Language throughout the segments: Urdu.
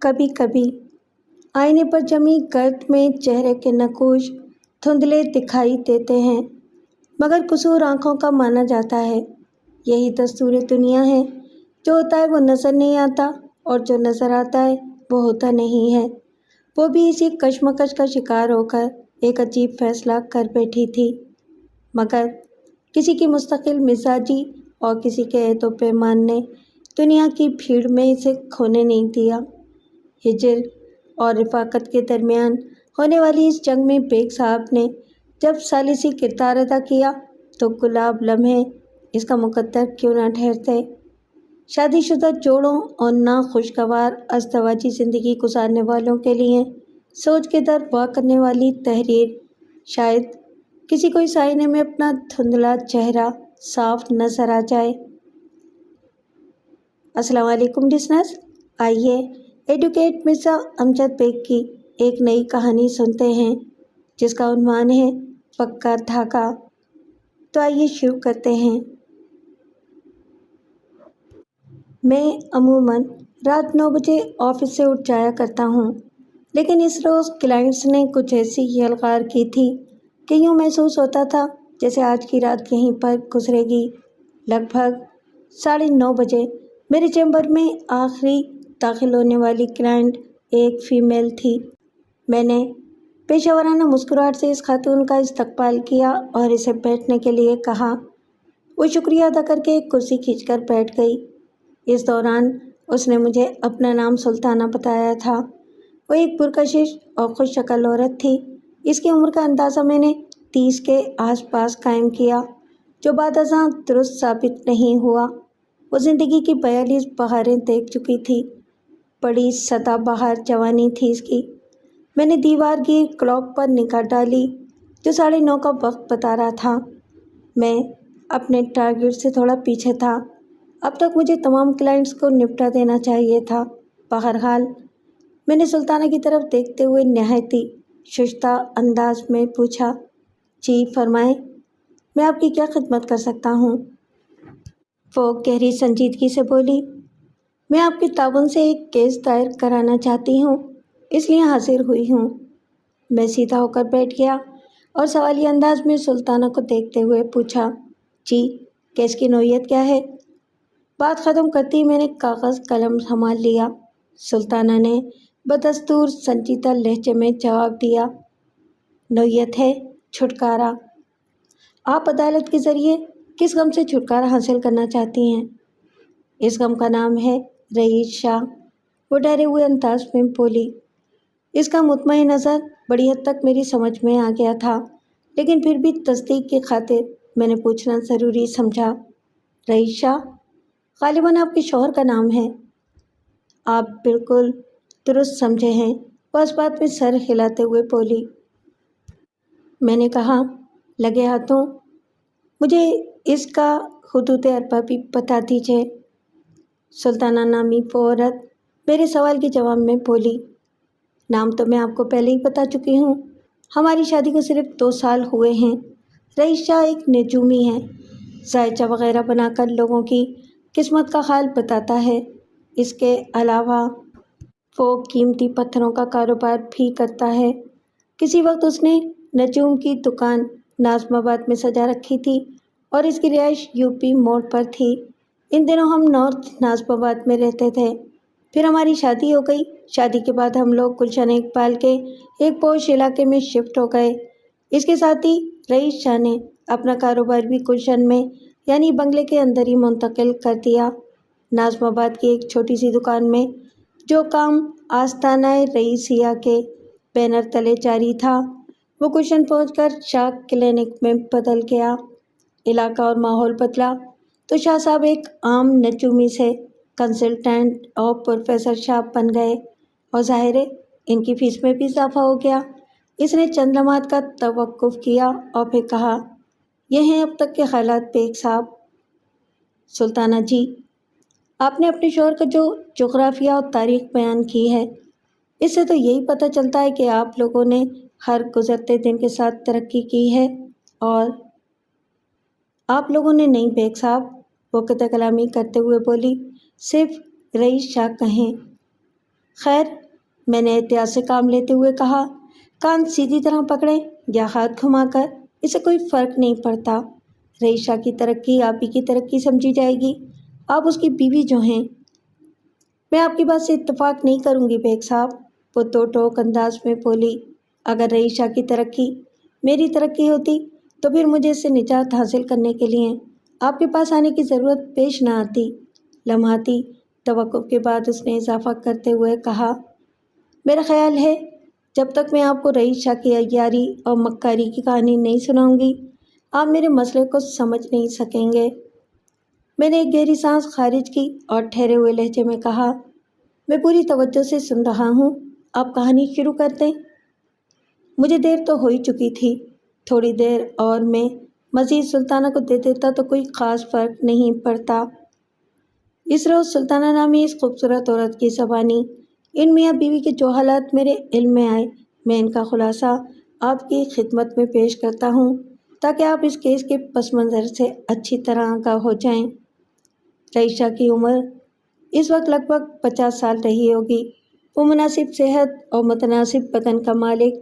کبھی کبھی آئینے پر جمی گرد میں چہرے کے نقوش دھندلے دکھائی دیتے ہیں، مگر قصور آنکھوں کا مانا جاتا ہے۔ یہی دستور دنیا ہے، جو ہوتا ہے وہ نظر نہیں آتا اور جو نظر آتا ہے وہ ہوتا نہیں ہے۔ وہ بھی اسی کشمکش کا شکار ہو کر ایک عجیب فیصلہ کر بیٹھی تھی، مگر کسی کی مستقل مزاجی اور کسی کے عہد و پیمان نے دنیا کی بھیڑ میں اسے کھونے نہیں دیا۔ ہجر اور رفاقت کے درمیان ہونے والی اس جنگ میں بیگ صاحب نے جب ثالثی کردار ادا کیا تو گلاب لمحے اس کا مقدر کیوں نہ ٹھہرتے۔ شادی شدہ جوڑوں اور ناخوشگوار ازدواجی زندگی گزارنے والوں کے لیے سوچ کے در وا کرنے والی تحریر، شاید کسی کو اس آئینے میں اپنا دھندلا چہرہ صاف نظر آ جائے۔ السلام علیکم لسنرز، آئیے ایڈوکیٹ مرزا امجد بیگ کی ایک نئی کہانی سنتے ہیں جس کا عنوان ہے پکا دھاگا۔ تو آئیے شروع کرتے ہیں۔ میں عموماً رات 9 بجے آفس سے اٹھ جایا کرتا ہوں، لیکن اس روز کلائنٹس نے کچھ ایسی یلغار کی تھی کہ یوں محسوس ہوتا تھا جیسے آج کی رات یہیں پر گزرے گی۔ لگ بھگ 9:30 بجے میرے چیمبر میں آخری داخل ہونے والی کلائنٹ ایک فیمیل تھی۔ میں نے پیشہ ورانہ مسکراہٹ سے اس خاتون کا استقبال کیا اور اسے بیٹھنے کے لیے کہا۔ وہ شکریہ ادا کر کے ایک کرسی کھینچ کر بیٹھ گئی۔ اس دوران اس نے مجھے اپنا نام سلطانہ بتایا تھا۔ وہ ایک پرکشش اور خوش شکل عورت تھی۔ اس کی عمر کا اندازہ میں نے 30 کے آس پاس قائم کیا، جو بعد ازاں درست ثابت نہیں ہوا۔ وہ زندگی کی 42 بہاریں دیکھ چکی تھی۔ بڑی سدا بہار جوانی تھی اس کی۔ میں نے دیوار گیر کلاک پر نگاہ ڈالی جو 9:30 کا وقت بتا رہا تھا۔ میں اپنے ٹارگٹ سے تھوڑا پیچھے تھا۔ اب تک مجھے تمام کلائنٹس کو نپٹا دینا چاہیے تھا۔ بہرحال میں نے سلطانہ کی طرف دیکھتے ہوئے نہایت ہی شائستہ انداز میں پوچھا، جی فرمائیں، میں آپ کی کیا خدمت کر سکتا ہوں؟ وہ گہری سنجیدگی سے بولی، میں آپ کے تعاون سے ایک کیس دائر کرانا چاہتی ہوں، اس لیے حاضر ہوئی ہوں۔ میں سیدھا ہو کر بیٹھ گیا اور سوالیہ انداز میں سلطانہ کو دیکھتے ہوئے پوچھا، جی کیس کی نوعیت کیا ہے؟ بات ختم کرتی میں نے کاغذ قلم سنبھال لیا۔ سلطانہ نے بدستور سنجیدہ لہجے میں جواب دیا، نوعیت ہے چھٹکارا۔ آپ عدالت کے ذریعے کس غم سے چھٹکارا حاصل کرنا چاہتی ہیں؟ اس غم کا نام ہے رئیس شاہ، وہ ڈرے ہوئے انداز میں بولی۔ اس کا مطمئن نظر بڑی حد تک میری سمجھ میں آ گیا تھا، لیکن پھر بھی تصدیق کی خاطر میں نے پوچھنا ضروری سمجھا، رئیس شاہ غالباً آپ کے شوہر کا نام ہے؟ آپ بالکل درست سمجھے ہیں، وہ اس بات میں سر ہلاتے ہوئے بولی۔ میں نے کہا، لگے ہاتھوں مجھے اس کا حدود اربا بھی بتا دیجیے۔ سلطانہ نامی وہ عورت میرے سوال کے جواب میں بولی، نام تو میں آپ کو پہلے ہی بتا چکی ہوں، ہماری شادی کو صرف 2 سال ہوئے ہیں۔ رئیس شاہ ایک نجومی ہے، ذائچہ وغیرہ بنا کر لوگوں کی قسمت کا حال بتاتا ہے۔ اس کے علاوہ وہ قیمتی پتھروں کا کاروبار بھی کرتا ہے۔ کسی وقت اس نے نجوم کی دکان ناظم آباد میں سجا رکھی تھی اور اس کی رہائش یوپی موڑ پر تھی۔ ان دنوں ہم نارتھ ناظم آباد میں رہتے تھے، پھر ہماری شادی ہو گئی۔ شادی کے بعد ہم لوگ گلشن اقبال کے ایک پوش علاقے میں شفٹ ہو گئے۔ اس کے ساتھ ہی رئیس شاہ نے اپنا کاروبار بھی گلشن میں یعنی بنگلے کے اندر ہی منتقل کر دیا۔ ناظم آباد کی ایک چھوٹی سی دکان میں جو کام آستانہ رئیسیہ کے بینر تلے جاری تھا، وہ گلشن پہنچ کر شاہ کلینک میں بدل گیا۔ علاقہ اور ماحول بدلا تو شاہ صاحب ایک عام نجومی سے کنسلٹنٹ اور پروفیسر شاہ بن گئے، اور ظاہر ہے ان کی فیس میں بھی اضافہ ہو گیا۔ اس نے چند لمحات کا توقف کیا اور پھر کہا، یہ ہیں اب تک کے حالات بیگ صاحب۔ سلطانہ جی، آپ نے اپنے شوہر کا جو جغرافیہ اور تاریخ بیان کی ہے، اس سے تو یہی پتہ چلتا ہے کہ آپ لوگوں نے ہر گزرتے دن کے ساتھ ترقی کی ہے، اور آپ لوگوں نے نہیں بیگ صاحب، وہ قطع کلامی کرتے ہوئے بولی، صرف رئیس شاہ کہیں۔ خیر، میں نے احتیاط سے کام لیتے ہوئے کہا، کان سیدھی طرح پکڑیں یا ہاتھ گھما کر، اسے کوئی فرق نہیں پڑتا۔ رئیشہ کی ترقی آپ ہی کی ترقی سمجھی جائے گی، آپ اس کی بیوی جو ہیں۔ میں آپ کی بات سے اتفاق نہیں کروں گی بیگ صاحب، وہ تو ٹوک انداز میں بولی۔ اگر رئیشہ کی ترقی میری ترقی ہوتی تو پھر مجھے اس سے نجات حاصل کرنے کے لیے آپ کے پاس آنے کی ضرورت پیش نہ آتی۔ لمحاتی توقف کے بعد اس نے اضافہ کرتے ہوئے کہا، میرا خیال ہے جب تک میں آپ کو رئیشہ کی عیاری اور مکاری کی کہانی نہیں سناؤں گی، آپ میرے مسئلے کو سمجھ نہیں سکیں گے۔ میں نے ایک گہری سانس خارج کی اور ٹھہرے ہوئے لہجے میں کہا، میں پوری توجہ سے سن رہا ہوں، آپ کہانی شروع کر دیں۔ مجھے دیر تو ہو ہی چکی تھی، تھوڑی دیر اور میں مزید سلطانہ کو دے دیتا تو کوئی خاص فرق نہیں پڑتا۔ اس روز سلطانہ نامی اس خوبصورت عورت کی زبانی ان میاں بیوی کے جو حالات میرے علم میں آئے، میں ان کا خلاصہ آپ کی خدمت میں پیش کرتا ہوں تاکہ آپ اس کیس کے پس منظر سے اچھی طرح آگاہ ہو جائیں۔ رئیشہ کی عمر اس وقت لگ بھگ 50 سال رہی ہوگی۔ وہ مناسب صحت اور متناسب بدن کا مالک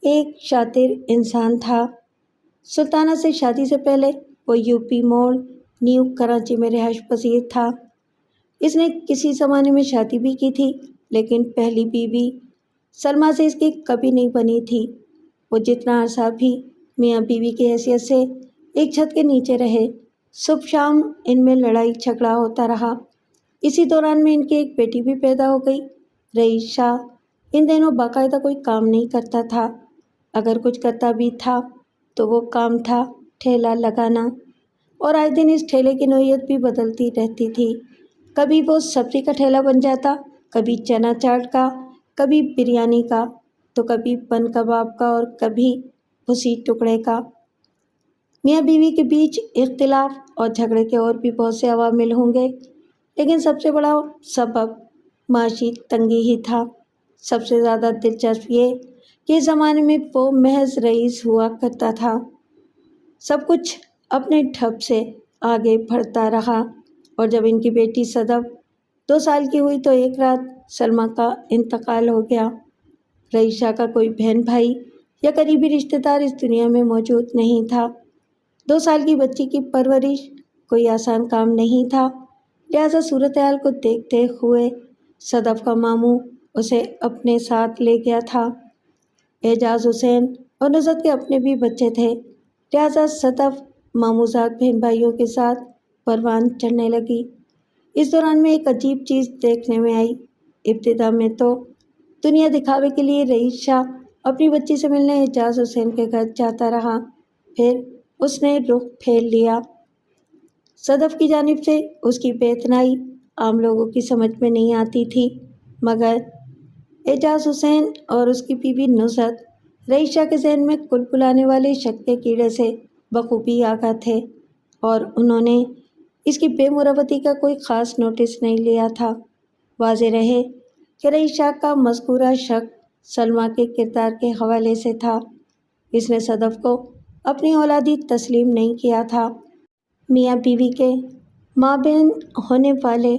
ایک شاطر انسان تھا۔ سلطانہ سے شادی سے پہلے وہ یو پی موڑ نیو کراچی میں رہائش پذیر تھا۔ اس نے کسی زمانے میں شادی بھی کی تھی، لیکن پہلی بیوی سلمیٰ سے اس کی کبھی نہیں بنی تھی۔ وہ جتنا عرصہ بھی میاں بیوی کی حیثیت سے ایک چھت کے نیچے رہے، صبح شام ان میں لڑائی جھگڑا ہوتا رہا۔ اسی دوران میں ان کی ایک بیٹی بھی پیدا ہو گئی۔ رئیشہ ان دنوں باقاعدہ کوئی کام نہیں کرتا تھا، اگر کچھ کرتا بھی تھا تو وہ کام تھا ٹھیلا لگانا، اور آئے دن اس ٹھیلے کی نوعیت بھی بدلتی رہتی تھی۔ کبھی وہ سبزی کا ٹھیلا بن جاتا، کبھی چنا چاٹ کا، کبھی بریانی کا، تو کبھی بن کباب کا اور کبھی بھسی ٹکڑے کا۔ میاں بیوی کے بیچ اختلاف اور جھگڑے کے اور بھی بہت سے عوامل ہوں گے، لیکن سب سے بڑا سبب معاشی تنگی ہی تھا۔ سب سے زیادہ دلچسپ یہ کہ اس زمانے میں وہ محض رئیس ہوا کرتا تھا۔ سب کچھ اپنے ڈھب سے آگے بڑھتا رہا، اور جب ان کی بیٹی صدف 2 سال کی ہوئی تو ایک رات سلمیٰ کا انتقال ہو گیا۔ رئیشہ کا کوئی بہن بھائی یا قریبی رشتہ دار اس دنیا میں موجود نہیں تھا۔ 2 سال کی بچی کی پرورش کوئی آسان کام نہیں تھا، لہٰذا صورتحال کو دیکھتے ہوئے صدف کا ماموں اسے اپنے ساتھ لے گیا تھا۔ اعجاز حسین اور نصرت کے اپنے بھی بچے تھے، لہٰذا صدف ماموزاد بہن بھائیوں کے ساتھ پروان چڑھنے لگی۔ اس دوران میں ایک عجیب چیز دیکھنے میں آئی۔ ابتدا میں تو دنیا دکھاوے کے لیے رئیشہ اپنی بچی سے ملنے اعجاز حسین کے گھر جاتا رہا، پھر اس نے رخ پھیر لیا۔ صدف کی جانب سے اس کی بے اتنائی عام لوگوں کی سمجھ میں نہیں آتی تھی، مگر اعجاز حسین اور اس کی بیوی نصرت رئیشہ کے ذہن میں کل بلانے والے شک کے کیڑے سے بخوبی آگاہ تھے، اور انہوں نے اس کی بے مروتی کا کوئی خاص نوٹس نہیں لیا تھا۔ واضح رہے کہ رئیشہ کا مذکورہ شک سلمیٰ کے کردار کے حوالے سے تھا۔ اس نے صدف کو اپنی اولادی تسلیم نہیں کیا تھا۔ میاں بیوی کے مابین ہونے والے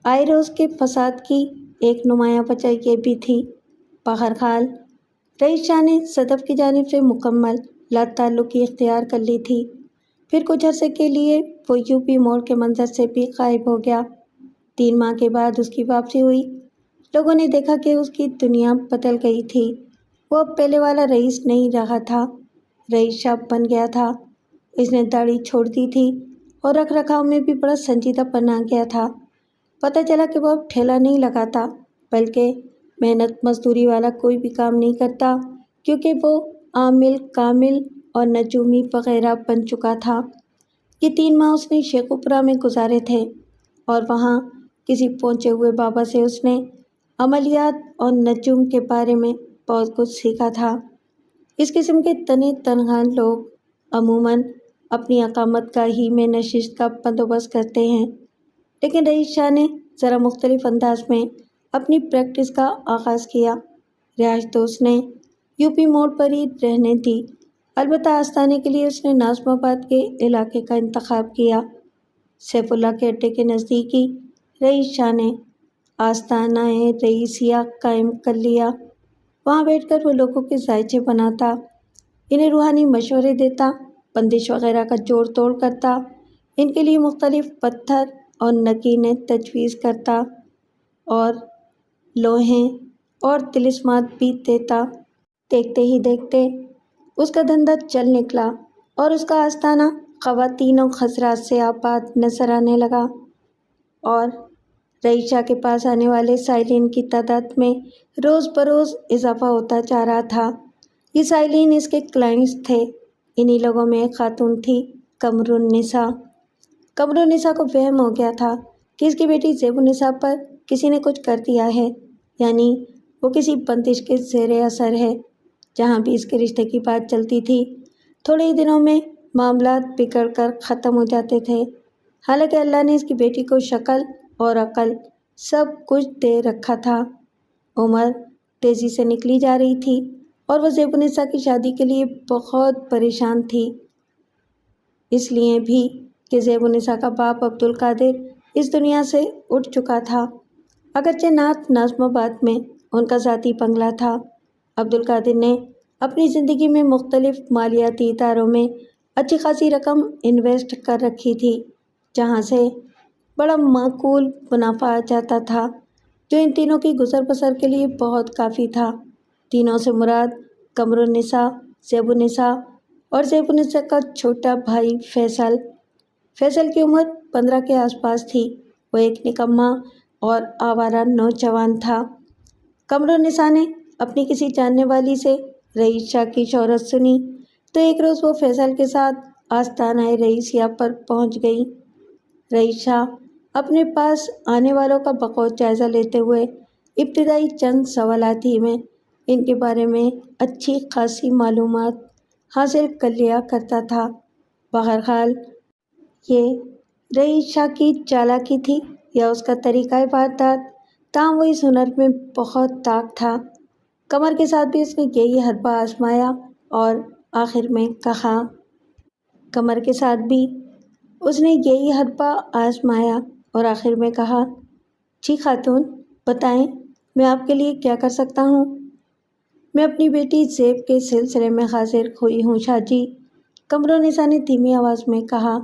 آئے روز کے فساد کی ایک نمایاں وجہ یہ بھی تھی۔ بہرحال رئیشہ نے صدف کی جانب سے مکمل لا تعلقی اختیار کر لی تھی۔ پھر کچھ عرصے کے لیے وہ یو پی موڑ کے منظر سے بھی غائب ہو گیا۔ 3 ماہ کے بعد اس کی واپسی ہوئی۔ لوگوں نے دیکھا کہ اس کی دنیا بدل گئی تھی۔ وہ اب پہلے والا رئیس نہیں رہا تھا، رئیشہ بن گیا تھا۔ اس نے داڑھی چھوڑ دی تھی اور رکھ رکھاؤ میں بھی بڑا سنجیدہ پن آ گیا تھا۔ پتہ چلا کہ وہ اب ٹھیلا نہیں لگاتا، بلکہ محنت مزدوری والا کوئی بھی کام نہیں کرتا، کیونکہ وہ عامل کامل اور نجومی وغیرہ بن چکا تھا۔ یہ 3 ماہ اس نے شیخوپورہ میں گزارے تھے، اور وہاں کسی پہنچے ہوئے بابا سے اس نے عملیات اور نجوم کے بارے میں بہت کچھ سیکھا تھا۔ اس قسم کے تنے تنہا لوگ عموماً اپنی اقامت گاہی میں نشست کا بندوبست کرتے ہیں، لیکن رئیس شاہ نے ذرا مختلف انداز میں اپنی پریکٹس کا آغاز کیا۔ رہائش تو اس نے یو پی موڑ پر ہی رہنے دی، البتہ آستانے کے لیے اس نے ناظم آباد کے علاقے کا انتخاب کیا۔ سیف اللہ کے اڈے کے نزدیک ہی رئیس شاہ نے آستانہ رئیسیہ قائم کر لیا۔ وہاں بیٹھ کر وہ لوگوں کے ذائچے بناتا، انہیں روحانی مشورے دیتا، بندش وغیرہ کا جوڑ توڑ کرتا، ان کے لیے مختلف پتھر اور نگینیں تجویز کرتا اور لوہیں اور طلسمات بھی دیتا۔ دیکھتے ہی دیکھتے اس کا دھندا چل نکلا اور اس کا آستانہ خواتین و حضرات سے آباد نظر آنے لگا، اور رئیس شاہ کے پاس آنے والے سائلین کی تعداد میں روز بروز اضافہ ہوتا جا رہا تھا۔ یہ سائلین اس کے کلائنٹس تھے۔ انہی لوگوں میں ایک خاتون تھی، قمر النساء۔ قمر النساء کو وہم ہو گیا تھا کہ اس کی بیٹی زیب النساء پر کسی نے کچھ کر دیا ہے، یعنی وہ کسی بندش کے زیر اثر ہے۔ جہاں بھی اس کے رشتے کی بات چلتی تھی، تھوڑے ہی دنوں میں معاملات بگڑ کر ختم ہو جاتے تھے۔ حالانکہ اللہ نے اس کی بیٹی کو شکل اور عقل سب کچھ دے رکھا تھا۔ عمر تیزی سے نکلی جا رہی تھی اور وہ زیب النساء کی شادی کے لیے بہت پریشان تھی، اس لیے بھی کہ زیب النساء کا باپ عبد القادر اس دنیا سے اٹھ چکا تھا۔ اگرچہ نعت نظم آباد میں ان کا ذاتی بنگلہ تھا، عبد القادر نے اپنی زندگی میں مختلف مالیاتی اداروں میں اچھی خاصی رقم انویسٹ کر رکھی تھی، جہاں سے بڑا معقول منافع آ جاتا تھا، جو ان تینوں کی گزر بسر کے لیے بہت کافی تھا۔ تینوں سے مراد قمر النساء، زیب النساء اور زیب النساء کا چھوٹا بھائی فیصل۔ فیصل کی عمر 15 کے آس پاس تھی۔ وہ ایک نکما اور آوارہ نوجوان تھا۔ قمر النساء نے اپنی کسی جاننے والی سے رئیس شاہ کی شہرت سنی تو ایک روز وہ فیصل کے ساتھ آستانہ رئیسیہ پر پہنچ گئی۔ رئیس شاہ اپنے پاس آنے والوں کا بقول جائزہ لیتے ہوئے ابتدائی چند سوالات ہی میں ان کے بارے میں اچھی خاصی معلومات حاصل کر لیا کرتا تھا۔ بہرحال یہ رئیس شاہ کی چالاکی تھی یا اس کا طریقہ واردات، تاہم وہ اس ہنر میں بہت طاق تھا۔ قمر کے ساتھ بھی اس نے یہی حربہ آزمایا اور آخر میں کہا قمر کے ساتھ بھی اس نے یہی حربہ آزمایا اور آخر میں کہا، جی خاتون، بتائیں میں آپ کے لیے کیا کر سکتا ہوں؟ میں اپنی بیٹی زیب کے سلسلے میں حاضر ہوئی ہوں شاہ جی، قمر النساء نے دھیمی آواز میں کہا،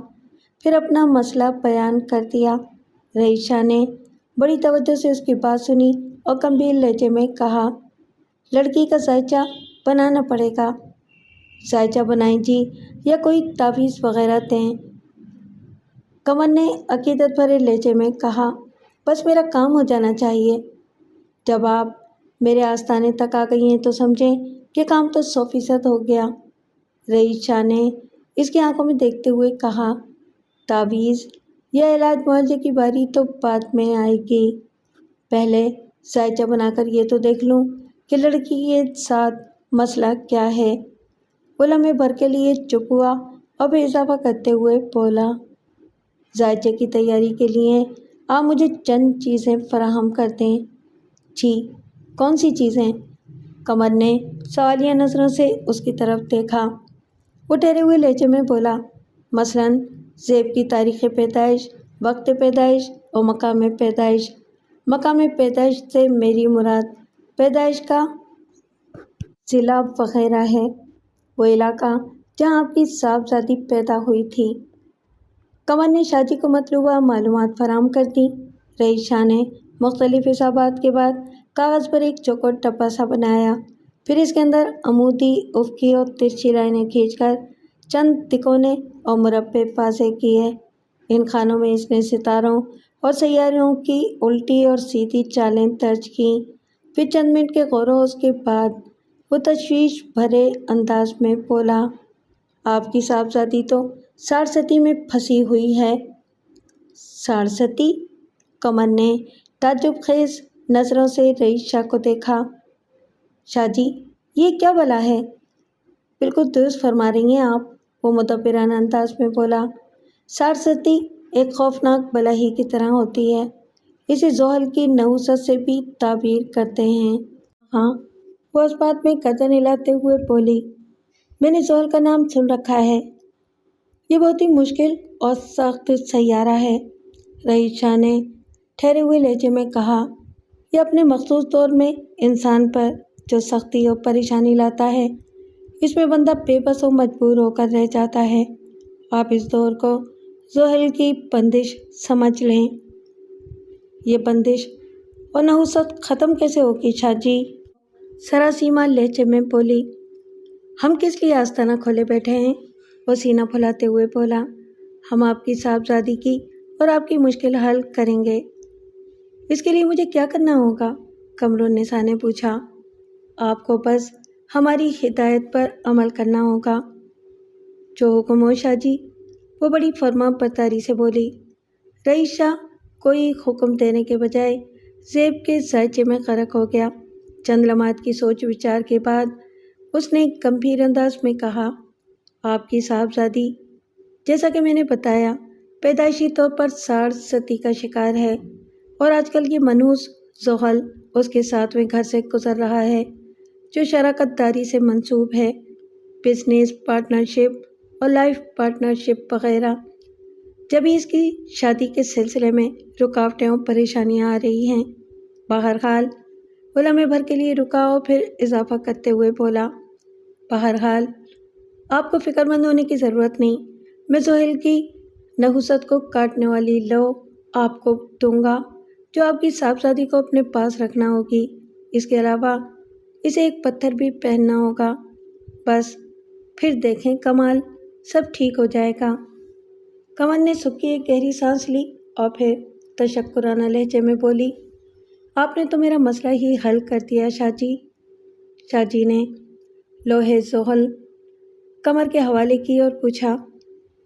پھر اپنا مسئلہ بیان کر دیا۔ رئیس شاہ نے بڑی توجہ سے اس کی بات سنی اور گمبھیر لہجے میں کہا، لڑکی کا ذائچہ بنانا پڑے گا۔ ذائچہ بنائیں جی، یا کوئی تعویذ وغیرہ دیں؟ قمر نے عقیدت بھرے لہجے میں کہا، بس میرا کام ہو جانا چاہیے۔ جب آپ میرے آستانے تک آ گئی ہیں تو سمجھیں کہ کام تو 100% ہو گیا۔ رئیس شاہ نے اس کی آنکھوں میں دیکھتے ہوئے کہا، تعویذ یا علاج معالجے کی باری تو بعد میں آئے گی، پہلے ذائچہ بنا کر یہ تو دیکھ لوں کہ لڑکی کے ساتھ مسئلہ کیا ہے۔ وہ لمحے بھر کے لیے چپ ہوا اور پھر اضافہ کرتے ہوئے بولا، ذائچے کی تیاری کے لیے آپ مجھے چند چیزیں فراہم کر دیں۔ جی، کون سی چیزیں؟ قمر نے سوالیہ نظروں سے اس کی طرف دیکھا۔ وہ ٹھہرے ہوئے لہجے میں بولا، مثلاً زیب کی تاریخ پیدائش، وقت پیدائش اور مقام پیدائش۔ مقام پیدائش سے میری مراد پیدائش کا ضلع وغیرہ ہے، وہ علاقہ جہاں آپ کی صاحبزادی پیدا ہوئی تھی۔ قمر نے شاہ جی کو مطلوبہ معلومات فراہم کر دیں۔ رئیس شاہ نے مختلف حسابات کے بعد کاغذ پر ایک چوکوٹ ڈبہ سا بنایا، پھر اس کے اندر عمودی، افقی اور ترچھی لائنیں کھینچ کر چند تکونے اور مربع واضح کیے۔ ان خانوں میں اس نے ستاروں اور سیاروں کی الٹی اور سیدھی چالیں درج کیں۔ پھر چند منٹ کے غور و خوض کے بعد وہ تشویش بھرے انداز میں بولا، آپ کی صاحبزادی تو سارستی میں پھنسی ہوئی ہے۔ سارستی؟ قمر نے تعجب خیز نظروں سے رئیس شاہ کو دیکھا۔ شاہ جی، یہ کیا بلا ہے؟ بالکل درست فرما رہی ہیں آپ، وہ مدبرانہ انداز میں بولا، سارستی ایک خوفناک بلا ہی کی طرح ہوتی ہے، اسے زحل کی نحوست سے بھی تعبیر کرتے ہیں۔ ہاں، وہ اس بات میں گردن ہلاتے ہوئے بولی، میں نے زحل کا نام سن رکھا ہے، یہ بہت ہی مشکل اور سخت سیارہ ہے۔ رئیس شاہ نے ٹھہرے ہوئے لہجے میں کہا، یہ اپنے مخصوص دور میں انسان پر جو سختی اور پریشانی لاتا ہے، اس میں بندہ بے بس و مجبور ہو کر رہ جاتا ہے۔ آپ اس دور کو زحل کی بندش سمجھ لیں۔ یہ بندش اور نحوست ختم کیسے ہوگی شاہ جی؟ سراسیمہ لہجے میں بولی۔ ہم کس لیے آستانہ کھولے بیٹھے ہیں؟ وہ سینہ پھلاتے ہوئے بولا۔ ہم آپ کی صاحبزادی کی اور آپ کی مشکل حل کریں گے۔ اس کے لیے مجھے کیا کرنا ہوگا؟ قمرالنساء نے پوچھا۔ آپ کو بس ہماری ہدایت پر عمل کرنا ہوگا۔ جو حکم ہو شاہ جی، وہ بڑی فرما برداری سے بولی۔ رئیس شاہ کوئی حکم دینے کے بجائے زیب کے ذائچے میں غرق ہو گیا۔ چند لمحات کی سوچ وچار کے بعد اس نے گمبھیر انداز میں کہا، آپ کی صاحبزادی جیسا کہ میں نے بتایا پیدائشی طور پر ساڑھ ستی کا شکار ہے، اور آج کل یہ منحوس زحل اس کے 7ویں گھر سے گزر رہا ہے جو شراکت داری سے منسوب ہے، بزنس پارٹنرشپ اور لائف پارٹنرشپ وغیرہ۔ جبھی اس کی شادی کے سلسلے میں رکاوٹیں اور پریشانیاں آ رہی ہیں۔ بہرحال وہ لمحے بھر کے لیے رکا اور پھر اضافہ کرتے ہوئے بولا، بہرحال آپ کو فکر مند ہونے کی ضرورت نہیں، میں زحل کی نحوست کو کاٹنے والی لو آپ کو دوں گا جو آپ کی صاحبزادی کو اپنے پاس رکھنا ہوگی۔ اس کے علاوہ اسے ایک پتھر بھی پہننا ہوگا۔ بس پھر دیکھیں کمال، سب ٹھیک ہو جائے گا۔ قمر نے سکھ کی ایک گہری سانس لی اور پھر تشکرانہ لہجے میں بولی، آپ نے تو میرا مسئلہ ہی حل کر دیا شاہ جی۔ شاہ جی نے لوح زحل قمر کے حوالے کی اور پوچھا،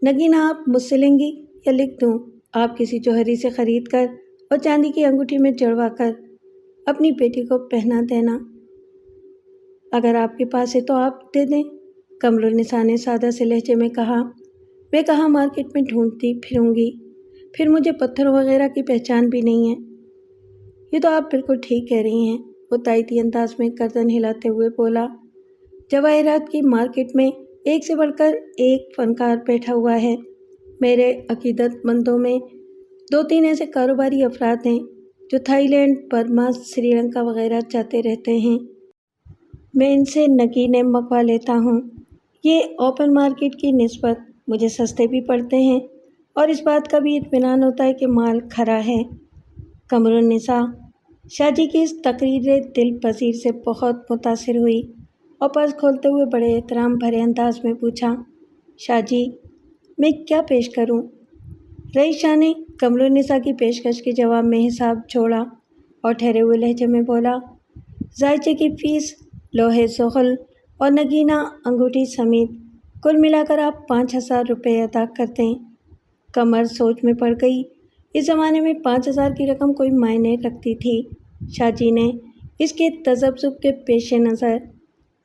نگینہ آپ مجھ سے لیں گی یا لکھ دوں؟ آپ کسی جوہری سے خرید کر اور چاندی کی انگوٹھی میں جڑوا کر اپنی بیٹی کو پہنا دینا۔ اگر آپ کے پاس ہے تو آپ دے دیں، قمرالنساء نے سادہ سے لہجے میں کہا۔ میں کہاں مارکیٹ میں ڈھونڈتی پھروں گی، پھر مجھے پتھروں وغیرہ کی پہچان بھی نہیں ہے۔ یہ تو آپ بالکل ٹھیک کہہ رہی ہیں، وہ تائیدی انداز میں گردن ہلاتے ہوئے بولا۔ جواہرات کی مارکیٹ میں ایک سے بڑھ کر ایک فنکار بیٹھا ہوا ہے۔ میرے عقیدت مندوں میں 2-3 ایسے کاروباری افراد ہیں جو Thai land, Burma, Sri Lanka وغیرہ جاتے رہتے ہیں۔ میں ان سے نگینے منگوا لیتا ہوں۔ یہ اوپن مارکیٹ کی نسبت مجھے سستے بھی پڑتے ہیں اور اس بات کا بھی اطمینان ہوتا ہے کہ مال کھرا ہے۔ قمرالنساء شاہ جی کی اس تقریر دل پذیر سے بہت متاثر ہوئی اور پرس کھولتے ہوئے بڑے احترام بھرے انداز میں پوچھا، شاہ جی میں کیا پیش کروں؟ رئیس شاہ نے قمرالنساء کی پیشکش کے جواب میں حساب جوڑا اور ٹھہرے ہوئے لہجے میں بولا، ذائچے کی فیس، لوح زحل اور نگینہ انگوٹھی سمیت کل ملا کر آپ 5,000 روپے ادا کر دیں۔ قمر سوچ میں پڑ گئی۔ اس زمانے میں 5,000 کی رقم کوئی معنی رکھتی تھی؟ شاہ جی نے اس کے تذبذب کے پیش نظر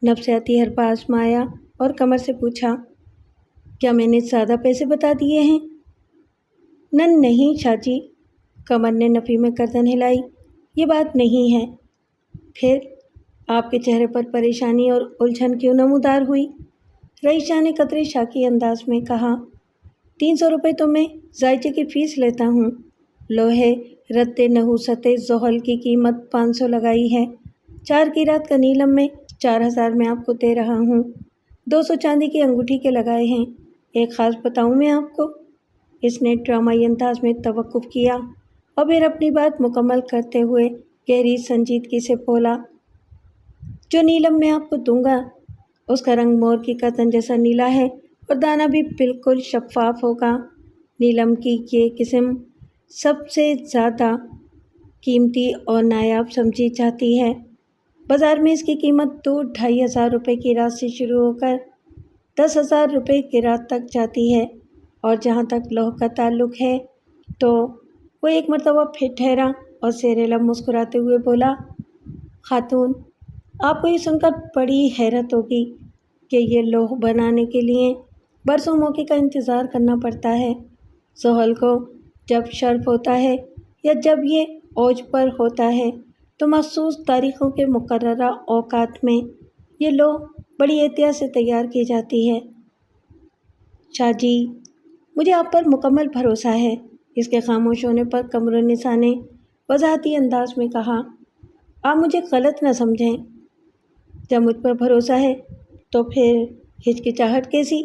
نفسیاتی حربہ آزمایا اور قمر سے پوچھا، کیا میں نے زیادہ پیسے بتا دیے ہیں؟ نہیں شاہ جی، قمر نے نفی میں گردن ہلائی، یہ بات نہیں ہے۔ پھر آپ کے چہرے پر پریشانی اور الجھن کیوں نمودار ہوئی؟ رئیس شاہ نے قدرے شاکی انداز میں کہا، 300 روپے تو میں ذائچے کی فیس لیتا ہوں۔ لوہے رت نحوست زحل کی قیمت 500 لگائی ہے۔ 4 قیرات کا نیلم میں 4,000 میں آپ کو دے رہا ہوں۔ 200 چاندی کی انگوٹھی کے لگائے ہیں۔ ایک خاص بتاؤں میں آپ کو؟ اس نے ڈرامائی انداز میں توقف کیا اور پھر اپنی بات مکمل کرتے ہوئے گہری سنجیدگی سے بولا، جو نیلم میں آپ کو دوں گا اس کا رنگ مور کی گردن جیسا نیلا ہے اور دانہ بھی بالکل شفاف ہوگا۔ نیلم کی یہ قسم سب سے زیادہ قیمتی اور نایاب سمجھی جاتی ہے۔ بازار میں اس کی قیمت 2-2.5 روپے قیراط سے شروع ہو کر 10,000 روپے قیراط تک جاتی ہے، اور جہاں تک لوح کا تعلق ہے تو وہ ایک مرتبہ پھر ٹھہرا اور زیر لب مسکراتے ہوئے بولا، خاتون آپ کو یہ سن کر بڑی حیرت ہوگی کہ یہ لوح بنانے کے لیے برسوں موقع کا انتظار کرنا پڑتا ہے۔ زحل کو جب شرف ہوتا ہے یا جب یہ اوج پر ہوتا ہے تو مخصوص تاریخوں کے مقررہ اوقات میں یہ لوح بڑی احتیاط سے تیار کی جاتی ہے۔ شاہ جی مجھے آپ پر مکمل بھروسہ ہے۔ اس کے خاموش ہونے پر قمرالنساء نے وضاحتی انداز میں کہا، آپ مجھے غلط نہ سمجھیں، جب مجھ پر بھروسہ ہے تو پھر ہچکچاہٹ کیسی؟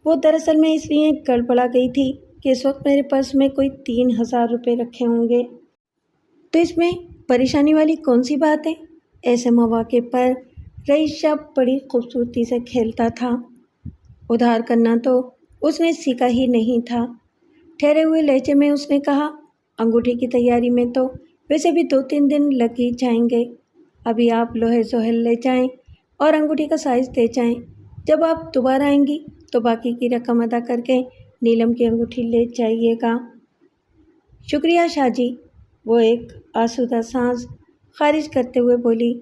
وہ دراصل میں اس لیے گڑبڑا گئی تھی کہ اس وقت میرے پرس میں کوئی 3,000 روپے رکھے ہوں گے۔ تو اس میں پریشانی والی کون سی بات ہے؟ ایسے مواقع پر رئیس شاہ بڑی خوبصورتی سے کھیلتا تھا۔ ادھار کرنا تو اس نے سیکھا ہی نہیں تھا۔ ٹھہرے ہوئے لہجے میں اس نے کہا، انگوٹھی کی تیاری میں تو ویسے بھی 2-3 دن لگ ہی جائیں گے۔ ابھی آپ لوہے زحل لے جائیں اور انگوٹھی کا سائز دے جائیں۔ جب آپ دوبارہ آئیں گی تو باقی کی رقم ادا کر کے نیلم کی انگوٹھی لے جائیے گا۔ شکریہ شاہ جی، وہ ایک آسودہ سانس خارج کرتے ہوئے بولی۔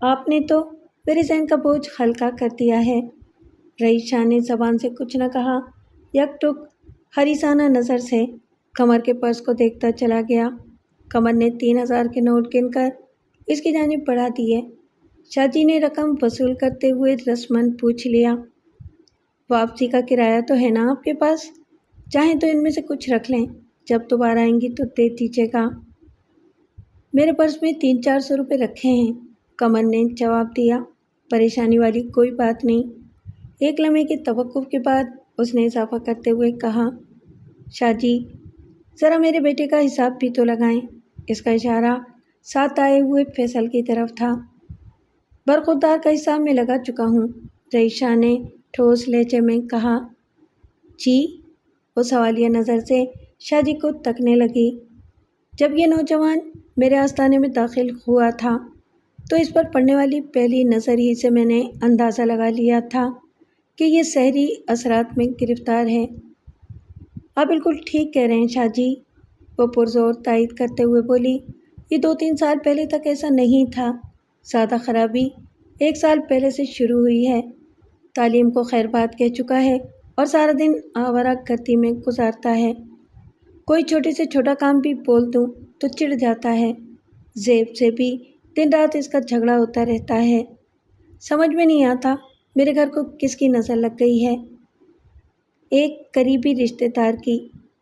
آپ نے تو میرے ذہن کا بوجھ ہلکا کر دیا ہے۔ رئیس شاہ نے زبان سے کچھ نہ کہا، یک ٹک حریصانہ نظر سے قمر کے پرس کو دیکھتا چلا گیا۔ قمر نے 3,000 کے نوٹ گن کر اس کی جانب بڑھا دیے۔ شاہ جی نے رقم وصول کرتے ہوئے رسماً پوچھ لیا، واپسی کا کرایہ تو ہے نا آپ کے پاس؟ چاہیں تو ان میں سے کچھ رکھ لیں، جب دوبارہ آئیں گی تو دے دیجیے گا۔ میرے پرس میں 300-400 روپے رکھے ہیں، قمر نے جواب دیا۔ پریشانی والی کوئی بات نہیں۔ ایک لمحے کے توقف کے بعد اس نے اضافہ کرتے ہوئے کہا، شاہ جی ذرا میرے بیٹے کا حساب بھی تو لگائیں۔ اس کا اشارہ ساتھ آئے ہوئے فیصل کی طرف تھا۔ برخوردار کا حساب میں لگا چکا ہوں، رئیس شاہ نے ٹھوس لہجے میں کہا۔ جی؟ وہ سوالیہ نظر سے شاہ جی کو تکنے لگی۔ جب یہ نوجوان میرے آستانے میں داخل ہوا تھا تو اس پر پڑنے والی پہلی نظر ہی سے میں نے اندازہ لگا لیا تھا کہ یہ سحری اثرات میں گرفتار ہے۔ آپ بالکل ٹھیک کہہ رہے ہیں شاہ جی، وہ پرزور تائید کرتے ہوئے بولی۔ یہ 2-3 سال پہلے تک ایسا نہیں تھا۔ زیادہ خرابی 1 سال پہلے سے شروع ہوئی ہے۔ تعلیم کو خیر بات کہہ چکا ہے اور سارا دن آوارہ گردی میں گزارتا ہے۔ کوئی چھوٹے سے چھوٹا کام بھی بول دوں تو چڑ جاتا ہے۔ زیب سے بھی دن رات اس کا جھگڑا ہوتا رہتا ہے۔ سمجھ میں نہیں آتا میرے گھر کو کس کی نظر لگ گئی ہے۔ ایک قریبی رشتہ دار کی،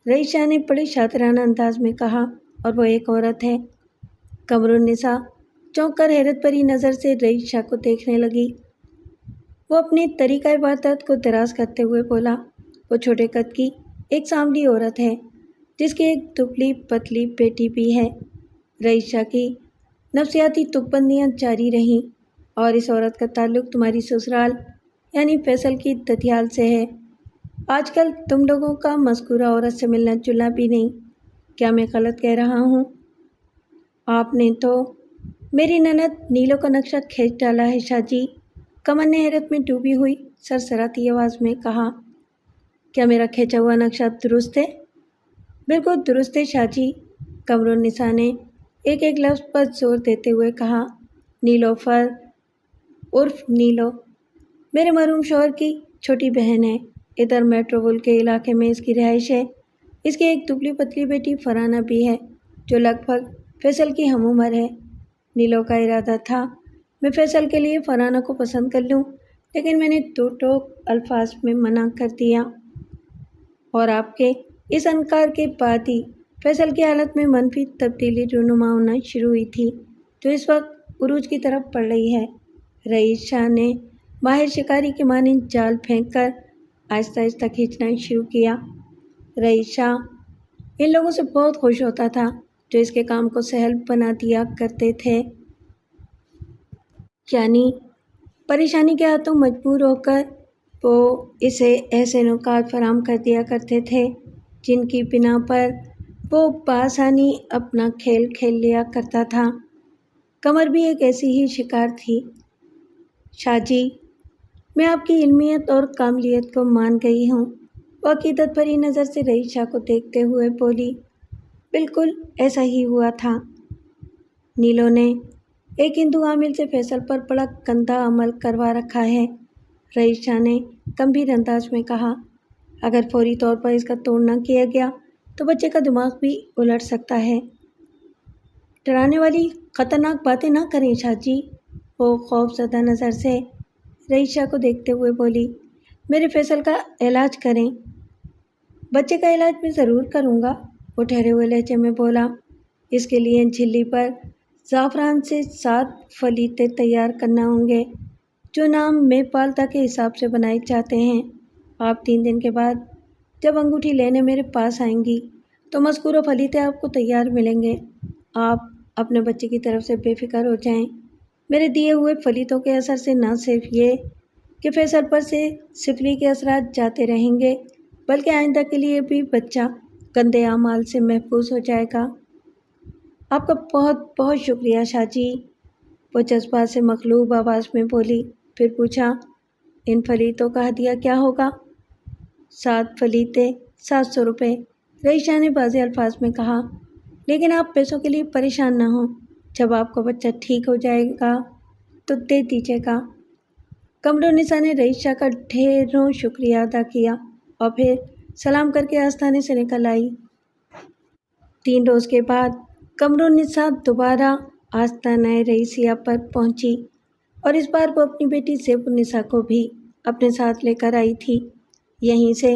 رئیس شاہ نے بڑے شاطرانہ انداز میں کہا، اور وہ ایک عورت ہے۔ قمر النساء چونک کر حیرت بھری نظر سے رئیس شاہ کو دیکھنے لگی۔ وہ اپنے طریقہ باتت کو دراز کرتے ہوئے بولا، وہ چھوٹے قد کی ایک سانولی عورت ہے جس کی ایک دبلی پتلی بیٹی بھی ہے۔ رئیس شاہ کی نفسیاتی تک بندیاں جاری رہیں، اور اس عورت کا تعلق تمہاری سسرال یعنی فیصل کی ددھیال سے ہے۔ آج کل تم لوگوں کا مذکورہ عورت سے ملنا جلنا بھی نہیں۔ کیا میں غلط کہہ رہا ہوں؟ آپ نے تو میری نند نیلو کا نقشہ کھینچ ڈالا ہے شاہ جی، قمر نے حیرت میں ڈوبی ہوئی سرسراتی آواز میں کہا۔ کیا میرا کھینچا ہوا نقشہ درست ہے؟ بالکل درست ہے شاہ جی، قمر النساء نے ایک ایک لفظ پر زور دیتے ہوئے کہا۔ نیلوفر عرف نیلو میرے مرحوم شوہر کی چھوٹی بہن ہے۔ ادھر میٹروول کے علاقے میں اس کی رہائش ہے۔ اس کی ایک دبلی پتلی بیٹی فرانہ بھی ہے جو لگ بھگ فیصل کی ہم عمر ہے۔ نیلو کا ارادہ تھا میں فیصل کے لیے فرانہ کو پسند کر لوں، لیکن میں نے 2 ٹوک الفاظ میں منع کر دیا، اور آپ کے اس انکار کے بعد ہی فیصل کی حالت میں منفی تبدیلی رونما ہونا شروع ہوئی تھی جو اس وقت عروج کی طرف پڑ رہی ہے۔ رئیس شاہ نے ماہر شکاری کے مانند جال پھینک کر آہستہ آہستہ کھینچنا شروع کیا۔ رئیس شاہ ان لوگوں سے بہت خوش ہوتا تھا جو اس کے کام کو سہل بنا دیا کرتے تھے، یعنی پریشانی کے ہاتھوں مجبور ہو کر وہ اسے ایسے نکات فراہم کر دیا کرتے تھے جن کی بنا پر وہ بآسانی اپنا کھیل کھیل لیا کرتا تھا۔ قمر بھی ایک ایسی ہی شکار تھی۔ شاہ جی، میں آپ کی علمیت اور کاملیت کو مان گئی ہوں، وہ عقیدت بھری نظر سے رئیس شاہ کو دیکھتے ہوئے بولی۔ بالکل ایسا ہی ہوا تھا۔ نیلو نے ایک ہندو عامل سے فیصل پر بڑا گندہ عمل کروا رکھا ہے، رئیس شاہ نے گمبھیر انداز میں کہا۔ اگر فوری طور پر اس کا توڑ نہ کیا گیا تو بچے کا دماغ بھی الٹ سکتا ہے۔ ڈرانے والی خطرناک باتیں نہ کریں شاہ جی، وہ خوف زدہ نظر سے رئیس شاہ کو دیکھتے ہوئے بولی۔ میرے فیصل کا علاج کریں۔ بچے کا علاج میں ضرور کروں گا، وہ ٹھہرے ہوئے لہجے میں بولا۔ اس کے لیے جھلی پر زعفران سے 7 فلیتے تیار کرنا ہوں گے جو نام میں پالتا کے حساب سے بنائے جاتے ہیں۔ آپ 3 دن کے بعد جب انگوٹھی لینے میرے پاس آئیں گی تو مذکورہ فلیتے آپ کو تیار ملیں گے۔ آپ اپنے بچے کی طرف سے بے فکر ہو جائیں۔ میرے دیے ہوئے فلیتوں کے اثر سے نہ صرف یہ کہ فیصل پر سے سفلی کے اثرات جاتے رہیں گے بلکہ آئندہ کے لیے بھی بچہ گندے اعمال سے محفوظ ہو جائے گا۔ آپ کا بہت بہت شکریہ شاہ جی، وہ جذبات سے مغلوب آواز میں بولی۔ پھر پوچھا، ان فلیتوں کا ہدیہ کیا ہوگا؟ 7 فلیتے 700 روپے، رئیس شاہ نے واضح الفاظ میں کہا۔ لیکن آپ پیسوں کے لیے پریشان نہ ہوں، جب آپ کا بچہ ٹھیک ہو جائے گا تو دے دیجیے گا۔ قمرالنساء نے رئیس شاہ کا ڈھیروں شکریہ ادا کیا اور پھر سلام کر کے آستانے سے نکل آئی۔ 3 روز کے بعد قمرالنساء دوبارہ آستانہ رئیسیہ پر پہنچی اور اس بار وہ اپنی بیٹی زیب النساء کو بھی اپنے ساتھ لے کر آئی تھی۔ یہیں سے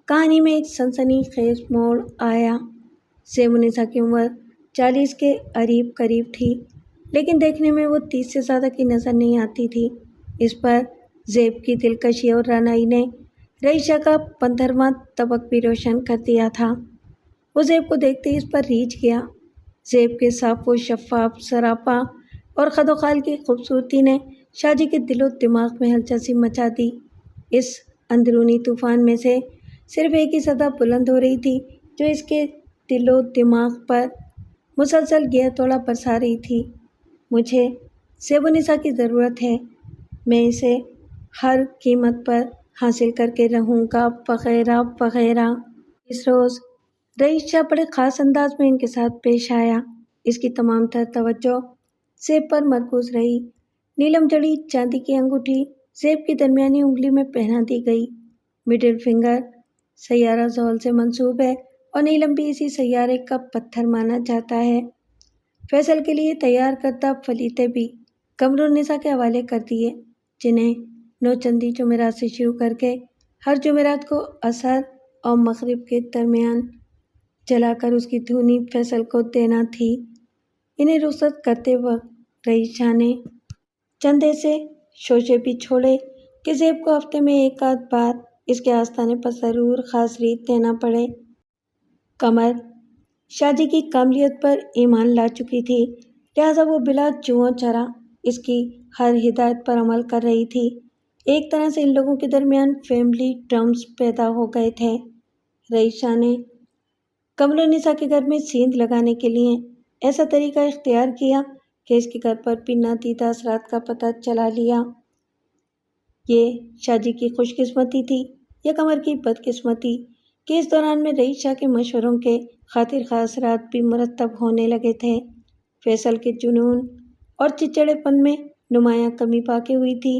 کہانی میں ایک سنسنی خیز موڑ آیا۔ زیب النساء کی عمر 40 کے قریب تھی، لیکن دیکھنے میں وہ 30 سے زیادہ کی نظر نہیں آتی تھی۔ اس پر زیب کی دلکشی اور رعنائی نے رئیس شاہ کا 15واں طبق بھی روشن کر دیا تھا۔ وہ زیب کو دیکھتے ہی اس پر ریجھ گیا۔ زیب کے صاف و شفاف سراپا اور خد و خال کی خوبصورتی نے شاہ جی کے دل و دماغ میں ہلچل سی مچا دی۔ اس اندرونی طوفان میں سے صرف ایک ہی صدا بلند ہو رہی تھی جو اس کے دل و دماغ پر مسلسل گیہ توڑا برسا رہی تھی۔ مجھے زیب النساء کی ضرورت ہے، میں اسے ہر قیمت پر حاصل کر کے رہوں گا وغیرہ وغیرہ۔ اس روز رئیس شاہ بڑے خاص انداز میں ان کے ساتھ پیش آیا۔ اس کی تمام تر توجہ زیب پر مرکوز رہی۔ نیلم جڑی چاندی کی انگوٹھی زیب کی درمیانی انگلی میں پہنا دی گئی۔ مڈل فنگر سیارہ زحل سے منسوب ہے اور نیلم بھی اسی سیارے کا پتھر مانا جاتا ہے۔ فیصل کے لیے تیار کردہ فلیتے بھی قمرالنساء کے حوالے کر دیے، جنہیں نوچندی جمعرات سے شروع کر کے ہر جمعرات کو عصر اور مغرب کے درمیان جلا کر اس کی دھونی فیصل کو دینا تھی۔ انہیں رخصت کرتے وقت رئیس شاہ نے چند ایسے شوشے بھی چھوڑے کہ زیب کو ہفتے میں ایک آدھ بار اس کے آستانے پر ضرور خاص ریت دینا پڑے۔ قمر شاہ جی کی کاملیت پر ایمان لا چکی تھی، لہٰذا وہ بلا جوں چرا اس کی ہر ہدایت پر عمل کر رہی تھی۔ ایک طرح سے ان لوگوں کے درمیان فیملی ٹرمز پیدا ہو گئے تھے۔ رئیس شاہ نے قمرالنساء کے گھر میں سیندھ لگانے کے لیے ایسا طریقہ اختیار کیا کہ اس کے گھر پر بھی نادیدہ اثرات کا پتہ چلا لیا۔ یہ شاہ جی کی خوش قسمتی تھی یا قمر کی بدقسمتی کہ اس دوران میں رئیس شاہ کے مشوروں کے خاطر خواہ اثرات بھی مرتب ہونے لگے تھے۔ فیصل کے جنون اور چچڑے پن میں نمایاں کمی باقی ہوئی تھی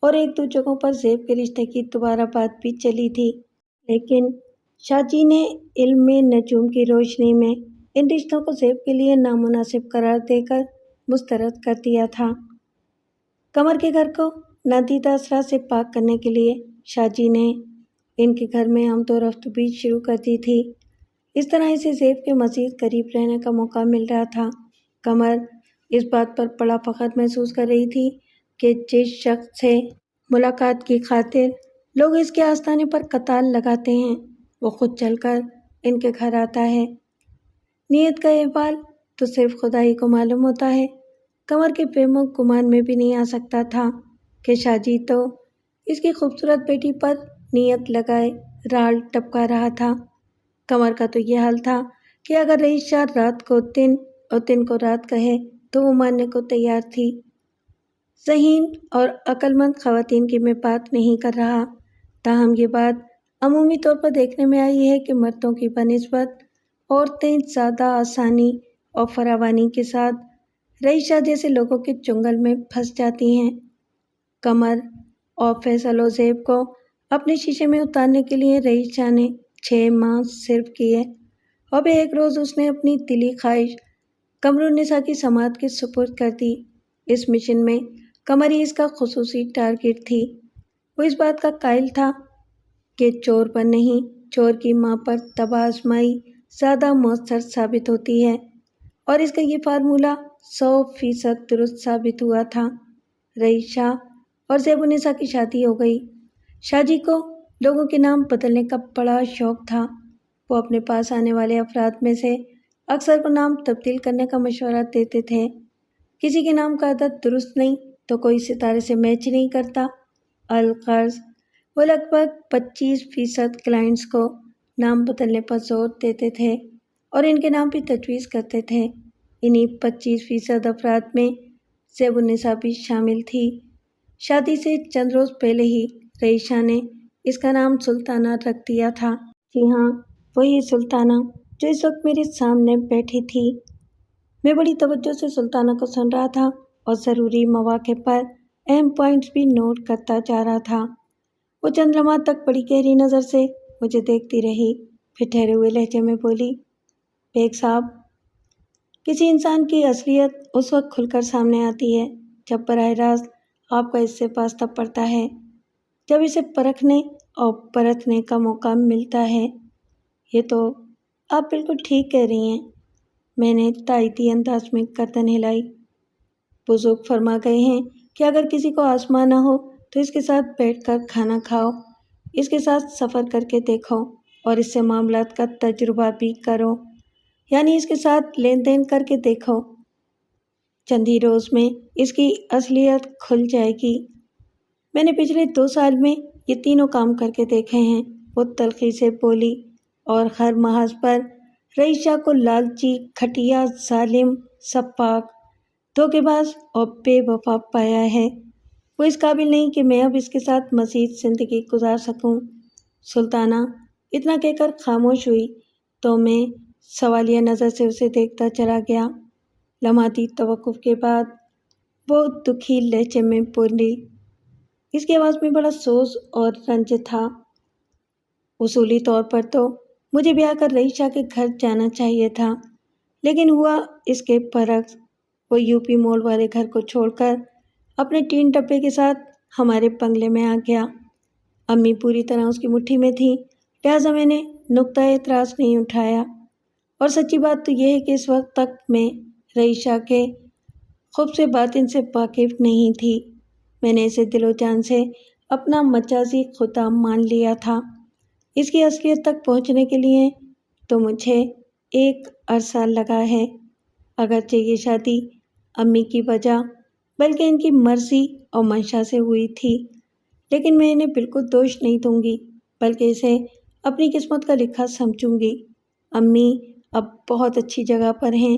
اور ایک دو جگہوں پر زیب کے رشتے کی دوبارہ بات بھی چلی تھی، لیکن شاہ جی نے علم نجوم کی روشنی میں ان رشتوں کو زیب کے لیے نامناسب قرار دے کر مسترد کر دیا تھا۔ قمر کے گھر کو نادیدہ اثرات سے پاک کرنے کے لیے شاہ جی نے ان کے گھر میں آمد و رفت بھی شروع کر دی تھی۔ اس طرح اسے زیب کے مزید قریب رہنے کا موقع مل رہا تھا۔ قمر اس بات پر بڑا فخر محسوس کر رہی تھی کہ جس شخص سے ملاقات کی خاطر لوگ اس کے آستانے پر قطار لگاتے ہیں وہ خود چل کر ان کے گھر آتا ہے۔ نیت کا احوال تو صرف خدا ہی کو معلوم ہوتا ہے۔ قمر کے فہم و گمان میں بھی نہیں آ سکتا تھا کہ شاہ جی تو اس کی خوبصورت بیٹی پر نیت لگائے رال ٹپکا رہا تھا۔ قمر کا تو یہ حال تھا کہ اگر رئیس شاہ رات کو دن اور دن کو رات کہے تو وہ ماننے کو تیار تھی۔ ذہین اور عقل مند خواتین کی میں بات نہیں کر رہا، تاہم یہ بات عمومی طور پر دیکھنے میں آئی ہے کہ مردوں کی بنسبت عورتیں زیادہ آسانی اور فراوانی کے ساتھ رئیس شاہ جیسے لوگوں کے چنگل میں پھنس جاتی ہیں۔ قمر اور فیصل و زیب کو اپنے شیشے میں اتارنے کے لیے رئیس شاہ نے 6 ماہ صرف کیے، اور پھر ایک روز اس نے اپنی دلی خواہش قمرالنساء کی سماعت کے سپرد کر دی۔ اس مشن میں قمر ہی اس کا خصوصی ٹارگٹ تھی۔ وہ اس بات کا قائل تھا کہ چور پر نہیں، چور کی ماں پر تباہ آزمائی زیادہ مؤثر ثابت ہوتی ہے، اور اس کا یہ فارمولہ 100% درست ثابت ہوا تھا۔ رئیشہ اور زیب النساء کی شادی ہو گئی۔ شاہ جی کو لوگوں کے نام بدلنے کا بڑا شوق تھا۔ وہ اپنے پاس آنے والے افراد میں سے اکثر کو نام تبدیل کرنے کا مشورہ دیتے تھے۔ کسی کے نام کا عدد درست نہیں تو کوئی ستارے سے میچ نہیں کرتا۔ الغرض وہ لگ بھگ 25% کلائنٹس کو نام بدلنے پر زور دیتے تھے اور ان کے نام بھی تجویز کرتے تھے۔ انہی 25% افراد میں زیب النساء بھی شامل تھی۔ شادی سے چند روز پہلے ہی رئیشہ نے اس کا نام سلطانہ رکھ دیا تھا۔ جی ہاں، وہی سلطانہ جو اس وقت میرے سامنے بیٹھی تھی۔ میں بڑی توجہ سے سلطانہ کو سن رہا تھا اور ضروری مواقع پر اہم پوائنٹس بھی نوٹ کرتا جا رہا تھا۔ وہ چند لمحات تک بڑی گہری نظر سے مجھے دیکھتی رہی، پھر ٹھہرے ہوئے لہجے میں بولی، بیگ صاحب، کسی انسان کی اصلیت اس وقت کھل کر سامنے آتی ہے جب براہ راست آپ کا اس سے واسطہ پڑتا ہے، جب اسے پرکھنے اور پرکھنے کا موقع ملتا ہے۔ یہ تو آپ بالکل ٹھیک کہہ رہی ہیں۔ میں نے تائیدی انداز میں گردن ہلائی۔ بزرگ فرما گئے ہیں کہ اگر کسی کو آزمانا ہو تو اس کے ساتھ بیٹھ کر کھانا کھاؤ، اس کے ساتھ سفر کر کے دیکھو اور اس سے معاملات کا تجربہ بھی کرو، یعنی اس کے ساتھ لین دین کر کے دیکھو۔ چند ہی روز میں اس کی اصلیت کھل جائے گی۔ میں نے پچھلے 2 سال میں یہ تینوں کام کر کے دیکھے ہیں، وہ تلخی سے بولی، اور ہر محاذ پر رئیشہ کو لالچی، گھٹیا، ظالم، سفاک، دھوکے باز اور بے وفا پایا ہے۔ وہ اس قابل نہیں کہ میں اب اس کے ساتھ مزید زندگی گزار سکوں۔ سلطانہ اتنا کہہ کر خاموش ہوئی تو میں سوالیہ نظر سے اسے دیکھتا چلا گیا۔ لمحاتی توقف کے بعد وہ دکھی لہجے میں بولی، اس کی آواز میں بڑا سوز اور رنج تھا، اصولی طور پر تو مجھے بیاہ کر رئیشہ کے گھر جانا چاہیے تھا، لیکن ہوا اس کے برعکس۔ وہ یو پی مول والے گھر کو چھوڑ کر اپنے ٹین ڈبے کے ساتھ ہمارے بنگلے میں آ گیا۔ امی پوری طرح اس کی مٹھی میں تھی، لہٰذا میں نے نقطہ اعتراض نہیں اٹھایا۔ اور سچی بات تو یہ ہے کہ اس وقت تک میں رئیشہ کے خبث باطن سے واقف نہیں تھی۔ میں نے اسے دل و جان سے اپنا مجازی خدا مان لیا تھا۔ اس کی اصلیت تک پہنچنے کے لیے تو مجھے ایک عرصہ لگا ہے۔ اگرچہ یہ شادی امی کی وجہ بلکہ ان کی مرضی اور منشا سے ہوئی تھی، لیکن میں انہیں بالکل دوش نہیں دوں گی، بلکہ اسے اپنی قسمت کا لکھا سمجھوں گی۔ امی اب بہت اچھی جگہ پر ہیں۔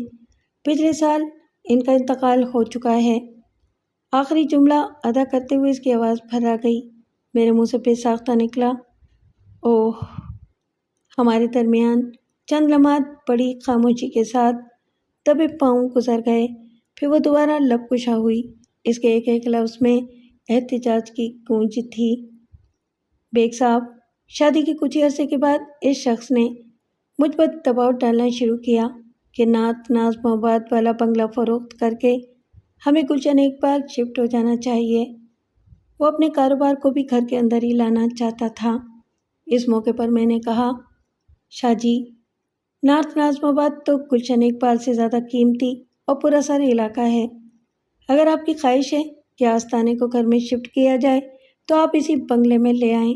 پچھلے سال ان کا انتقال ہو چکا ہے۔ آخری جملہ ادا کرتے ہوئے اس کی آواز بھر آ گئی۔ میرے منہ سے بے ساختہ نکلا، اوہ۔ ہمارے درمیان چند لمحات بڑی خاموشی کے ساتھ دبے پاؤں گزر گئے، پھر وہ دوبارہ لب کشا ہوئی۔ اس کے ایک ایک لفظ میں احتجاج کی گونج تھی۔ بیگ صاحب، شادی کے کچھ عرصے کے بعد اس شخص نے مجھ پر دباؤ ڈالنا شروع کیا کہ نعت نازم آباد والا بنگلہ فروخت کر کے ہمیں گلشن اقبال شفٹ ہو جانا چاہیے۔ وہ اپنے کاروبار کو بھی گھر کے اندر ہی لانا چاہتا تھا۔ اس موقع پر میں نے کہا، شاہ جی، نارتھ نازم آباد تو گلشن اقبال سے زیادہ قیمتی اور پراثر علاقہ ہے۔ اگر آپ کی خواہش ہے کہ آستانے کو گھر میں شفٹ کیا جائے تو آپ اسی بنگلے میں لے آئیں۔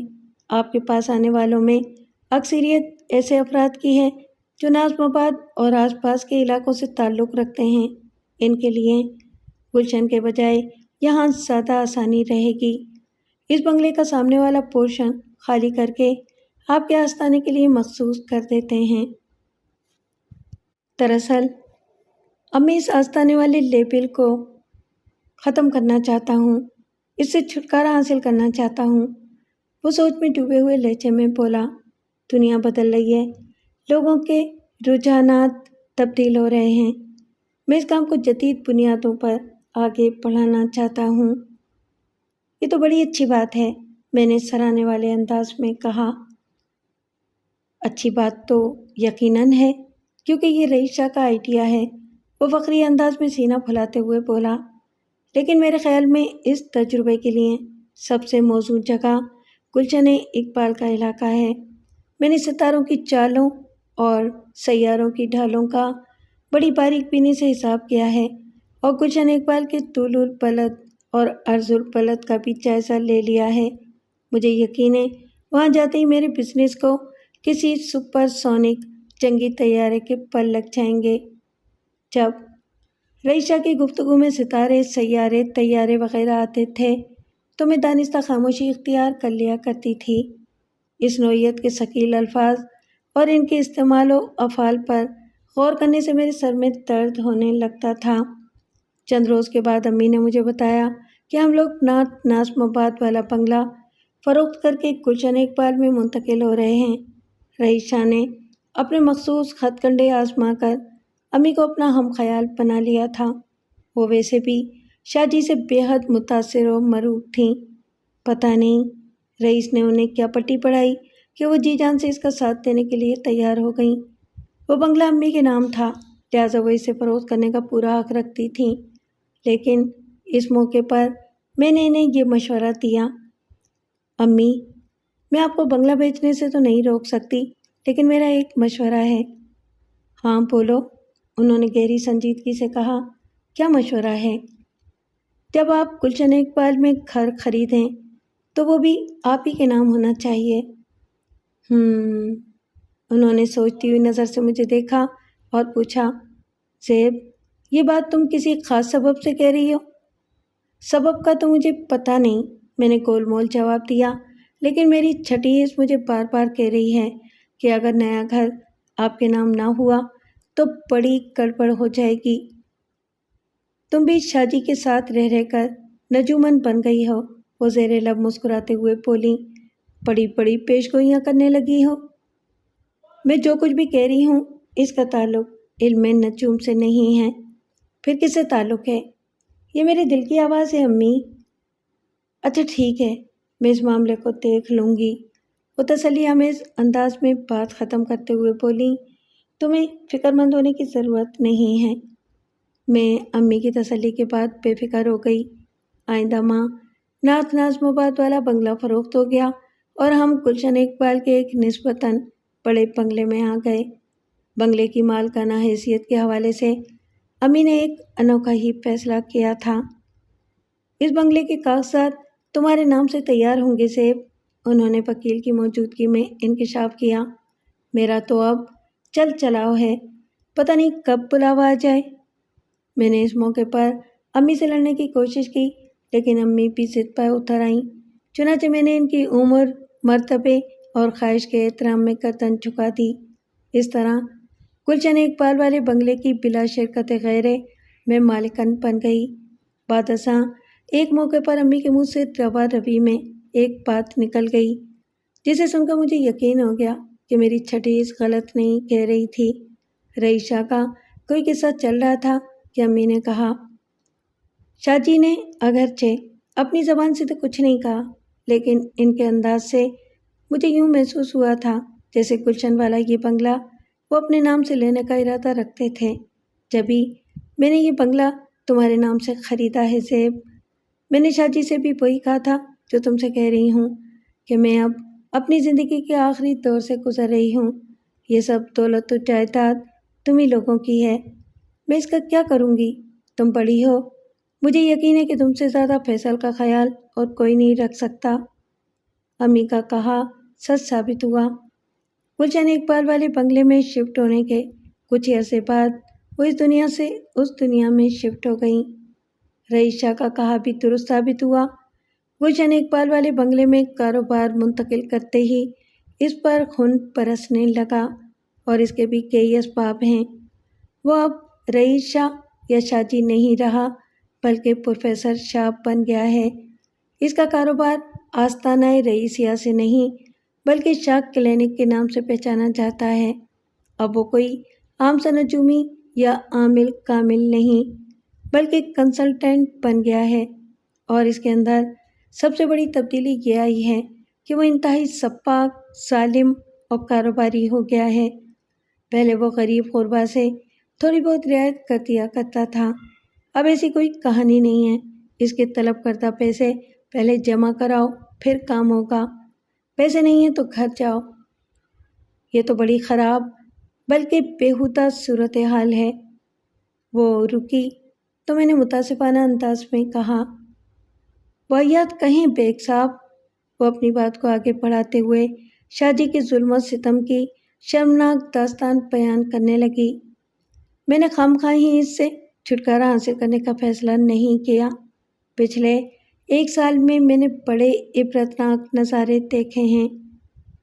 آپ کے پاس آنے والوں میں اکثریت ایسے افراد کی ہے جو نازم آباد اور آس پاس کے علاقوں سے تعلق رکھتے ہیں۔ ان کے لیے گلشن کے بجائے یہاں زیادہ آسانی رہے گی۔ اس بنگلے کا سامنے والا پورشن خالی کر کے آپ کے آستانے کے لیے مخصوص کر دیتے ہیں۔ دراصل اب میں اس آستانے والے لیبل کو ختم کرنا چاہتا ہوں، اس سے چھٹکارا حاصل کرنا چاہتا ہوں۔ وہ سوچ میں ڈوبے ہوئے لہجے میں بولا، دنیا بدل رہی ہے، لوگوں کے رجحانات تبدیل ہو رہے ہیں، میں اس کام کو جدید بنیادوں پر آگے بڑھانا چاہتا ہوں۔ یہ تو بڑی اچھی بات ہے، میں نے سراہنے والے انداز میں کہا۔ اچھی بات تو یقیناً ہے، کیونکہ یہ رئیشہ کا آئیڈیا ہے، وہ فخری انداز میں سینہ پھلاتے ہوئے بولا، لیکن میرے خیال میں اس تجربے کے لیے سب سے موزوں جگہ گلشن اقبال کا علاقہ ہے۔ میں نے ستاروں کی چالوں اور سیاروں کی ڈھالوں کا بڑی باریک بینی سے حساب کیا ہے، اور گلشن اقبال کے طول البلد اور عرض البلد کا بھی جائزہ لے لیا ہے۔ مجھے یقین ہے وہاں جاتے ہی میرے بزنس کو کسی سپر سونک جنگی طیارے کے پر لگ جائیں گے۔ جب رئیسہ کی گفتگو میں ستارے، سیارے، طیارے وغیرہ آتے تھے تو میں دانستہ خاموشی اختیار کر لیا کرتی تھی۔ اس نوعیت کے ثقیل الفاظ اور ان کے استعمال و افعال پر غور کرنے سے میرے سر میں درد ہونے لگتا تھا۔ چند روز کے بعد امی نے مجھے بتایا کہ ہم لوگ نعت نظم آباد والا بنگلہ فروخت کر کے گلشن اقبال میں منتقل ہو رہے ہیں۔ رئیس شاہ نے اپنے مخصوص خط کنڈے آزما کر امی کو اپنا ہم خیال بنا لیا تھا۔ وہ ویسے بھی شاہ جی سے بے حد متاثر و مرعوب تھیں۔ پتہ نہیں رئیس نے انہیں کیا پٹی پڑھائی کہ وہ جی جان سے اس کا ساتھ دینے کے لیے تیار ہو گئیں۔ وہ بنگلہ امی کے نام تھا، لہٰذا وہ اسے فروخت کرنے کا پورا حق رکھتی تھیں۔ لیکن اس موقع پر میں نے انہیں یہ مشورہ دیا، امی میں آپ کو بنگلہ بیچنے سے تو نہیں روک سکتی، لیکن میرا ایک مشورہ ہے۔ ہاں بولو، انہوں نے گہری سنجیدگی سے کہا۔ کیا مشورہ ہے؟ جب آپ گلشن اقبال میں گھر خریدیں تو وہ بھی آپ ہی کے نام ہونا چاہیے۔ انہوں نے سوچتی ہوئی نظر سے مجھے دیکھا اور پوچھا، زیب یہ بات تم کسی خاص سبب سے کہہ رہی ہو؟ سبب کا تو مجھے پتہ نہیں، میں نے گول مول جواب دیا، لیکن میری چھٹی حص مجھے بار بار کہہ رہی ہے کہ اگر نیا گھر آپ کے نام نہ ہوا تو بڑی گڑبڑ ہو جائے گی۔ تم بھی شاہ جی کے ساتھ رہ رہ کر نجومن بن گئی ہو، وہ زیر لب مسکراتے ہوئے بولی، بڑی بڑی پیش گوئیاں کرنے لگی ہو۔ میں جو کچھ بھی کہہ رہی ہوں اس کا تعلق علم نجوم سے نہیں ہے، پھر کس سے تعلق ہے؟ یہ میرے دل کی آواز ہے امی۔ اچھا ٹھیک ہے، میں اس معاملے کو دیکھ لوں گی، وہ تسلی آمیز انداز میں بات ختم کرتے ہوئے بولی، تمہیں فکر مند ہونے کی ضرورت نہیں ہے۔ میں امی کی تسلی کے بعد بے فکر ہو گئی۔ آئندہ ماہ نعت نظم آباد والا بنگلہ فروخت ہو گیا اور ہم گلشن اقبال کے ایک نسبتاً بڑے بنگلے میں آ گئے۔ بنگلے کی مالکانہ حیثیت کے حوالے سے امی نے ایک انوکھا ہی فیصلہ کیا تھا۔ اس بنگلے کے کاغذات تمہارے نام سے تیار ہوں گے زیب، انہوں نے وکیل کی موجودگی میں انکشاف کیا۔ میرا تو اب چل چلاؤ ہے، پتہ نہیں کب بلاوا آ جائے۔ میں نے اس موقع پر امی سے لڑنے کی کوشش کی، لیکن امی بھی ضد پر اتر آئیں۔ چنانچہ میں نے ان کی عمر، مرتبے اور خواہش کے احترام میں گردن جھکا دی۔ اس طرح گلشن اقبال والے بنگلے کی بلا شرکت غیرے میں مالکن بن گئی۔ بعد ازاں ایک موقع پر امی کے منہ سے روا روی میں ایک بات نکل گئی جسے سن کر مجھے یقین ہو گیا کہ میری چھٹی اس غلط نہیں کہہ رہی تھی۔ رئیس شاہ کا کوئی قصہ چل رہا تھا کہ امی نے کہا، شاہ جی نے اگرچہ اپنی زبان سے تو کچھ نہیں کہا، لیکن ان کے انداز سے مجھے یوں محسوس ہوا تھا جیسے گلشن والا یہ بنگلہ وہ اپنے نام سے لینے کا ارادہ رکھتے تھے۔ جبھی میں نے یہ بنگلہ تمہارے نام سے خریدا ہے زیب، میں نے شاہ جی سے بھی وہی کہا تھا جو تم سے کہہ رہی ہوں کہ میں اب اپنی زندگی کے آخری دور سے گزر رہی ہوں۔ یہ سب دولت و جائیداد تمہیں لوگوں کی ہے، میں اس کا کیا کروں گی؟ تم بڑی ہو، مجھے یقین ہے کہ تم سے زیادہ فیصل کا خیال اور کوئی نہیں رکھ سکتا۔ امی کا کہا سچ ثابت ہوا۔ گلشن اقبال والے بنگلے میں شفٹ ہونے کے کچھ عرصے بعد وہ اس دنیا سے اس دنیا میں شفٹ ہو گئیں۔ رئیس شاہ کا کہا بھی درست ثابت ہوا۔ گلشن اقبال والے بنگلے میں کاروبار منتقل کرتے ہی اس پر خون برسنے لگا، اور اس کے بھی کئی اسباب ہیں۔ وہ اب رئیس شاہ یا شاہ جی نہیں رہا، بلکہ پروفیسر شاہ بن گیا ہے۔ اس کا کاروبار آستانہ رئیسیہ سے نہیں بلکہ شاہ کلینک کے نام سے پہچانا جاتا ہے۔ اب وہ کوئی عام سا نجومی یا عامل کامل نہیں بلکہ کنسلٹنٹ بن گیا ہے، اور اس کے اندر سب سے بڑی تبدیلی یہ آئی ہے کہ وہ انتہائی سپاک، سالم اور کاروباری ہو گیا ہے۔ پہلے وہ غریب غربا سے تھوڑی بہت رعایت کر دیا کرتا تھا، اب ایسی کوئی کہانی نہیں ہے۔ اس کے طلب کردہ پیسے پہلے جمع کراؤ پھر کام ہوگا، پیسے نہیں ہیں تو گھر جاؤ۔ یہ تو بڑی خراب بلکہ بیہودہ صورتحال ہے۔ وہ رکی تو میں نے متاسفانہ انداز میں کہا، واحد کہیں بیگ صاحب۔ وہ اپنی بات کو آگے بڑھاتے ہوئے شادی کے ظلم و ستم کی شرمناک داستان بیان کرنے لگی۔ میں نے خواہ ہی اس سے چھٹکارا حاصل کرنے کا فیصلہ نہیں کیا۔ پچھلے 1 سال میں نے بڑے عبرتناک نظارے دیکھے ہیں۔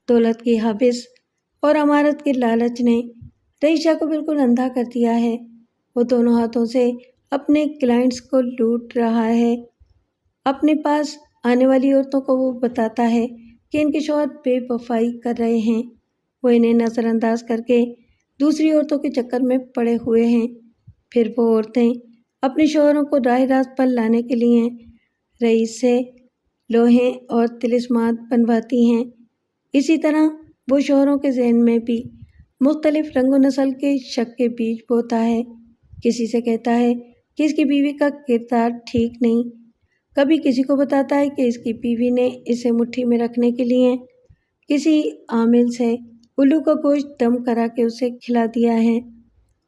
دولت کی حوث اور امارت کے لالچ نے رئیسہ کو بالکل اندھا کر دیا ہے۔ وہ دونوں ہاتھوں سے اپنے کلائنٹس کو لوٹ رہا ہے۔ اپنے پاس آنے والی عورتوں کو وہ بتاتا ہے کہ ان کے شوہر بے وفائی کر رہے ہیں۔ وہ انہیں نظر انداز کر کے دوسری عورتوں کے چکر میں پڑے ہوئے ہیں۔ پھر وہ عورتیں اپنے شوہروں کو راہ راست پر لانے کے لیے رئیس سے لوہے اور طلسمات بنواتی ہیں۔ اسی طرح وہ شوہروں کے ذہن میں بھی مختلف رنگ و نسل کے شک کے بیج بوتا ہے۔ کسی سے کہتا ہے کہ اس کی بیوی کا کردار ٹھیک نہیں، کبھی کسی کو بتاتا ہے کہ اس کی بیوی نے اسے مٹھی میں رکھنے کے لیے کسی عامل سے الو کا گوشت دم کرا کے اسے کھلا دیا ہے۔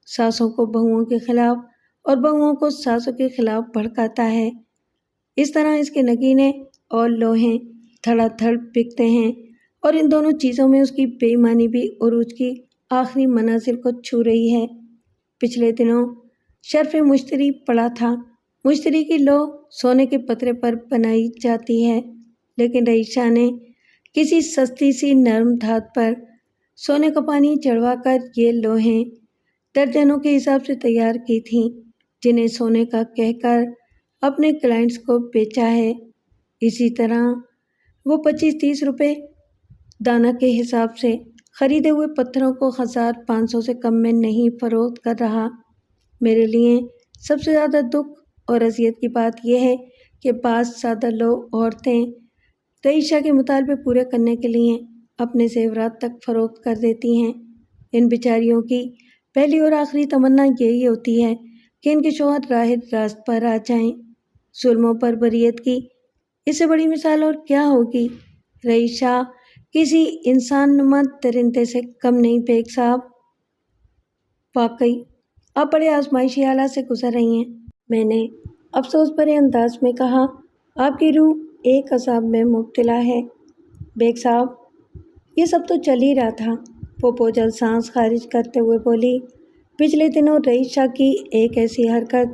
ساسوں کو بہوؤں کے خلاف اور بہوؤں کو ساسوں کے خلاف بھڑکاتا ہے۔ اس طرح اس کے نگینے اور لوہے دھڑا دھڑ بکتے ہیں اور ان دونوں چیزوں میں اس کی بے ایمانی بھی عروج کی آخری منازل کو چھو رہی ہے۔ پچھلے دنوں شرف مشتری پڑا تھا۔ مشتری کی لو سونے کے پترے پر بنائی جاتی ہے، لیکن رئیسہ نے کسی سستی سی نرم دھات پر سونے کا پانی چڑھوا کر یہ لوہیں درجنوں کے حساب سے تیار کی تھیں، جنہیں سونے کا کہہ کر اپنے کلائنٹس کو بیچا ہے۔ اسی طرح وہ 25-30 روپے دانہ کے حساب سے خریدے ہوئے پتھروں کو 1500 سے کم میں نہیں فروخت کر رہا۔ میرے لیے سب سے زیادہ دکھ اور اذیت کی بات یہ ہے کہ بعض سادہ لوگ عورتیں رئیسہ کے مطالبے پورے کرنے کے لیے اپنے زیورات تک فروخت کر دیتی ہیں۔ ان بیچاریوں کی پہلی اور آخری تمنا یہی ہوتی ہے کہ ان کے شوہر راہ راست پر آ جائیں۔ ظلم و بربریت کی اس سے بڑی مثال اور کیا ہوگی؟ رئیسہ کسی انسان نما درندے سے کم نہیں بیگ صاحب۔ واقعی آپ بڑے آزمائشی حالات سے گزر رہی ہیں، میں نے افسوس بھرے انداز میں کہا۔ آپ کی روح ایک عذاب میں مبتلا ہے بیگ صاحب۔ یہ سب تو چل ہی رہا تھا، وہ بوجھل سانس خارج کرتے ہوئے بولی۔ پچھلے دنوں رئیسہ کی ایک ایسی حرکت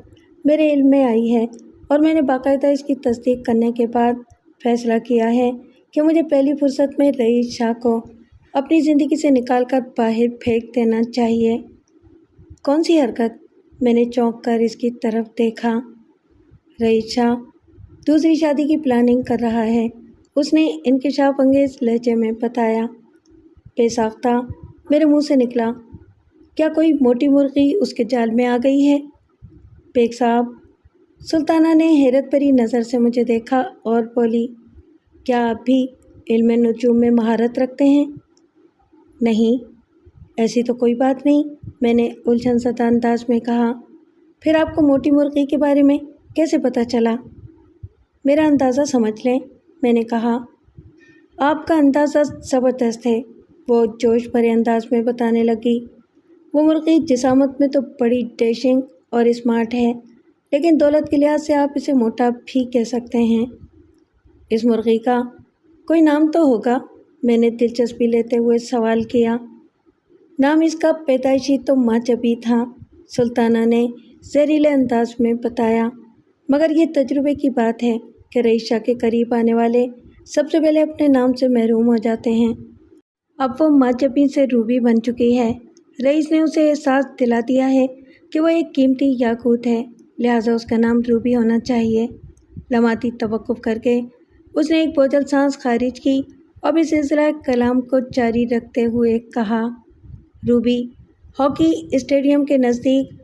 میرے علم میں آئی ہے اور میں نے باقاعدہ اس کی تصدیق کرنے کے بعد فیصلہ کیا ہے کہ مجھے پہلی فرصت میں رئیسہ کو اپنی زندگی سے نکال کر باہر پھینک دینا چاہیے۔ کون سی حرکت؟ میں نے چونک کر اس کی طرف دیکھا۔ رئیسہ دوسری شادی کی پلاننگ کر رہا ہے، اس نے انکشاف انگیز لہجے میں بتایا۔ بے ساختہ میرے منہ سے نکلا، کیا کوئی موٹی مرغی اس کے جال میں آ گئی ہے؟ بیگ صاحب، سلطانہ نے حیرت بھری نظر سے مجھے دیکھا اور بولی، کیا آپ بھی علم نجوم میں مہارت رکھتے ہیں؟ نہیں، ایسی تو کوئی بات نہیں، میں نے الجھن زدہ انداز میں کہا۔ پھر آپ کو موٹی مرغی کے بارے میں کیسے پتہ چلا؟ میرا اندازہ سمجھ لیں، میں نے کہا۔ آپ کا اندازہ زبردست ہے، وہ جوش بھرے انداز میں بتانے لگی۔ وہ مرغی جسامت میں تو بڑی ڈیشنگ اور اسمارٹ ہے، لیکن دولت کے لحاظ سے آپ اسے موٹا بھی کہہ سکتے ہیں۔ اس مرغی کا کوئی نام تو ہوگا؟ میں نے دلچسپی لیتے ہوئے سوال کیا۔ نام اس کا پیدائشی تو ماجبی تھا، سلطانہ نے زہریلے انداز میں بتایا، مگر یہ تجربے کی بات ہے کہ رئیسہ کے قریب آنے والے سب سے پہلے اپنے نام سے محروم ہو جاتے ہیں۔ اب وہ ماجبی سے روبی بن چکی ہے۔ رئیس نے اسے احساس دلا دیا ہے کہ وہ ایک قیمتی یاقوت ہے، لہٰذا اس کا نام روبی ہونا چاہیے۔ لمحاتی توقف کر کے اس نے ایک بوجھل سانس خارج کی اور بھی سلسلہ کلام کو جاری رکھتے ہوئے کہا، روبی ہاکی اسٹیڈیم کے نزدیک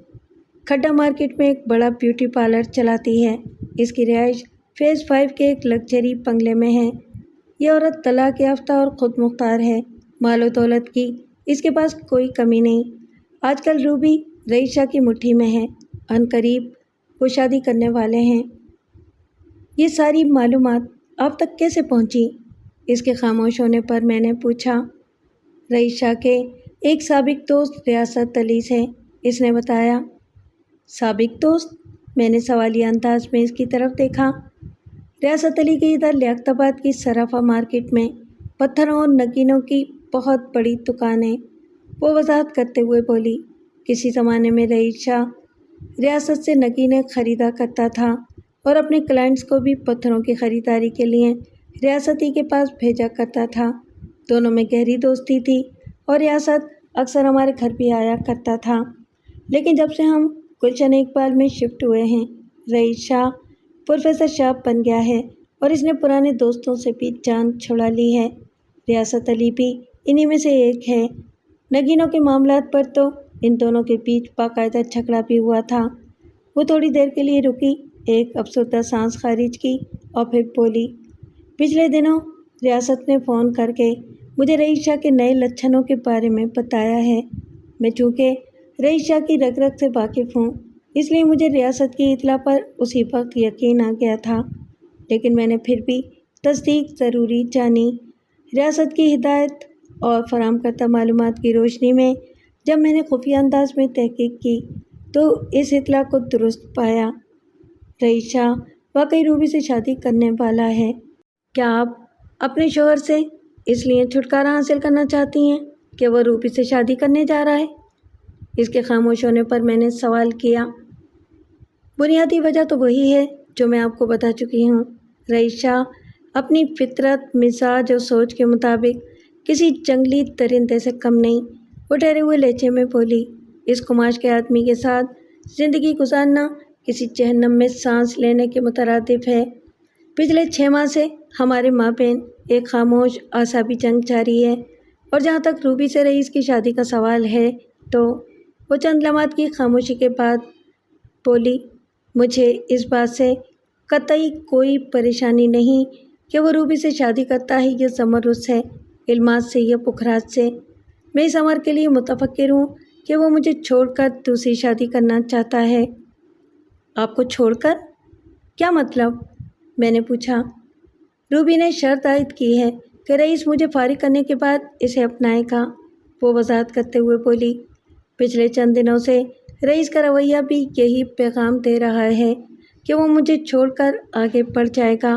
کھڈا مارکیٹ میں ایک بڑا بیوٹی پارلر چلاتی ہے۔ اس کی رہائش فیز 5 کے ایک لگژری بنگلے میں ہے۔ یہ عورت طلاق یافتہ اور خود مختار ہے، مال و دولت کی اس کے پاس کوئی کمی نہیں۔ آج کل روبی رئیسہ کی مٹھی میں ہے، عنقریب وہ شادی کرنے والے ہیں۔ یہ ساری معلومات آپ تک کیسے پہنچی؟ اس کے خاموش ہونے پر میں نے پوچھا۔ رئیسہ کے ایک سابق دوست ریاست علی سے، اس نے بتایا۔ سابق دوست؟ میں نے سوالیہ انداز میں اس کی طرف دیکھا۔ ریاست علی کے ادھر لیاقت آباد کی صرافہ مارکیٹ میں پتھروں اور نگینوں کی بہت بڑی دکان ہے، وہ وضاحت کرتے ہوئے بولی۔ کسی زمانے میں رئیس شاہ ریاست سے نگینیں خریدا کرتا تھا اور اپنے کلائنٹس کو بھی پتھروں کی خریداری کے لیے ریاستی کے پاس بھیجا کرتا تھا۔ دونوں میں گہری دوستی تھی اور ریاست اکثر ہمارے گھر بھی آیا کرتا تھا۔ لیکن جب سے ہم گلشن اقبال میں شفٹ ہوئے ہیں، رئیس شاہ پروفیسر شاہ بن گیا ہے اور اس نے پرانے دوستوں سے بھی جان چھڑا لی ہے۔ ریاست علی بھی انہی میں سے ایک ہے۔ نگینوں کے معاملات پر تو ان دونوں کے بیچ باقاعدہ جھگڑا بھی ہوا تھا۔ وہ تھوڑی دیر کے لیے رکی، ایک افسردہ سانس خارج کی اور پھر بولی۔ پچھلے دنوں ریاست نے فون کر کے مجھے رئیس شاہ کے نئے لچھنوں کے بارے میں بتایا ہے۔ میں چونکہ رئیس شاہ کی رگ رگ سے واقف ہوں، اس لیے مجھے ریاست کی اطلاع پر اسی وقت یقین آ گیا تھا، لیکن میں نے پھر بھی تصدیق ضروری جانی۔ ریاست کی ہدایت اور فراہم کردہ معلومات کی روشنی میں جب میں نے خفیہ انداز میں تحقیق کی تو اس اطلاع کو درست پایا۔ رئیس شاہ واقعی روبی سے شادی کرنے والا ہے۔ کیا آپ اپنے شوہر سے اس لیے چھٹکارا حاصل کرنا چاہتی ہیں کہ وہ روبی سے شادی کرنے جا رہا ہے؟ اس کے خاموش ہونے پر میں نے سوال کیا۔ بنیادی وجہ تو وہی ہے جو میں آپ کو بتا چکی ہوں۔ رئیس شاہ اپنی فطرت، مزاج اور سوچ کے مطابق کسی جنگلی درندے سے کم نہیں۔ وہ ٹھہرے ہوئے لہجے میں بولی۔ اس قماش کے آدمی کے ساتھ زندگی گزارنا کسی جہنم میں سانس لینے کے مترادف ہے۔ پچھلے 6 ماہ سے ہمارے مابین ایک خاموش اعصابی جنگ جاری ہے، اور جہاں تک روبی سے رئیس کی شادی کا سوال ہے تو وہ چند لمحات کی خاموشی کے بعد بولی، مجھے اس بات سے قطعی کوئی پریشانی نہیں کہ وہ روبی سے شادی کرتا ہے یا زمرد سے، علمات سے یا پکھرات سے۔ میں اس امر کے لیے متفکر ہوں کہ وہ مجھے چھوڑ کر دوسری شادی کرنا چاہتا ہے۔ آپ کو چھوڑ کر؟ کیا مطلب؟ میں نے پوچھا۔ روبی نے شرط عائد کی ہے کہ رئیس مجھے فارغ کرنے کے بعد اسے اپنائے گا، وہ وضاحت کرتے ہوئے بولی۔ پچھلے چند دنوں سے رئیس کا رویہ بھی یہی پیغام دے رہا ہے کہ وہ مجھے چھوڑ کر آگے بڑھ جائے گا۔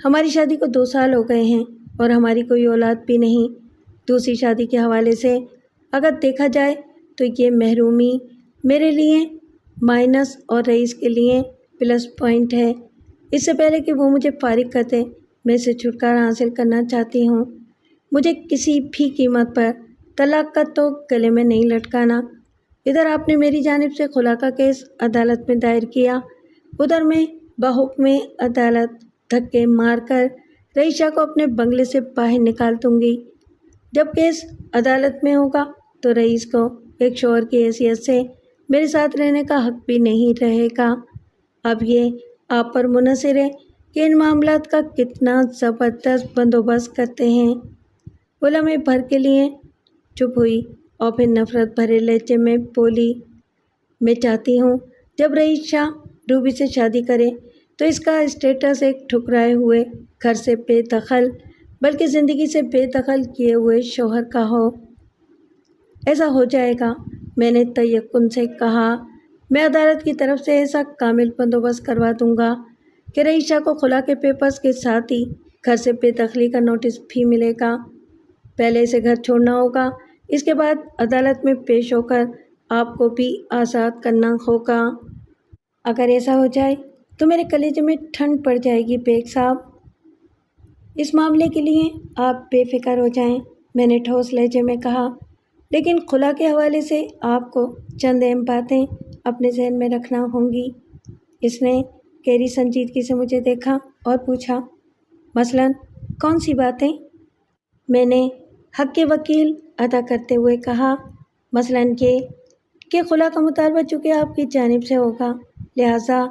ہماری شادی کو 2 سال ہو گئے ہیں اور ہماری کوئی اولاد بھی نہیں۔ دوسری شادی کے حوالے سے اگر دیکھا جائے تو یہ محرومی میرے لیے مائنس اور رئیس کے لیے پلس پوائنٹ ہے۔ اس سے پہلے کہ وہ مجھے فارغ کر دے، میں اسے چھٹکارا حاصل کرنا چاہتی ہوں۔ مجھے کسی بھی قیمت پر طلاق کا تو گلے میں نہیں لٹکانا۔ ادھر آپ نے میری جانب سے خلا کا کیس عدالت میں دائر کیا، ادھر میں بحکم عدالت دھکے مار کر رئیس شاہ کو اپنے بنگلے سے باہر نکال دوں گی۔ جب کیس عدالت میں ہوگا تو رئیس کو ایک شوہر کی حیثیت سے میرے ساتھ رہنے کا حق بھی نہیں رہے گا۔ اب یہ آپ پر منحصر ہے کہ ان معاملات کا کتنا زبردست بندوبست کرتے ہیں۔ وہ لمحے بھر کے لیے چپ ہوئی اور پھر نفرت بھرے لہجے میں بولی، میں چاہتی ہوں جب رئیس شاہ روبی سے شادی کرے تو اس کا اسٹیٹس ایک ٹھکرائے ہوئے، گھر سے بے دخل بلکہ زندگی سے بے دخل کیے ہوئے شوہر کا ہو۔ ایسا ہو جائے گا، میں نے تیقن سے کہا۔ میں عدالت کی طرف سے ایسا کامل بندوبست کروا دوں گا کہ رئیس شاہ کو خلا کے پیپرز کے ساتھ ہی گھر سے بے دخلی کا نوٹس بھی ملے گا۔ پہلے اسے گھر چھوڑنا ہوگا، اس کے بعد عدالت میں پیش ہو کر آپ کو بھی آزاد کرنا ہوگا۔ اگر ایسا ہو جائے تو میرے کلیجے میں ٹھنڈ پڑ جائے گی بیگ صاحب۔ اس معاملے کے لیے آپ بے فکر ہو جائیں، میں نے ٹھوس لہجے میں کہا، لیکن خلا کے حوالے سے آپ کو چند اہم باتیں اپنے ذہن میں رکھنا ہوں گی۔ اس نے گہری سنجیدگی سے مجھے دیکھا اور پوچھا، مثلاً کون سی باتیں؟ میں نے حق کے وکیل ادا کرتے ہوئے کہا، مثلاً یہ کہ خلا کا مطالبہ چونکہ آپ کی جانب سے ہوگا، لہٰذا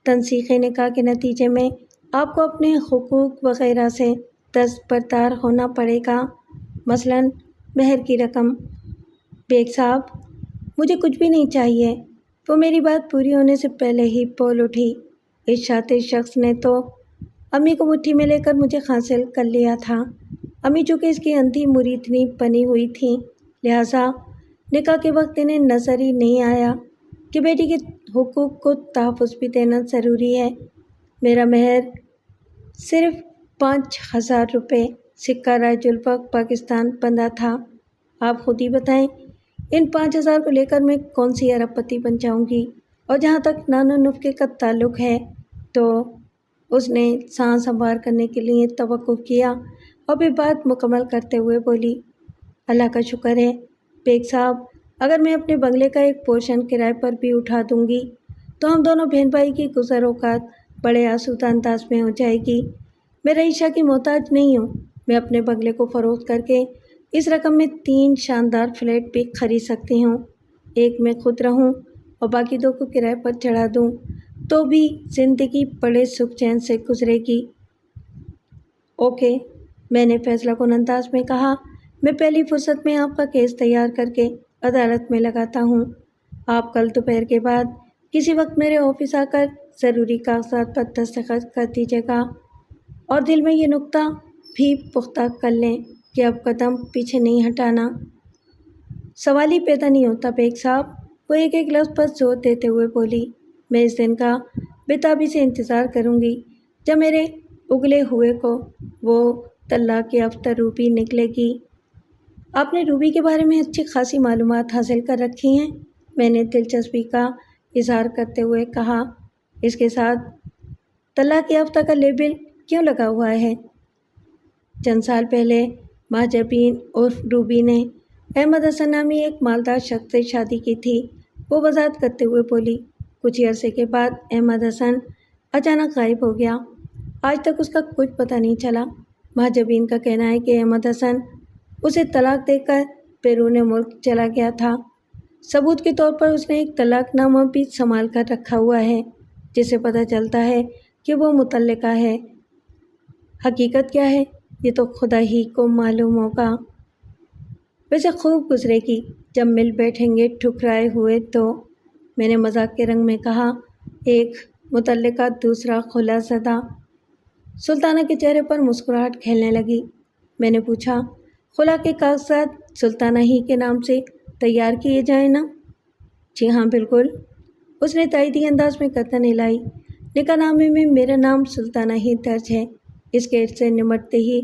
تنسیخ نکاح کے نتیجے میں آپ کو اپنے حقوق وغیرہ سے دستبردار ہونا پڑے گا، مثلاً مہر کی رقم۔ بیگ صاحب، مجھے کچھ بھی نہیں چاہیے، وہ میری بات پوری ہونے سے پہلے ہی بول اٹھی۔ اس شاطر شخص نے تو امی کو مٹھی میں لے کر مجھے حاصل کر لیا تھا۔ امی چونکہ اس کی اندھی مریدنی بنی ہوئی تھیں، لہٰذا نکاح کے وقت انہیں نظر ہی نہیں آیا کہ بیٹی کے حقوق کو تحفظ بھی دینا ضروری ہے۔ میرا مہر صرف 5,000 روپے، سکہ رائے الفق پاکستان بندھا تھا۔ آپ خود ہی بتائیں، ان 5,000 کو لے کر میں کون سی ارب پتی بن جاؤں گی؟ اور جہاں تک نان و نفقے کا تعلق ہے تو اس نے سانس ہموار کرنے کے لیے توقف کیا اور پھر بات مکمل کرتے ہوئے بولی، اللہ کا شکر ہے بیگ صاحب، اگر میں اپنے بنگلے کا ایک پورشن کرائے پر بھی اٹھا دوں گی تو ہم دونوں بہن بھائی کی گزر اوقات بڑے آسودہ انداز میں ہو جائے گی۔ میں رئیشہ کی محتاج نہیں ہوں، میں اپنے بنگلے کو فروخت کر کے اس رقم میں 3 شاندار فلیٹ بھی خرید سکتی ہوں۔ ایک میں خود رہوں اور باقی 2 کو کرائے پر چڑھا دوں تو بھی زندگی بڑے سکھ چین سے گزرے گی۔ اوکے، میں نے فیصلہ کن انداز میں کہا، میں پہلی فرصت میں آپ کا کیس تیار کر کے عدالت میں لگاتا ہوں۔ آپ کل دوپہر کے بعد کسی وقت میرے آفس آ کر ضروری کاغذات پر دستخط کر دیجیے گا، اور دل میں یہ نکتہ بھی پختہ کر لیں کہ اب قدم پیچھے نہیں ہٹانا۔ سوال ہی پیدا نہیں ہوتا بیگ صاحب، وہ ایک ایک لفظ پر زور دیتے ہوئے بولی۔ میں اس دن کا بےتابی سے انتظار کروں گی جب میرے اگلے ہوئے کو وہ طلاق یافتہ روبی نکلے گی۔ آپ نے روبی کے بارے میں اچھی خاصی معلومات حاصل کر رکھی ہیں، میں نے دلچسپی کا اظہار کرتے ہوئے کہا۔ اس کے ساتھ طلاق یافتہ کا لیبل کیوں لگا ہوا ہے؟ چند سال پہلے مہاجبین عرف روبی نے احمد حسن نامی ایک مالدار شخص سے شادی کی تھی، وہ وضاحت کرتے ہوئے بولی۔ کچھ ہی عرصے کے بعد احمد حسن اچانک غائب ہو گیا، آج تک اس کا کچھ پتہ نہیں چلا۔ مہاجبین کا کہنا ہے کہ احمد حسن اسے طلاق دے کر بیرون ملک چلا گیا تھا۔ ثبوت کے طور پر اس نے ایک طلاق نامہ بھی سنبھال کر رکھا ہوا ہے جس سے پتہ چلتا ہے کہ وہ مطلقہ ہے۔ حقیقت کیا ہے یہ تو خدا ہی کو معلوم ہوگا۔ ویسے خوب گزرے گی جب مل بیٹھیں گے ٹھکرائے ہوئے تو، میں نے مذاق کے رنگ میں کہا۔ ایک مطلقہ، دوسرا خلا زدہ۔ سلطانہ کے چہرے پر مسکراہٹ کھیلنے لگی۔ میں نے پوچھا، خلا کے کاغذات سلطانہ ہی کے نام سے تیار کیے جائیں نا؟ جی ہاں بالکل، اس نے تائیدی انداز میں گردن ہلائی۔ نکاح نامے میں میرا نام سلطانہ ہی درج ہے، اس کیس سے نمٹتے ہی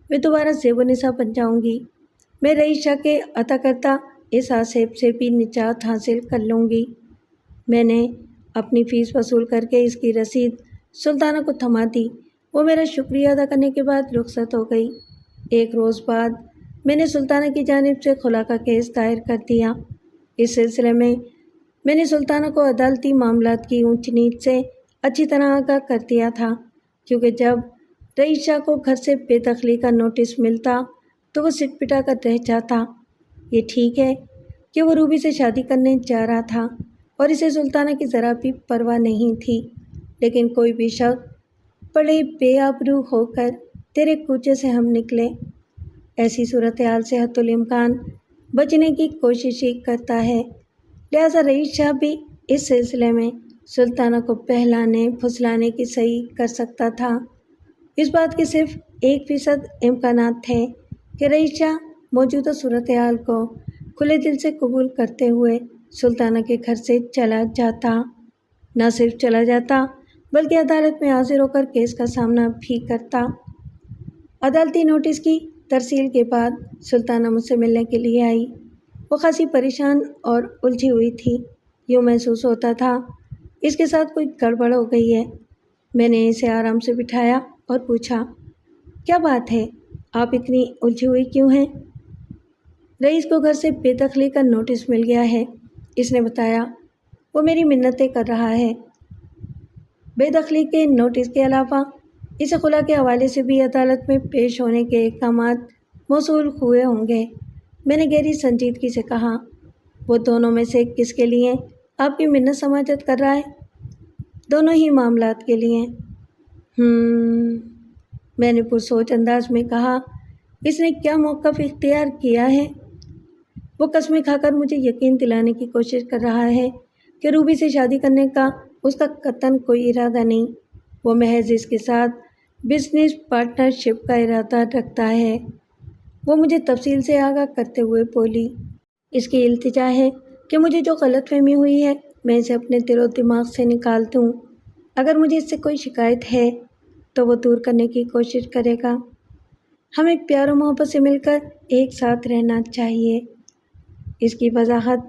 میں دوبارہ زیب و نثار بن جاؤں گی۔ میں رئیس شاہ کے عطا کردہ اس آصیب سے بھی نجات حاصل کر لوں گی۔ میں نے اپنی فیس وصول کر کے اس کی رسید سلطانہ کو تھما دی۔ وہ میرا شکریہ ادا کرنے کے بعد رخصت ہو گئی۔ ایک روز بعد میں نے سلطانہ کی جانب سے خلا کا کیس دائر کر دیا۔ اس سلسلے میں نے سلطانہ کو عدالتی معاملات کی اونچ نیچ سے اچھی طرح آگاہ کر دیا تھا، کیونکہ جب رئیس شاہ کو گھر سے بے دخلی کا نوٹس ملتا تو وہ سٹ پٹا کر رہ جاتا۔ یہ ٹھیک ہے کہ وہ روبی سے شادی کرنے جا رہا تھا اور اسے سلطانہ کی ذرا بھی پرواہ نہیں تھی، لیکن کوئی بھی شخص بڑے بے آبرو ہو کر تیرے کوچے سے ہم نکلے، ایسی صورتحال سے حتی الامکان بچنے کی کوشش ہی کرتا ہے۔ لہٰذا رئیس شاہ بھی اس سلسلے میں سلطانہ کو بہلانے پھسلانے کی صحیح کر سکتا تھا۔ اس بات کے صرف 1% امکانات تھے کہ رئیس شاہ موجودہ صورتحال کو کھلے دل سے قبول کرتے ہوئے سلطانہ کے گھر سے چلا جاتا۔ نہ صرف چلا جاتا بلکہ عدالت میں حاضر ہو کر کیس کا سامنا بھی کرتا۔ عدالتی نوٹس کی ترسیل کے بعد سلطانہ مجھ سے ملنے کے لیے آئی۔ وہ خاصی پریشان اور الجھی ہوئی تھی، یوں محسوس ہوتا تھا اس کے ساتھ کوئی گڑبڑ ہو گئی ہے۔ میں نے اسے آرام سے بٹھایا اور پوچھا، کیا بات ہے، آپ اتنی الجھی ہوئی کیوں ہیں؟ رئیس کو گھر سے بے دخلی کا نوٹس مل گیا ہے، اس نے بتایا۔ وہ میری منتیں کر رہا ہے۔ بے دخلی کے نوٹس کے علاوہ اسے خلا کے حوالے سے بھی عدالت میں پیش ہونے کے احکامات موصول ہوئے ہوں گے، میں نے گہری سنجیدگی سے کہا۔ وہ دونوں میں سے کس کے لیے آپ کی منت سماجت کر رہا ہے؟ دونوں ہی معاملات کے لیے۔ میں نے پرسوچ انداز میں کہا، اس نے کیا موقف اختیار کیا ہے؟ وہ قسمیں کھا کر مجھے یقین دلانے کی کوشش کر رہا ہے کہ روبی سے شادی کرنے کا اس کا قطعاً کوئی ارادہ نہیں، وہ محض اس کے ساتھ بزنس پارٹنرشپ کا ارادہ رکھتا ہے۔ وہ مجھے تفصیل سے آگاہ کرتے ہوئے بولی، اس کی التجا ہے کہ مجھے جو غلط فہمی ہوئی ہے میں اسے اپنے دل و دماغ سے نکال دوں۔ اگر مجھے اس سے کوئی شکایت ہے تو وہ دور کرنے کی کوشش کرے گا۔ ہمیں پیار و محبت سے مل کر ایک ساتھ رہنا چاہیے۔ اس کی وضاحت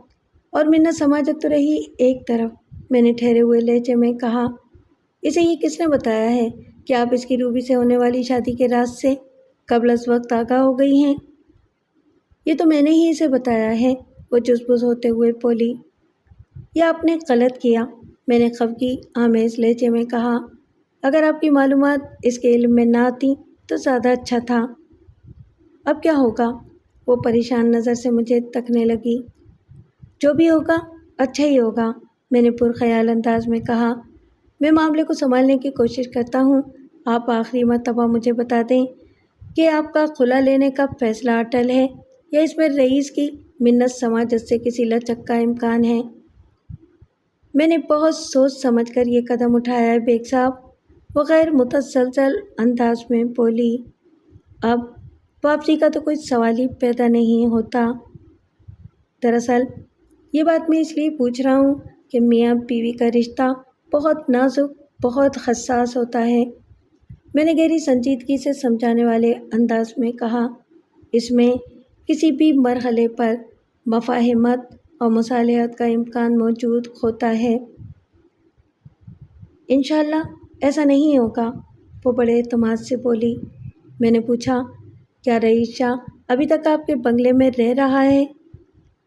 اور منت سماجت تو رہی ایک طرف۔ میں نے ٹھہرے ہوئے لہجے میں کہا، اسے یہ کس نے بتایا ہے کہ آپ اس کی روبی سے ہونے والی شادی کے راز سے قبل از وقت آگاہ ہو گئی ہیں؟ یہ تو میں نے ہی اسے بتایا ہے، وہ چس پس ہوتے ہوئے بولی۔ یہ آپ نے غلط کیا، میں نے خفگی آمیز لہجے میں کہا۔ اگر آپ کی معلومات اس کے علم میں نہ آتی تو زیادہ اچھا تھا۔ اب کیا ہوگا؟ وہ پریشان نظر سے مجھے تکنے لگی۔ جو بھی ہوگا اچھا ہی ہوگا، میں نے پرخیال انداز میں کہا۔ میں معاملے کو سنبھالنے کی کوشش کرتا ہوں۔ آپ آخری مرتبہ مجھے بتا دیں کہ آپ کا خلا لینے کا فیصلہ اٹل ہے یا اس میں رئیس کی منت سماجت سے کسی لچک کا امکان ہے؟ میں نے بہت سوچ سمجھ کر یہ قدم اٹھایا ہے بیگ صاحب، وہ غیر متزلزل انداز میں بولی۔ اب واپسی کا تو کوئی سوال ہی پیدا نہیں ہوتا۔ دراصل یہ بات میں اس لیے پوچھ رہا ہوں کہ میاں بیوی کا رشتہ بہت نازک، بہت حساس ہوتا ہے، میں نے گہری سنجیدگی سے سمجھانے والے انداز میں کہا۔ اس میں کسی بھی مرحلے پر مفاہمت اور مصالحت کا امکان موجود ہوتا ہے۔ انشاءاللہ ایسا نہیں ہوگا، وہ بڑے اعتماد سے بولی۔ میں نے پوچھا، کیا رئیس شاہ ابھی تک آپ کے بنگلے میں رہ رہا ہے؟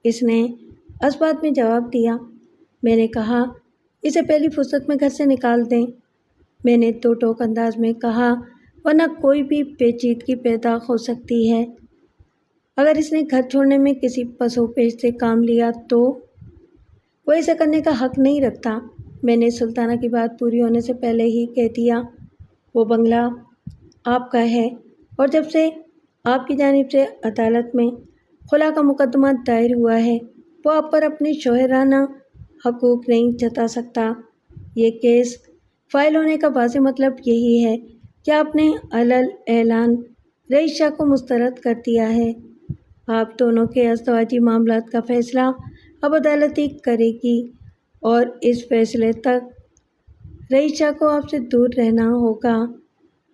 اس نے اثبات میں جواب دیا۔ میں نے کہا، اسے پہلی فرصت میں گھر سے نکال دیں، میں نے تو ٹوک انداز میں کہا، ورنہ کوئی بھی پیچیدگی پیدا ہو سکتی ہے۔ اگر اس نے گھر چھوڑنے میں کسی پسو پیش سے کام لیا تو وہ ایسا کرنے کا حق نہیں رکھتا، میں نے سلطانہ کی بات پوری ہونے سے پہلے ہی کہہ دیا۔ وہ بنگلہ آپ کا ہے اور جب سے آپ کی جانب سے عدالت میں خلا کا مقدمہ دائر ہوا ہے وہ آپ پر اپنے شوہرانہ حقوق نہیں جتا سکتا۔ یہ کیس فائل ہونے کا واضح مطلب یہی ہے کہ آپ نے علل اعلان رئیس شاہ کو مسترد کر دیا ہے۔ آپ دونوں کے ازدواجی معاملات کا فیصلہ اب عدالت ہی کرے گی اور اس فیصلے تک رئیس شاہ کو آپ سے دور رہنا ہوگا۔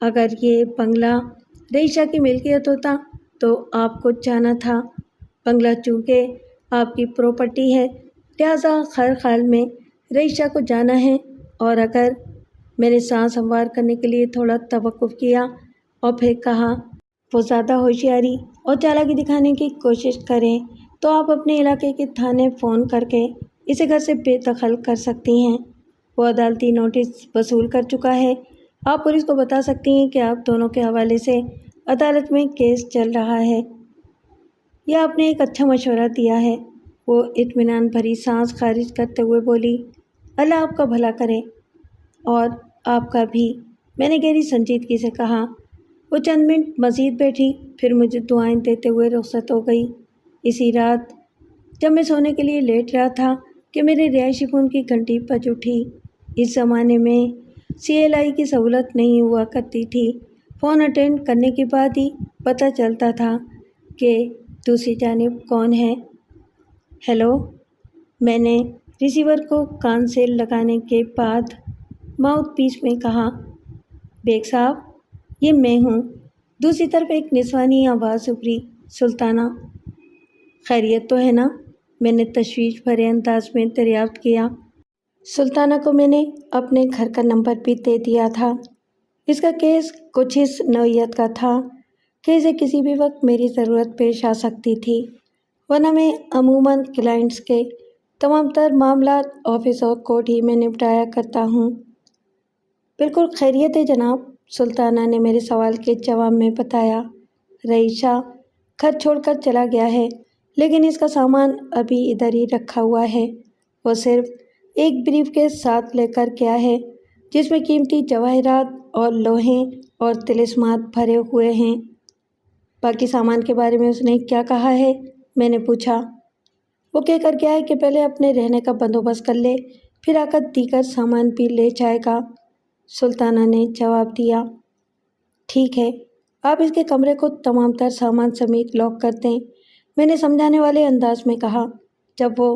اگر یہ بنگلہ رئیس شاہ کی ملکیت ہوتا تو آپ کو جانا تھا۔ بنگلہ چونکہ آپ کی پراپرٹی ہے لہٰذا ہر حال میں رئیس شاہ کو جانا ہے، اور اگر میں نے سانس ہموار کرنے کے لیے تھوڑا توقف کیا اور پھر کہا، وہ زیادہ ہوشیاری اور چالاکی دکھانے کی کوشش کریں تو آپ اپنے علاقے کے تھانے فون کر کے اسے گھر سے بے دخل کر سکتی ہیں۔ وہ عدالتی نوٹس وصول کر چکا ہے۔ آپ پولیس کو بتا سکتی ہیں کہ آپ دونوں کے حوالے سے عدالت میں کیس چل رہا ہے۔ یہ آپ نے ایک اچھا مشورہ دیا ہے، وہ اطمینان بھری سانس خارج کرتے ہوئے بولی۔ اللہ آپ کا بھلا کرے، اور آپ کا بھی، میں نے گہری سنجیدگی سے کہا۔ وہ چند منٹ مزید بیٹھی، پھر مجھے دعائیں دیتے ہوئے رخصت ہو گئی۔ اسی رات جب میں سونے کے لیے لیٹ رہا تھا کہ میرے رہائشی فون کی گھنٹی بج اٹھی۔ اس زمانے میں CLI کی سہولت نہیں ہوا کرتی تھی، فون اٹینڈ کرنے کے بعد ہی پتہ چلتا تھا کہ دوسری جانب کون ہے۔ ہیلو، میں نے ریسیور کو کان سے لگانے کے بعد ماؤتھ پیس میں کہا۔ بیگ صاحب، یہ میں ہوں۔ دوسری طرف ایک نسوانی آواز ابھری، سلطانہ، خیریت تو ہے نا؟ میں نے تشویش بھرے انداز میں دریافت کیا۔ سلطانہ کو میں نے اپنے گھر کا نمبر بھی دے دیا تھا۔ اس کا کیس کچھ اس نوعیت کا تھا کہ اسے کسی بھی وقت میری ضرورت پیش آ سکتی تھی، ورنہ میں عموماً کلائنٹس کے تمام تر معاملات آفس اور کورٹ ہی میں نپٹایا کرتا ہوں۔ بالکل خیریت ہے جناب، سلطانہ نے میرے سوال کے جواب میں بتایا۔ رئیس شاہ گھر چھوڑ کر چلا گیا ہے، لیکن اس کا سامان ابھی ادھر ہی رکھا ہوا ہے۔ وہ صرف ایک بریف کیس ساتھ لے کر گیا ہے جس میں قیمتی جواہرات اور لوہیں اور طلسمات بھرے ہوئے ہیں۔ باقی سامان کے بارے میں اس نے کیا کہا ہے؟ میں نے پوچھا۔ وہ کہہ کر گیا ہے کہ پہلے اپنے رہنے کا بندوبست کر لے، پھر آ کر دیگر سامان بھی لے جائے گا، سلطانہ نے جواب دیا۔ ٹھیک ہے، آپ اس کے کمرے کو تمام تر سامان سمیت لاک کر دیں، میں نے سمجھانے والے انداز میں کہا۔ جب وہ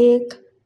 1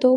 2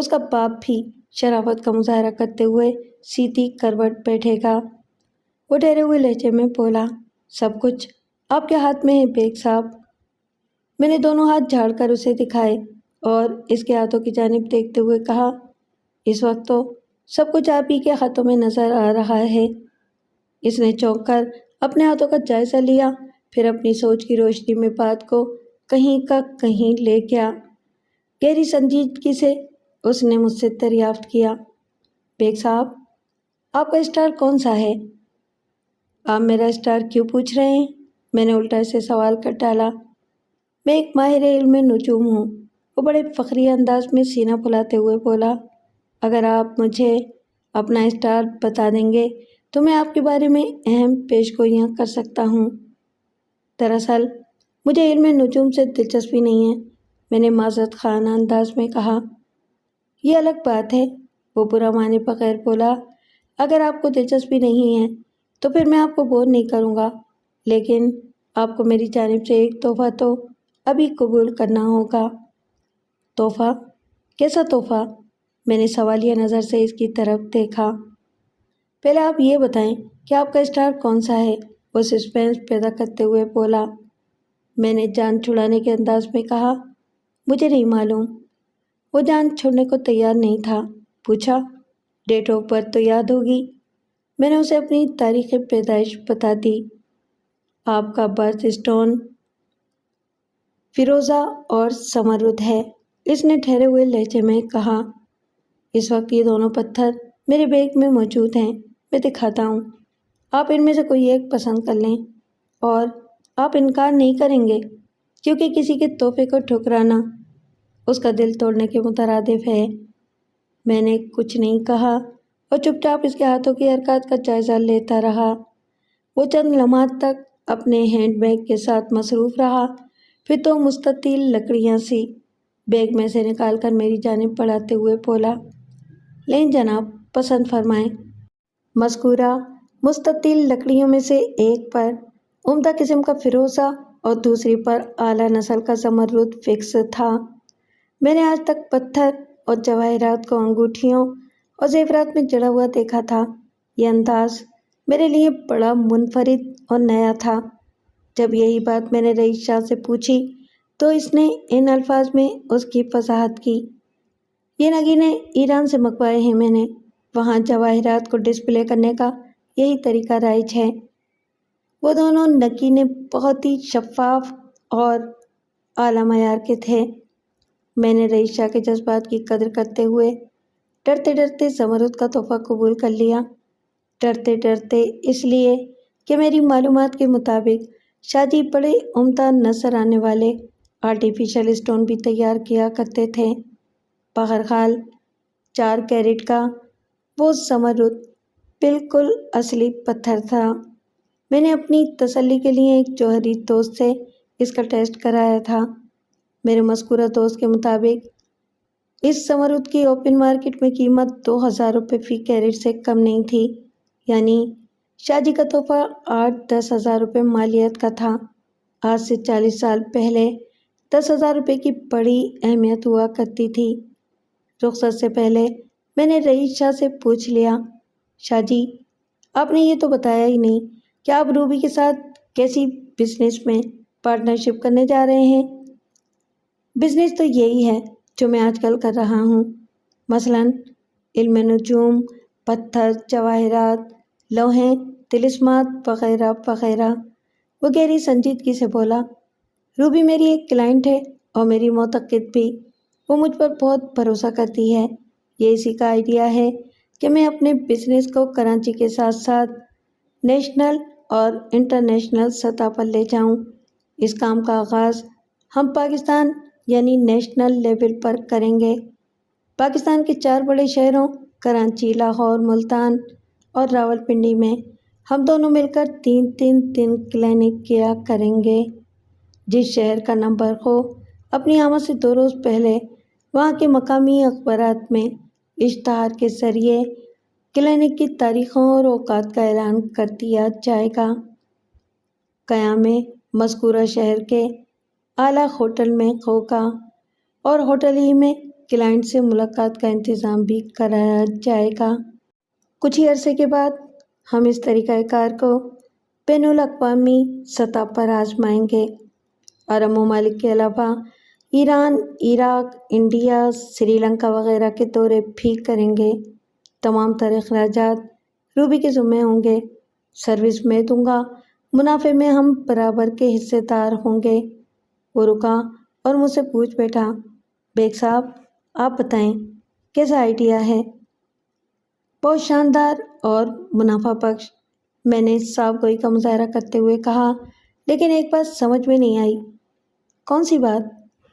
اس کا باپ بھی شرافت کا مظاہرہ کرتے ہوئے سیدھی کروٹ بیٹھے گا۔ وہ ڈرے ہوئے لہجے میں بولا، سب کچھ آپ کے ہاتھ میں ہے بیگ صاحب۔ میں نے دونوں ہاتھ جھاڑ کر اسے دکھائے اور اس کے ہاتھوں کی جانب دیکھتے ہوئے کہا، اس وقت تو سب کچھ آپ ہی کے ہاتھوں میں نظر آ رہا ہے۔ اس نے چونک کر اپنے ہاتھوں کا جائزہ لیا، پھر اپنی سوچ کی روشنی میں بات کو کہیں کا کہیں لے گیا۔ گہری سنجیدگی سے اس نے مجھ سے دریافت کیا، بیگ صاحب، آپ کا اسٹار کون سا ہے؟ آپ میرا اسٹار کیوں پوچھ رہے ہیں؟ میں نے الٹا سے سوال کر ڈالا۔ میں ایک ماہر علم نجوم ہوں، وہ بڑے فخری انداز میں سینہ پھلاتے ہوئے بولا۔ اگر آپ مجھے اپنا اسٹار بتا دیں گے تو میں آپ کے بارے میں اہم پیش گوئیاں کر سکتا ہوں۔ دراصل مجھے علم نجوم سے دلچسپی نہیں ہے، میں نے معذرت خانہ انداز میں کہا۔ یہ الگ بات ہے، وہ برا مانے بغیر بولا۔ اگر آپ کو دلچسپی نہیں ہے تو پھر میں آپ کو بور نہیں کروں گا، لیکن آپ کو میری جانب سے ایک تحفہ تو ابھی قبول کرنا ہوگا۔ تحفہ؟ کیسا تحفہ؟ میں نے سوالیہ نظر سے اس کی طرف دیکھا۔ پہلے آپ یہ بتائیں کہ آپ کا اسٹار کون سا ہے، وہ سسپینس پیدا کرتے ہوئے بولا۔ میں نے جان چھڑانے کے انداز میں کہا، مجھے نہیں معلوم۔ وہ جان چھوڑنے کو تیار نہیں تھا۔ پوچھا، ڈیٹ آف برتھ تو یاد ہوگی؟ میں نے اسے اپنی تاریخ پیدائش بتا دی۔ آپ کا برتھ اسٹون فیروزہ اور سمرد ہے، اس نے ٹھہرے ہوئے لہجے میں کہا۔ اس وقت یہ دونوں پتھر میرے بیگ میں موجود ہیں، میں دکھاتا ہوں۔ آپ ان میں سے کوئی ایک پسند کر لیں، اور آپ انکار نہیں کریں گے، کیونکہ کسی کے تحفے کو ٹھکرانا اس کا دل توڑنے کے مترادف ہے۔ میں نے کچھ نہیں کہا اور چپ چاپ اس کے ہاتھوں کی حرکات کا جائزہ لیتا رہا۔ وہ چند لمحات تک اپنے ہینڈ بیگ کے ساتھ مصروف رہا، پھر تو مستطیل لکڑیاں سی بیگ میں سے نکال کر میری جانب بڑھاتے ہوئے بولا، لیں جناب، پسند فرمائیں۔ مذکورہ مستطیل لکڑیوں میں سے ایک پر عمدہ قسم کا فیروزہ اور دوسری پر اعلیٰ نسل کا زمرد فکس تھا۔ میں نے آج تک پتھر اور جواہرات کو انگوٹھیوں اور زیورات میں جڑا ہوا دیکھا تھا۔ یہ انداز میرے لیے بڑا منفرد اور نیا تھا۔ جب یہی بات میں نے رئیس شاہ سے پوچھی تو اس نے ان الفاظ میں اس کی وضاحت کی، یہ نگینے ایران سے منگوائے ہیں میں نے، وہاں جواہرات کو ڈسپلے کرنے کا یہی طریقہ رائج ہے۔ وہ دونوں نگینے بہت ہی شفاف اور اعلیٰ معیار کے تھے۔ میں نے رئیس شاہ کے جذبات کی قدر کرتے ہوئے ڈرتے ڈرتے زمرد کا تحفہ قبول کر لیا۔ ڈرتے ڈرتے اس لیے کہ میری معلومات کے مطابق شاہ جی بڑے عمدہ نظر آنے والے آرٹیفیشل اسٹون بھی تیار کیا کرتے تھے۔ بہرحال 4 کیرٹ کا وہ زمرد بالکل اصلی پتھر تھا۔ میں نے اپنی تسلی کے لیے ایک جوہری دوست سے اس کا ٹیسٹ کرایا تھا۔ میرے مذکورہ دوست کے مطابق اس زمرد کی اوپن مارکیٹ میں قیمت 2000 روپے فی کیرٹ سے کم نہیں تھی، یعنی شاہ جی کا تحفہ 8-10 ہزار روپے مالیت کا تھا۔ آج سے 40 سال پہلے 10,000 روپے کی بڑی اہمیت ہوا کرتی تھی۔ رخصت سے پہلے میں نے رئیس شاہ سے پوچھ لیا، شاہ جی، آپ نے یہ تو بتایا ہی نہیں کہ آپ روبی کے ساتھ کیسی بزنس میں پارٹنرشپ کرنے جا رہے ہیں؟ بزنس تو یہی ہے جو میں آج کل کر رہا ہوں، مثلاً علم نجوم، پتھر، جواہرات، لوہیں، طلسمات وغیرہ وغیرہ۔ وہ گہری سنجیدگی سے بولا، روبی میری ایک کلائنٹ ہے اور میری معتقد بھی، وہ مجھ پر بہت بھروسہ کرتی ہے۔ یہ اسی کا آئیڈیا ہے کہ میں اپنے بزنس کو کراچی کے ساتھ ساتھ نیشنل اور انٹرنیشنل سطح پر لے جاؤں۔ اس کام کا آغاز ہم پاکستان یعنی نیشنل لیول پر کریں گے۔ پاکستان کے 4 بڑے شہروں کراچی، لاہور، ملتان اور راولپنڈی میں ہم دونوں مل کر 3 کلینک کیا کریں گے۔ جس شہر کا نمبر ہو، اپنی آمد سے 2 روز پہلے وہاں کے مقامی اخبارات میں اشتہار کے ذریعے کلینک کی تاریخوں اور اوقات کا اعلان کر دیا جائے گا۔ قیام مذکورہ شہر کے اعلیٰ ہوٹل میں ہوگا اور ہوٹل ہی میں کلائنٹ سے ملاقات کا انتظام بھی کرایا جائے گا۔ کچھ ہی عرصے کے بعد ہم اس طریقہ کار کو بین الاقوامی سطح پر آزمائیں گے۔ عرب ممالک کے علاوہ ایران، عراق، انڈیا، سری لنکا وغیرہ کے دورے بھی کریں گے۔ تمام تر اخراجات روبی کے ذمے ہوں گے۔ سروس میں دوں گا، منافع میں ہم برابر کے حصے دار ہوں گے۔ وہ رکا اور مجھ سے پوچھ بیٹھا، بیگ صاحب آپ بتائیں کیسا آئیڈیا ہے؟ بہت شاندار اور منافع بخش، میں نے صاف گوئی کا مظاہرہ کرتے ہوئے کہا، لیکن ایک بات سمجھ میں نہیں آئی۔ کون سی بات؟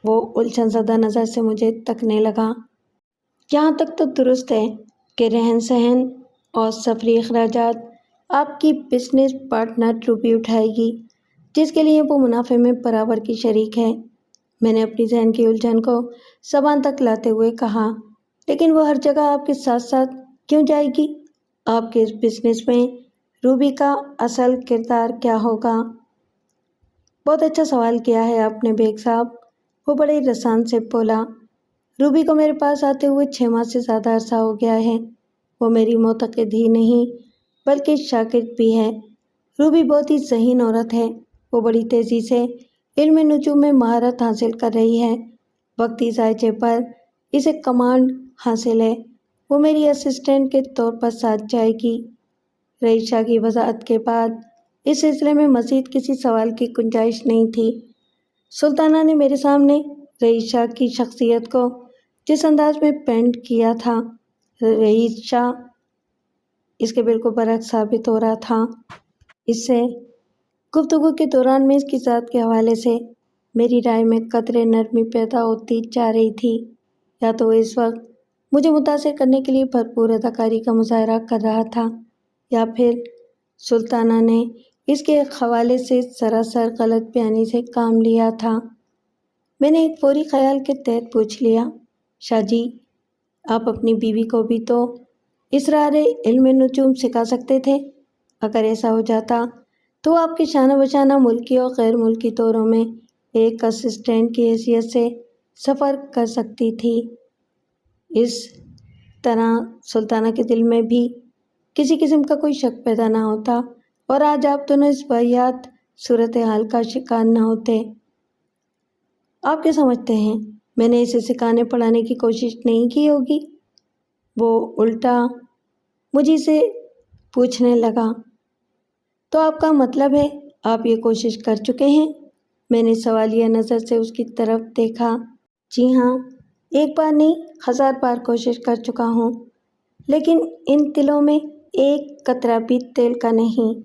وہ الجھن زدہ نظر سے مجھے تکنے لگا۔ یہاں تک تو درست ہے کہ رہن سہن اور سفری اخراجات آپ کی بزنس پارٹنر روبی اٹھائے گی، جس کے لیے وہ منافع میں برابر کی شریک ہے۔ میں نے اپنی ذہن کی الجھن کو زبان تک لاتے ہوئے کہا، لیکن وہ ہر جگہ آپ کے ساتھ ساتھ کیوں جائے گی؟ آپ کے اس بزنس میں روبی کا اصل کردار کیا ہوگا؟ بہت اچھا سوال کیا ہے آپ نے بیگ صاحب، وہ بڑے رسان سے بولا۔ روبی کو میرے پاس آتے ہوئے 6 ماہ سے زیادہ عرصہ ہو گیا ہے۔ وہ میری معتقد ہی نہیں بلکہ شاگرد بھی ہے۔ روبی بہت ہی ذہین عورت ہے۔ وہ بڑی تیزی سے علم نجوم میں مہارت حاصل کر رہی ہے۔ وقتی ذائقے پر اسے کمانڈ حاصل ہے۔ وہ میری اسسٹنٹ کے طور پر ساتھ جائے گی۔ رئیس شاہ کی وضاحت کے بعد اس سلسلے میں مزید کسی سوال کی گنجائش نہیں تھی۔ سلطانہ نے میرے سامنے رئیس شاہ کی شخصیت کو جس انداز میں پینٹ کیا تھا، رئیس شاہ اس کے بالکل برعکس ثابت ہو رہا تھا۔ اس سے گفتگو کے دوران میں اس کی ذات کے حوالے سے میری رائے میں قدرے نرمی پیدا ہوتی جا رہی تھی۔ یا تو وہ اس وقت مجھے متاثر کرنے کے لیے بھرپور اداکاری کا مظاہرہ کر رہا تھا، یا پھر سلطانہ نے اس کے ایک حوالے سے سراسر غلط بیانی سے کام لیا تھا۔ میں نے ایک فوری خیال کے تحت پوچھ لیا، شاہ جی آپ اپنی بیوی کو بھی تو اسرار علم نجوم سکھا سکتے تھے۔ اگر ایسا ہو جاتا تو آپ کے شانہ بشانہ ملکی اور غیر ملکی دوروں میں ایک اسسٹنٹ کی حیثیت سے سفر کر سکتی تھی۔ اس طرح سلطانہ کے دل میں بھی کسی قسم کا کوئی شک پیدا نہ ہوتا اور آج آپ دونوں اس واحد صورتحال کا شکار نہ ہوتے۔ آپ کیا سمجھتے ہیں میں نے اسے سکھانے پڑھانے کی کوشش نہیں کی ہوگی؟ وہ الٹا مجھے سے پوچھنے لگا، تو آپ کا مطلب ہے آپ یہ کوشش کر چکے ہیں؟ میں نے سوالیہ نظر سے اس کی طرف دیکھا۔ جی ہاں، ایک بار نہیں 1000 بار کوشش کر چکا ہوں، لیکن ان تلوں میں ایک قطرہ بھی تیل کا نہیں۔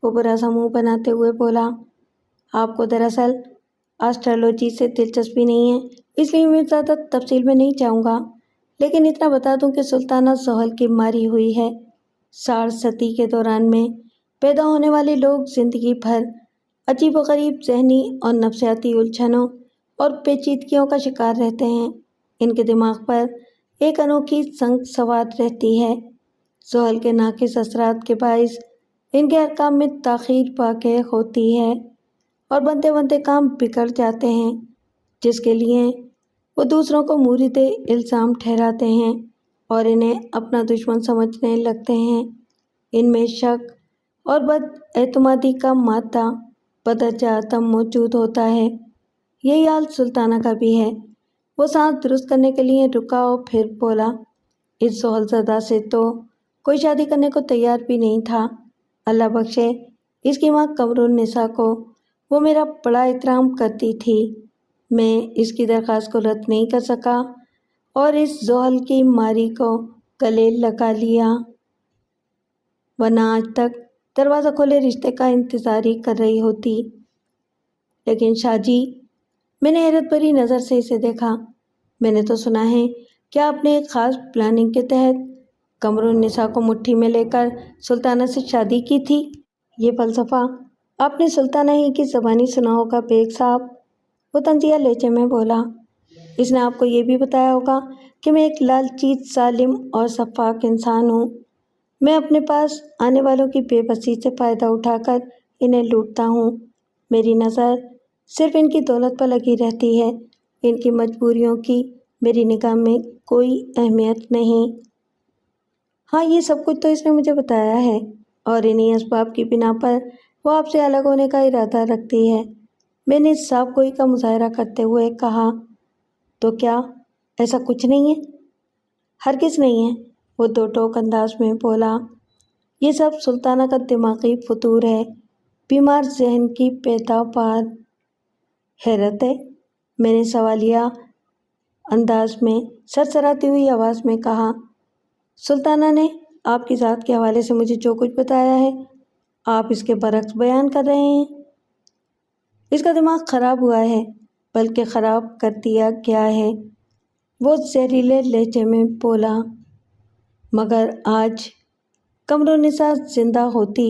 وہ برا سا منہ بناتے ہوئے بولا، آپ کو دراصل آسٹرالوجی سے دلچسپی نہیں ہے، اس لیے میں زیادہ تفصیل میں نہیں جاؤں گا، لیکن اتنا بتا دوں کہ سلطانہ زحل کی ماری ہوئی ہے۔ 60 صدی کے دوران میں پیدا ہونے والے لوگ زندگی بھر عجیب و غریب ذہنی اور نفسیاتی الجھنوں اور پیچیدگیوں کا شکار رہتے ہیں۔ ان کے دماغ پر ایک انوکھی سنگ سوار رہتی ہے۔ زحل کے ناقص اثرات کے باعث ان کے ارکان میں تاخیر واقع ہوتی ہے اور بنتے بنتے کام بگڑ جاتے ہیں، جس کے لیے وہ دوسروں کو مورد الزام ٹھہراتے ہیں اور انہیں اپنا دشمن سمجھنے لگتے ہیں۔ ان میں شک اور بد اعتمادی کا مادہ بدرجہ عدم موجود ہوتا ہے۔ یہی حال سلطانہ کا بھی ہے۔ وہ سانس درست کرنے کے لیے رکا اور پھر بولا، اس زحل زدہ سے تو کوئی شادی کرنے کو تیار بھی نہیں تھا۔ اللہ بخشے اس کی ماں قمر النساء کو، وہ میرا بڑا احترام کرتی تھی۔ میں اس کی درخواست کو رد نہیں کر سکا اور اس زحل کی ماری کو گلے لگا لیا، ورنہ آج تک دروازہ کھولے رشتے کا انتظار ہی کر رہی ہوتی۔ لیکن شاہ جی، میں نے حیرت بھری نظر سے اسے دیکھا، میں نے تو سنا ہے کہ آپ نے ایک خاص پلاننگ کے تحت قمر النساء کو مٹھی میں لے کر سلطانہ سے شادی کی تھی۔ یہ فلسفہ آپ نے سلطانہ ہی کی زبانی سنا ہوگا بیگ صاحب، وہ طنزیہ لہجے میں بولا۔ اس نے آپ کو یہ بھی بتایا ہوگا کہ میں ایک لالچی، ظالم اور شفاق انسان ہوں۔ میں اپنے پاس آنے والوں کی بے بسی سے فائدہ اٹھا کر انہیں لوٹتا ہوں۔ میری نظر صرف ان کی دولت پر لگی رہتی ہے، ان کی مجبوریوں کی میری نگاہ میں کوئی اہمیت نہیں۔ ہاں، یہ سب کچھ تو اس نے مجھے بتایا ہے، اور انہی اسباب کی بنا پر وہ آپ سے الگ ہونے کا ارادہ رکھتی ہے۔ میں نے صاف گوئی کا مظاہرہ کرتے ہوئے کہا، تو کیا ایسا کچھ نہیں ہے؟ ہرگز نہیں ہے، وہ دو ٹوک انداز میں بولا۔ یہ سب سلطانہ کا دماغی فتور ہے، بیمار ذہن کی پیداوار۔ حیرت ہے؟ میں نے سوالیہ انداز میں سرسراتی ہوئی آواز میں کہا۔ سلطانہ نے آپ کی ذات کے حوالے سے مجھے جو کچھ بتایا ہے، آپ اس کے برعکس بیان کر رہے ہیں۔ اس کا دماغ خراب ہوا ہے، بلکہ خراب کر دیا گیا ہے، وہ زہریلے لہجے میں بولا۔ مگر آج قمر النساء زندہ ہوتی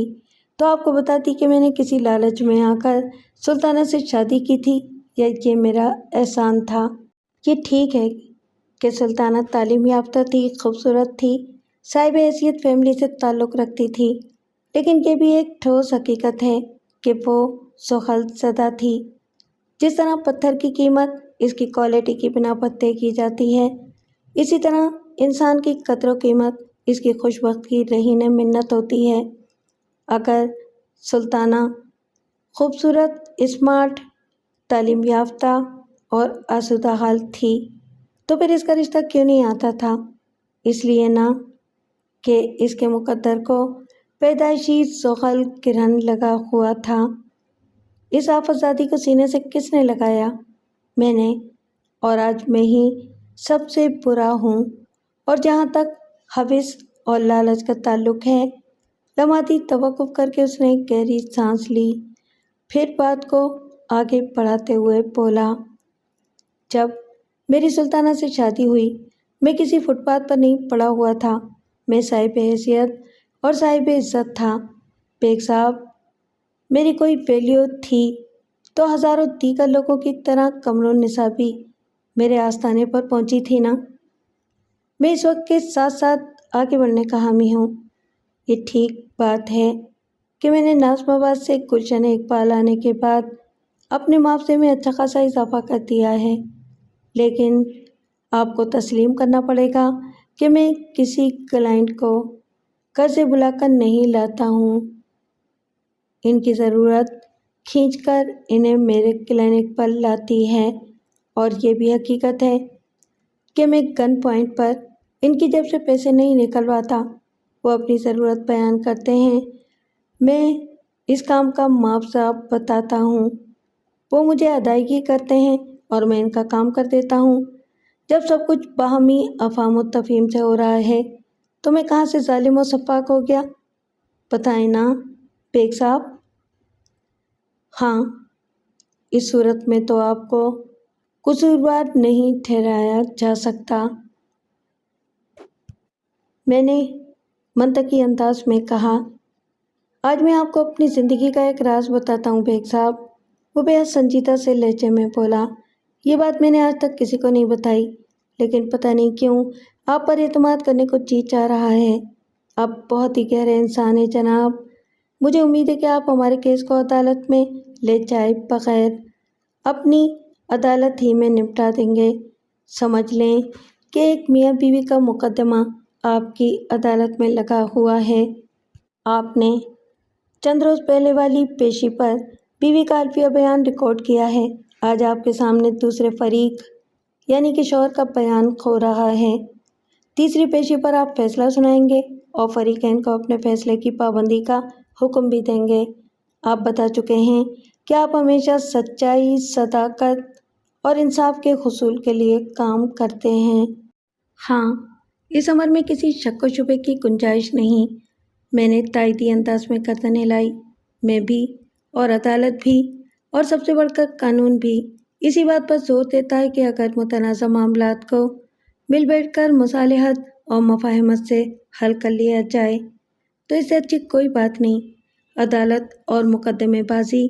تو آپ کو بتاتی کہ میں نے کسی لالچ میں آ کر سلطانہ سے شادی کی تھی، یا یہ میرا احسان تھا۔ یہ ٹھیک ہے کہ سلطانہ تعلیم یافتہ تھی، خوبصورت تھی، صاحب حیثیت فیملی سے تعلق رکھتی تھی، لیکن یہ بھی ایک ٹھوس حقیقت ہے کہ وہ زحل زدہ تھی۔ جس طرح پتھر کی قیمت اس کی کوالٹی کی بنا پر طے کی جاتی ہے، اسی طرح انسان کی قدر و قیمت اس کی خوش بخت کی رہین منت ہوتی ہے۔ اگر سلطانہ خوبصورت، اسمارٹ، تعلیم یافتہ اور آسودہ حال تھی تو پھر اس کا رشتہ کیوں نہیں آتا تھا؟ اس لیے نہ کہ اس کے مقدر کو پیدائشی زحل گرہن لگا ہوا تھا۔ اس آفت زادی کو سینے سے کس نے لگایا؟ میں نے، اور آج میں ہی سب سے برا ہوں۔ اور جہاں تک ہوس اور لالچ کا تعلق ہے، لمحاتی توقف کر کے اس نے گہری سانس لی، پھر بات کو آگے بڑھاتے ہوئے بولا۔ جب میری سلطانہ سے شادی ہوئی، میں کسی فٹ پاتھ پر نہیں پڑا ہوا تھا، میں صاحب حیثیت اور صاحب عزت تھا۔ بیگ صاحب، میری کوئی ویلیو تھی تو ہزاروں دیگر لوگوں کی طرح قمر النساء بھی میرے آستانے پر پہنچی تھی نا۔ میں اس وقت کے ساتھ ساتھ آگے بڑھنے کا حامی ہوں۔ یہ ٹھیک بات ہے کہ میں نے ناظم آباد سے گلشن اقبال آنے کے بعد اپنے معاوضے میں اچھا خاصا اضافہ کر دیا ہے، لیکن آپ کو تسلیم کرنا پڑے گا کہ میں کسی کلائنٹ کو قرضے بلا کر نہیں لاتا ہوں۔ ان کی ضرورت کھینچ کر انہیں میرے کلینک پر لاتی ہے، اور یہ بھی حقیقت ہے کہ میں گن پوائنٹ پر ان کی جیب سے پیسے نہیں نکلواتا۔ وہ اپنی ضرورت بیان کرتے ہیں، میں اس کام کا معاوضہ بتاتا ہوں، وہ مجھے ادائیگی کرتے ہیں اور میں ان کا کام کر دیتا ہوں۔ جب سب کچھ باہمی افہام و تفہیم سے ہو رہا ہے تو میں کہاں سے ظالم و سفاک ہو گیا؟ بتائیں نا بیگ صاحب۔ ہاں، اس صورت میں تو آپ کو قصوروار نہیں ٹھہرایا جا سکتا، میں نے منطقی انداز میں کہا۔ آج میں آپ کو اپنی زندگی کا ایک راز بتاتا ہوں بیگ صاحب، وہ بے حد سنجیدہ سے لہجے میں بولا۔ یہ بات میں نے آج تک کسی کو نہیں بتائی، لیکن پتہ نہیں کیوں آپ پر اعتماد کرنے کو جی چاہ رہا ہے۔ آپ بہت ہی گہرے انسان ہیں جناب، مجھے امید ہے کہ آپ ہمارے کیس کو عدالت میں لے جائے بغیر اپنی عدالت ہی میں نپٹا دیں گے۔ سمجھ لیں کہ ایک میاں بیوی کا مقدمہ آپ کی عدالت میں لگا ہوا ہے۔ آپ نے چند روز پہلے والی پیشی پر بیوی کا الفیہ بیان ریکارڈ کیا ہے۔ آج آپ کے سامنے دوسرے فریق یعنی کہ شوہر کا بیان ہو رہا ہے۔ تیسری پیشی پر آپ فیصلہ سنائیں گے اور فریقین کو اپنے فیصلے کی پابندی کا حکم بھی دیں گے۔ آپ بتا چکے ہیں کہ آپ ہمیشہ سچائی، صداقت اور انصاف کے حصول کے لیے کام کرتے ہیں۔ ہاں، اس امر میں کسی شک و شبے کی گنجائش نہیں، میں نے تائیدی انداز میں گردن ہلائی۔ میں بھی، اور عدالت بھی، اور سب سے بڑھ کر قانون بھی اسی بات پر زور دیتا ہے کہ اگر متنازع معاملات کو مل بیٹھ کر مصالحت اور مفاہمت سے حل کر لیا جائے تو اس سے اچھی کوئی بات نہیں۔ عدالت اور مقدمے بازی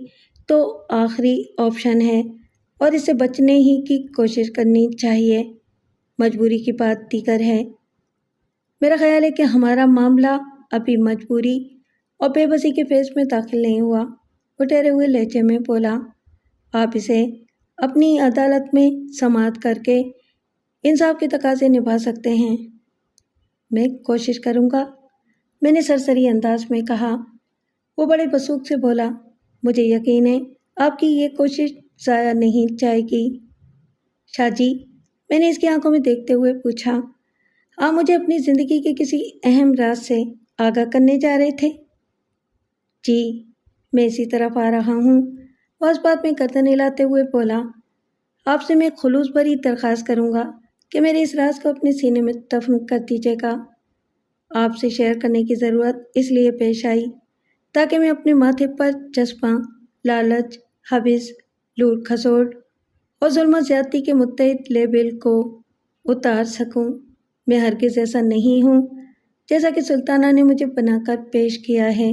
تو آخری آپشن ہے، اور اس سے بچنے ہی کی کوشش کرنی چاہیے۔ مجبوری کی بات دیگر ہے۔ میرا خیال ہے کہ ہمارا معاملہ ابھی مجبوری اور بے بسی کے فیز میں داخل نہیں ہوا، وہ ٹھہرے ہوئے لہجے میں بولا۔ آپ اسے اپنی عدالت میں سماعت کر کے انصاف کے تقاضے نبھا سکتے ہیں۔ میں کوشش کروں گا، میں نے سرسری انداز میں کہا۔ وہ بڑے وثوق سے بولا، مجھے یقین ہے آپ کی یہ کوشش ضائع نہیں جائے گی۔ شاہ جی، میں نے اس کی آنکھوں میں دیکھتے ہوئے پوچھا، آپ مجھے اپنی زندگی کے کسی اہم راز سے آگاہ کرنے جا رہے تھے؟ جی، میں اسی طرف آ رہا ہوں۔ وہ اس بات میں گردن ہلاتے ہوئے بولا، آپ سے میں خلوص بھری درخواست کروں گا کہ میرے اس راز کو اپنے سینے میں دفن کر دیجیے گا۔ آپ سے شیئر کرنے کی ضرورت اس لیے پیش آئی تاکہ میں اپنے ماتھے پر جذبہ، لالچ، حوث، لوٹ کھسوٹ اور ظلم و زیادتی کے متحد لیبل کو اتار سکوں۔ میں ہرگز ایسا نہیں ہوں جیسا کہ سلطانہ نے مجھے بنا کر پیش کیا ہے۔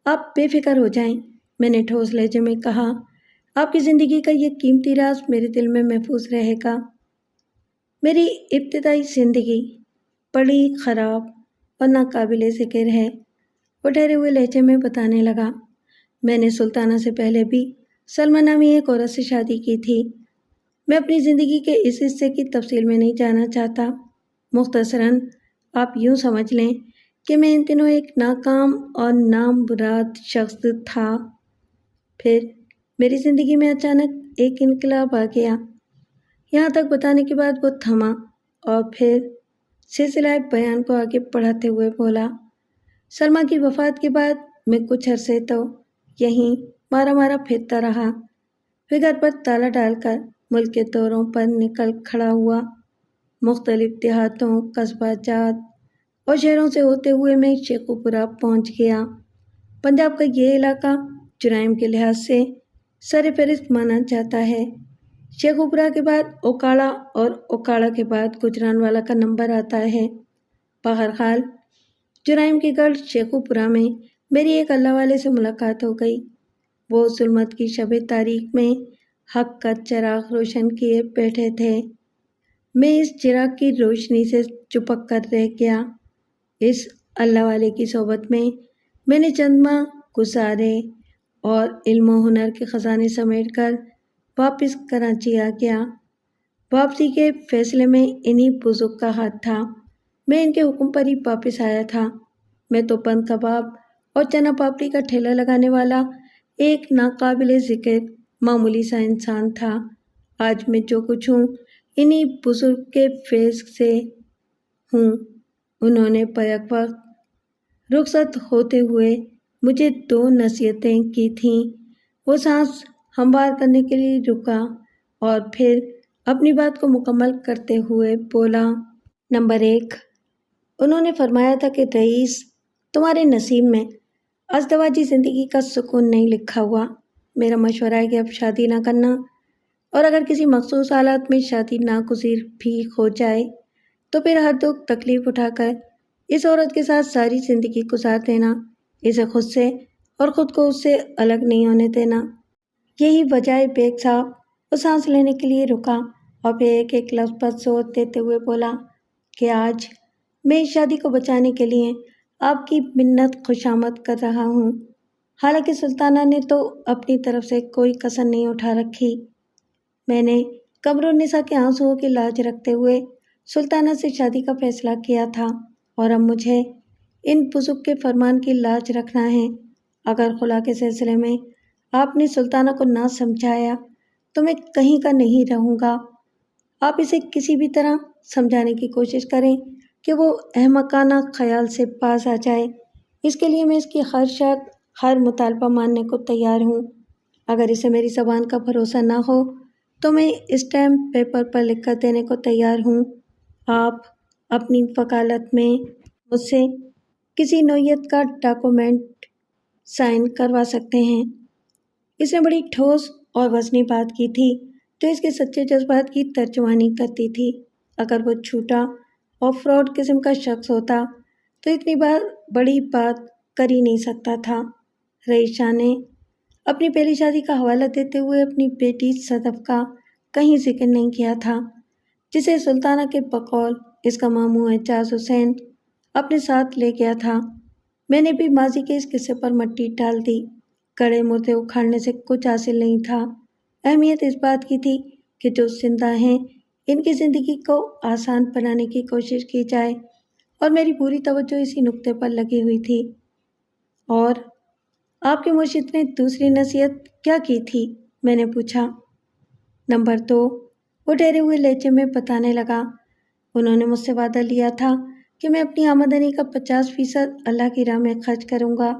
آپ بے فکر ہو جائیں، میں نے ٹھوس لہجے میں کہا، آپ کی زندگی کا یہ قیمتی راز میرے دل میں محفوظ رہے گا۔ میری ابتدائی زندگی بڑی خراب اور ناقابل ذکر ہے، وہ ٹھہرے ہوئے لہجے میں بتانے لگا۔ میں نے سلطانہ سے پہلے بھی سلمیٰ نامی ایک عورت سے شادی کی تھی۔ میں اپنی زندگی کے اس حصے کی تفصیل میں نہیں جانا چاہتا۔ مختصراً آپ یوں سمجھ لیں کہ میں ان دنوں ایک ناکام اور نامراد شخص تھا۔ پھر میری زندگی میں اچانک ایک انقلاب آ گیا۔ یہاں تک بتانے کے بعد وہ تھما اور پھر سلسلہ بیان کو آگے بڑھاتے ہوئے بولا، سلمیٰ کی وفات کے بعد میں کچھ عرصے تو یہیں مارا مارا پھرتا رہا۔ پھر گھر پر تالا ڈال کر ملک کے دوروں پر نکل کھڑا ہوا۔ مختلف دیہاتوں، قصبہ جات اور شہروں سے ہوتے ہوئے میں شیخوپورہ پہنچ گیا۔ پنجاب کا یہ علاقہ جرائم کے لحاظ سے سر فہرست مانا جاتا ہے۔ شیخوپورہ کے بعد اوکاڑا اور اوکاڑا کے بعد گجرانوالہ کا نمبر آتا ہے۔ بہرحال جرائم کے گڑھ شیخوپورہ میں میری ایک اللہ والے سے ملاقات ہو گئی۔ وہ ظلمت کی شب تاریک میں حق کا چراغ روشن کیے بیٹھے تھے۔ میں اس چراغ کی روشنی سے چپک کر رہ گیا۔ اس اللہ والے کی صحبت میں نے چند ماہ گزارے اور علم و ہنر کے خزانے سمیٹ کر واپس کراچی آ گیا۔ واپسی کے فیصلے میں انہی بزرگ کا ہاتھ تھا۔ میں ان کے حکم پر ہی واپس آیا تھا۔ میں تو بند کباب اور چنا پاپڑی کا ٹھیلا لگانے والا ایک ناقابل ذکر معمولی سا انسان تھا۔ آج میں جو کچھ ہوں انہی بزرگ کے فیض سے ہوں۔ انہوں نے بیک وقت رخصت ہوتے ہوئے مجھے 2 نصیحتیں کی تھیں۔ وہ سانس ہموار کرنے کے لیے رکا اور پھر اپنی بات کو مکمل کرتے ہوئے بولا، نمبر 1، انہوں نے فرمایا تھا کہ رئیس، تمہارے نصیب میں ازدواجی زندگی کا سکون نہیں لکھا ہوا۔ میرا مشورہ ہے کہ اب شادی نہ کرنا، اور اگر کسی مخصوص حالات میں شادی ناگزیر بھی ہو جائے تو پھر ہر دکھ تکلیف اٹھا کر اس عورت کے ساتھ ساری زندگی گزار دینا، اسے خود سے اور خود کو اس سے الگ نہیں ہونے دینا۔ یہی وجہ ہے بیگ صاحب۔ وہ سانس لینے کے لیے رکا اور پھر ایک ایک لفظ پر زور دیتے ہوئے بولا کہ آج میں اس شادی کو بچانے کے لیے آپ کی منت خوشامد کر رہا ہوں۔ حالانکہ سلطانہ نے تو اپنی طرف سے کوئی کسر نہیں اٹھا رکھی۔ میں نے قمر النساء کے آنسوؤں کی لاج رکھتے ہوئے سلطانہ سے شادی کا فیصلہ کیا تھا، اور اب مجھے ان بزرگ کے فرمان کی لاج رکھنا ہے۔ اگر خلا کے سلسلے میں آپ نے سلطانہ کو نہ سمجھایا تو میں کہیں کا نہیں رہوں گا۔ آپ اسے کسی بھی طرح سمجھانے کی کوشش کریں کہ وہ احمقانہ خیال سے باز آ جائے۔ اس کے لیے میں اس کی ہر شرط، ہر مطالبہ ماننے کو تیار ہوں۔ اگر اسے میری زبان کا بھروسہ نہ ہو تو میں اسٹیمپ پیپر پر لکھ کر دینے کو تیار ہوں۔ آپ اپنی وکالت میں مجھ سے کسی نوعیت کا ڈاکومنٹ سائن کروا سکتے ہیں۔ اس نے بڑی ٹھوس اور وزنی بات کی تھی جو اس کے سچے جذبات کی ترجمانی کرتی تھی۔ اگر وہ چھوٹا اور فراڈ قسم کا شخص ہوتا تو اتنی بڑی بات کر ہی نہیں سکتا تھا۔ رئیس شاہ نے اپنی پہلی شادی کا حوالہ دیتے ہوئے اپنی بیٹی صدف کا کہیں ذکر نہیں کیا تھا، جسے سلطانہ کے بقول اس کا ماموں اعجاز حسین اپنے ساتھ لے گیا تھا۔ میں نے بھی ماضی کے اس قصے پر مٹی ڈال دی۔ کڑے مردے اکھاڑنے سے کچھ حاصل نہیں تھا۔ اہمیت اس بات کی تھی کہ جو زندہ ہیں ان کی زندگی کو آسان بنانے کی کوشش کی جائے، اور میری پوری توجہ اسی نقطے پر لگی ہوئی تھی۔ اور آپ کے مرشد نے دوسری نصیحت کیا کی تھی؟ میں نے پوچھا۔ نمبر 2، وہ ٹھہرے ہوئے لہجے میں بتانے لگا۔ انہوں نے مجھ سے وعدہ لیا تھا کہ میں اپنی آمدنی کا 50% اللہ کی راہ میں خرچ کروں گا۔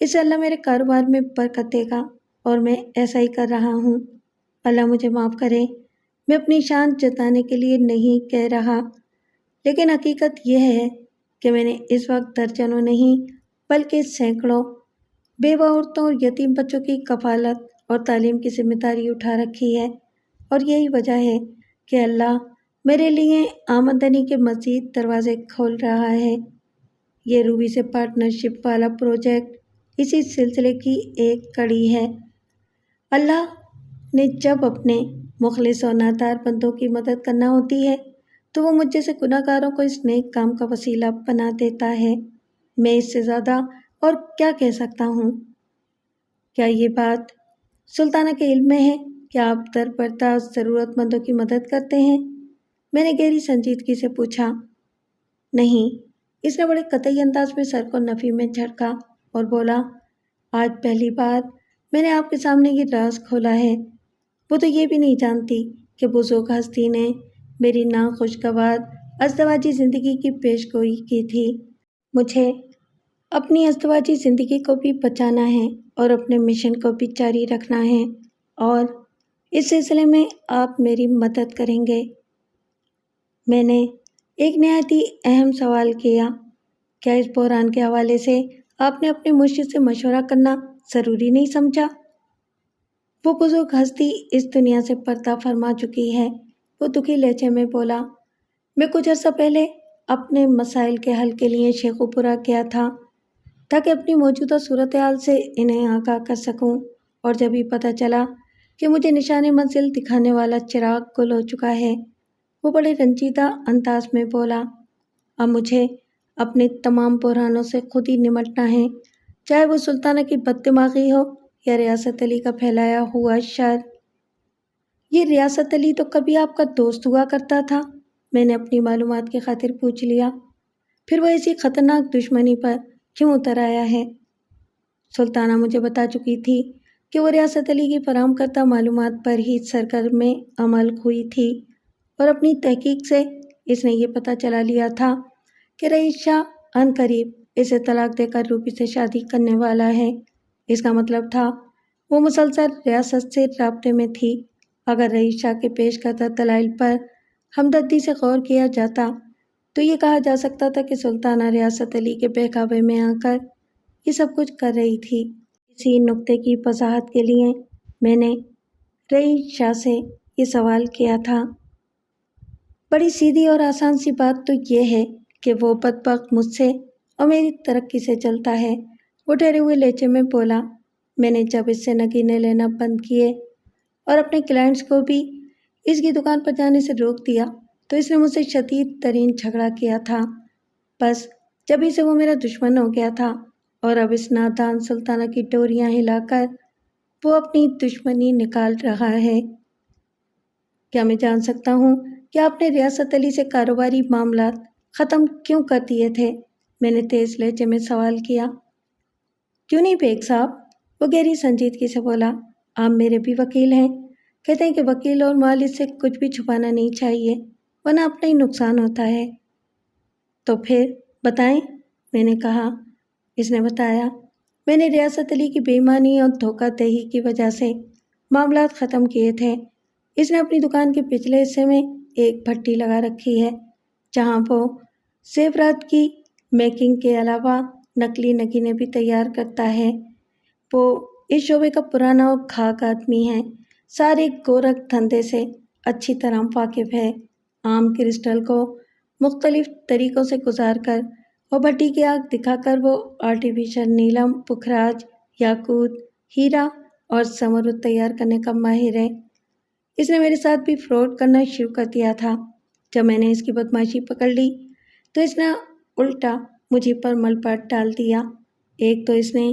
اس سے اللہ میرے کاروبار میں برکت دے گا، اور میں ایسا ہی کر رہا ہوں۔ اللہ مجھے معاف کرے، میں اپنی شان جتانے کے لیے نہیں کہہ رہا، لیکن حقیقت یہ ہے کہ میں نے اس وقت درجنوں نہیں بلکہ سینکڑوں بیوہ عورتوں اور یتیم بچوں کی کفالت اور تعلیم کی ذمہ داری اٹھا رکھی ہے، اور یہی وجہ ہے کہ اللہ میرے لیے آمدنی کے مزید دروازے کھول رہا ہے۔ یہ روبی سے پارٹنرشپ والا پروجیکٹ اسی سلسلے کی ایک کڑی ہے۔ اللہ نے جب اپنے مخلص اور نادار بندوں کی مدد کرنا ہوتی ہے تو وہ مجھ جیسے گناہ گاروں کو اس نیک کام کا وسیلہ بنا دیتا ہے۔ میں اس سے زیادہ اور کیا کہہ سکتا ہوں؟ کیا یہ بات سلطانہ کے علم میں ہے کہ آپ دربردار ضرورت مندوں کی مدد کرتے ہیں؟ میں نے گہری سنجیدگی سے پوچھا۔ نہیں، اس نے بڑے قطعی انداز میں سر کو نفی میں جھٹکا اور بولا، آج پہلی بار میں نے آپ کے سامنے یہ راز کھولا ہے۔ وہ تو یہ بھی نہیں جانتی کہ بزرگ ہستی نے میری ناخوشگوار ازدواجی زندگی کی پیش گوئی کی تھی۔ مجھے اپنی ازدواجی زندگی کو بھی بچانا ہے اور اپنے مشن کو بھی جاری رکھنا ہے، اور اس سلسلے میں آپ میری مدد کریں گے۔ میں نے ایک نہایت ہی اہم سوال کیا، کیا اس بحران کے حوالے سے آپ نے اپنے مرشد سے مشورہ کرنا ضروری نہیں سمجھا؟ وہ بزرگ ہستی اس دنیا سے پردہ فرما چکی ہے، وہ دکھی لہجے میں بولا۔ میں کچھ عرصہ پہلے اپنے مسائل کے حل کے لیے شیخو پورہ گیا تھا تاکہ اپنی موجودہ صورتحال سے انہیں آگاہ کر سکوں، اور جب ہی پتہ چلا کہ مجھے نشان منزل دکھانے والا چراغ گل ہو چکا ہے، وہ بڑے رنجیدہ انداز میں بولا، اب مجھے اپنے تمام بحرانوں سے خود ہی نمٹنا ہے، چاہے وہ سلطانہ کی بد دماغی ہو یا ریاست علی کا پھیلایا ہوا شر۔ یہ ریاست علی تو کبھی آپ کا دوست ہوا کرتا تھا، میں نے اپنی معلومات کی خاطر پوچھ لیا۔ پھر وہ ایسی خطرناک دشمنی پر کیوں اتر آیا ہے؟ سلطانہ مجھے بتا چکی تھی کہ وہ ریاست علی کی فراہم کردہ معلومات پر ہی سرگرم عمل ہوئی تھی، اور اپنی تحقیق سے اس نے یہ پتہ چلا لیا تھا کہ رئیس شاہ عنقریب اسے طلاق دے کر روبی سے شادی کرنے والا ہے۔ اس کا مطلب تھا وہ مسلسل ریاست سے رابطے میں تھی۔ اگر رئیس شاہ کے پیش کردہ دلائل پر ہمدردی سے غور کیا جاتا تو یہ کہا جا سکتا تھا کہ سلطانہ ریاست علی کے بہکاوے میں آ کر یہ سب کچھ کر رہی تھی۔ اسی نقطے کی وضاحت کے لیے میں نے رئیس شاہ سے یہ سوال کیا تھا۔ بڑی سیدھی اور آسان سی بات تو یہ ہے کہ وہ بدبخت مجھ سے اور میری ترقی سے جلتا ہے، وہ ٹھہرے ہوئے لہجے میں بولا۔ میں نے جب اس سے نگینے لینا بند کیے اور اپنے کلائنٹس کو بھی اس کی دکان پر جانے سے روک دیا تو اس نے مجھ سے شدید ترین جھگڑا کیا تھا۔ بس جبھی سے وہ میرا دشمن ہو گیا تھا، اور اب اس نادان سلطانہ کی ڈوریاں ہلا کر وہ اپنی دشمنی نکال رہا ہے۔ کیا میں جان سکتا ہوں کہ آپ نے ریاست علی سے کاروباری معاملات ختم کیوں کر دیے تھے؟ میں نے تیز لہجے میں سوال کیا۔ کیوں نہیں بیگ صاحب؟ وہ گہری سنجیدگی سے بولا، آپ میرے بھی وکیل ہیں، کہتے ہیں کہ وکیل اور مالک سے کچھ بھی چھپانا نہیں چاہیے ورنہ اپنا ہی نقصان ہوتا ہے۔ تو پھر بتائیں، میں نے کہا۔ اس نے بتایا، میں نے ریاست علی کی بے ایمانی اور دھوکہ دہی کی وجہ سے معاملات ختم کیے تھے۔ اس نے اپنی دکان کے پچھلے حصے میں ایک بھٹی لگا رکھی ہے جہاں وہ زیورات کی میکنگ کے علاوہ نقلی نگینے بھی تیار کرتا ہے۔ وہ اس شعبے کا پرانا اور کھاک آدمی ہے، سارے گورکھ دھندے سے اچھی طرح واقف ہے۔ عام کرسٹل کو مختلف طریقوں سے گزار کر اور بھٹی کی آگ دکھا کر وہ آرٹیفیشل نیلم، پکھراج، یاقوت، ہیرا اور زمرد تیار کرنے کا ماہر ہے۔ اس نے میرے ساتھ بھی فراڈ کرنا شروع کر دیا تھا۔ جب میں نے اس کی بدمعاشی پکڑ لی تو اس نے الٹا مجھے پر ملبٹ ڈال دیا۔ ایک تو اس نے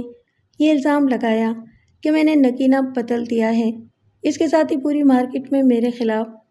یہ الزام لگایا کہ میں نے نگینہ بدل دیا ہے، اس کے ساتھ ہی پوری مارکیٹ میں میرے خلاف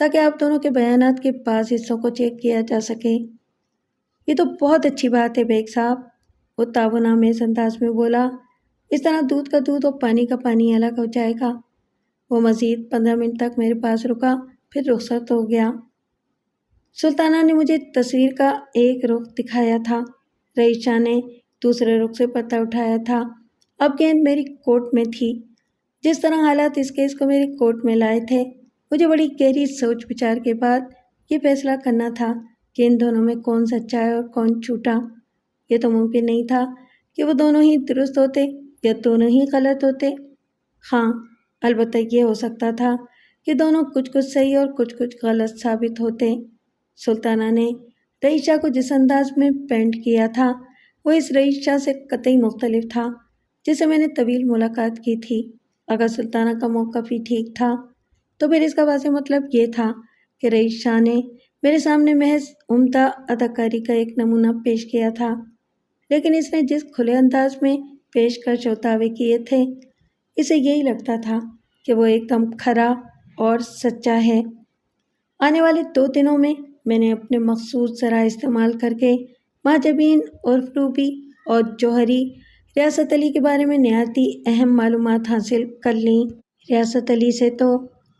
تاکہ آپ دونوں کے بیانات کے بعض حصوں کو چیک کیا جا سکے۔ یہ تو بہت اچھی بات ہے بیگ صاحب، وہ تعاون آمیز انداز میں بولا۔ اس طرح دودھ کا دودھ اور پانی کا پانی الگ ہو جائے گا۔ وہ مزید 15 منٹ تک میرے پاس رکا، پھر رخصت ہو گیا۔ سلطانہ نے مجھے تصویر کا ایک رخ دکھایا تھا، رئیس شاہ نے دوسرے رخ سے پردہ اٹھایا تھا۔ اب گیند میری کورٹ میں تھی۔ جس طرح حالات اس کیس کو میری کورٹ میں لائے تھے، مجھے بڑی گہری سوچ بچار کے بعد یہ فیصلہ کرنا تھا کہ ان دونوں میں کون سچا ہے اور کون جھوٹا۔ یہ تو ممکن نہیں تھا کہ وہ دونوں ہی درست ہوتے یا دونوں ہی غلط ہوتے۔ ہاں، البتہ یہ ہو سکتا تھا کہ دونوں کچھ صحیح اور کچھ غلط ثابت ہوتے۔ سلطانہ نے رئیس شاہ کو جس انداز میں پینٹ کیا تھا وہ اس رئیس شاہ سے قطعی مختلف تھا جس سے میں نے طویل ملاقات کی تھی۔ اگر سلطانہ کا موقف ہی ٹھیک تھا تو پھر اس کا واضح مطلب یہ تھا کہ رئیس شاہ نے میرے سامنے محض عمدہ اداکاری کا ایک نمونہ پیش کیا تھا، لیکن اس نے جس کھلے انداز میں پیشکش و دعوے کیے تھے، اسے یہی لگتا تھا کہ وہ ایک دم کھرا اور سچا ہے۔ آنے والے 2 دنوں میں میں نے اپنے مخصوص ذرائع استعمال کر کے مہاجبین عرف روبی اور جوہری ریاست علی کے بارے میں نہایت اہم معلومات حاصل کر لیں۔ ریاست علی سے تو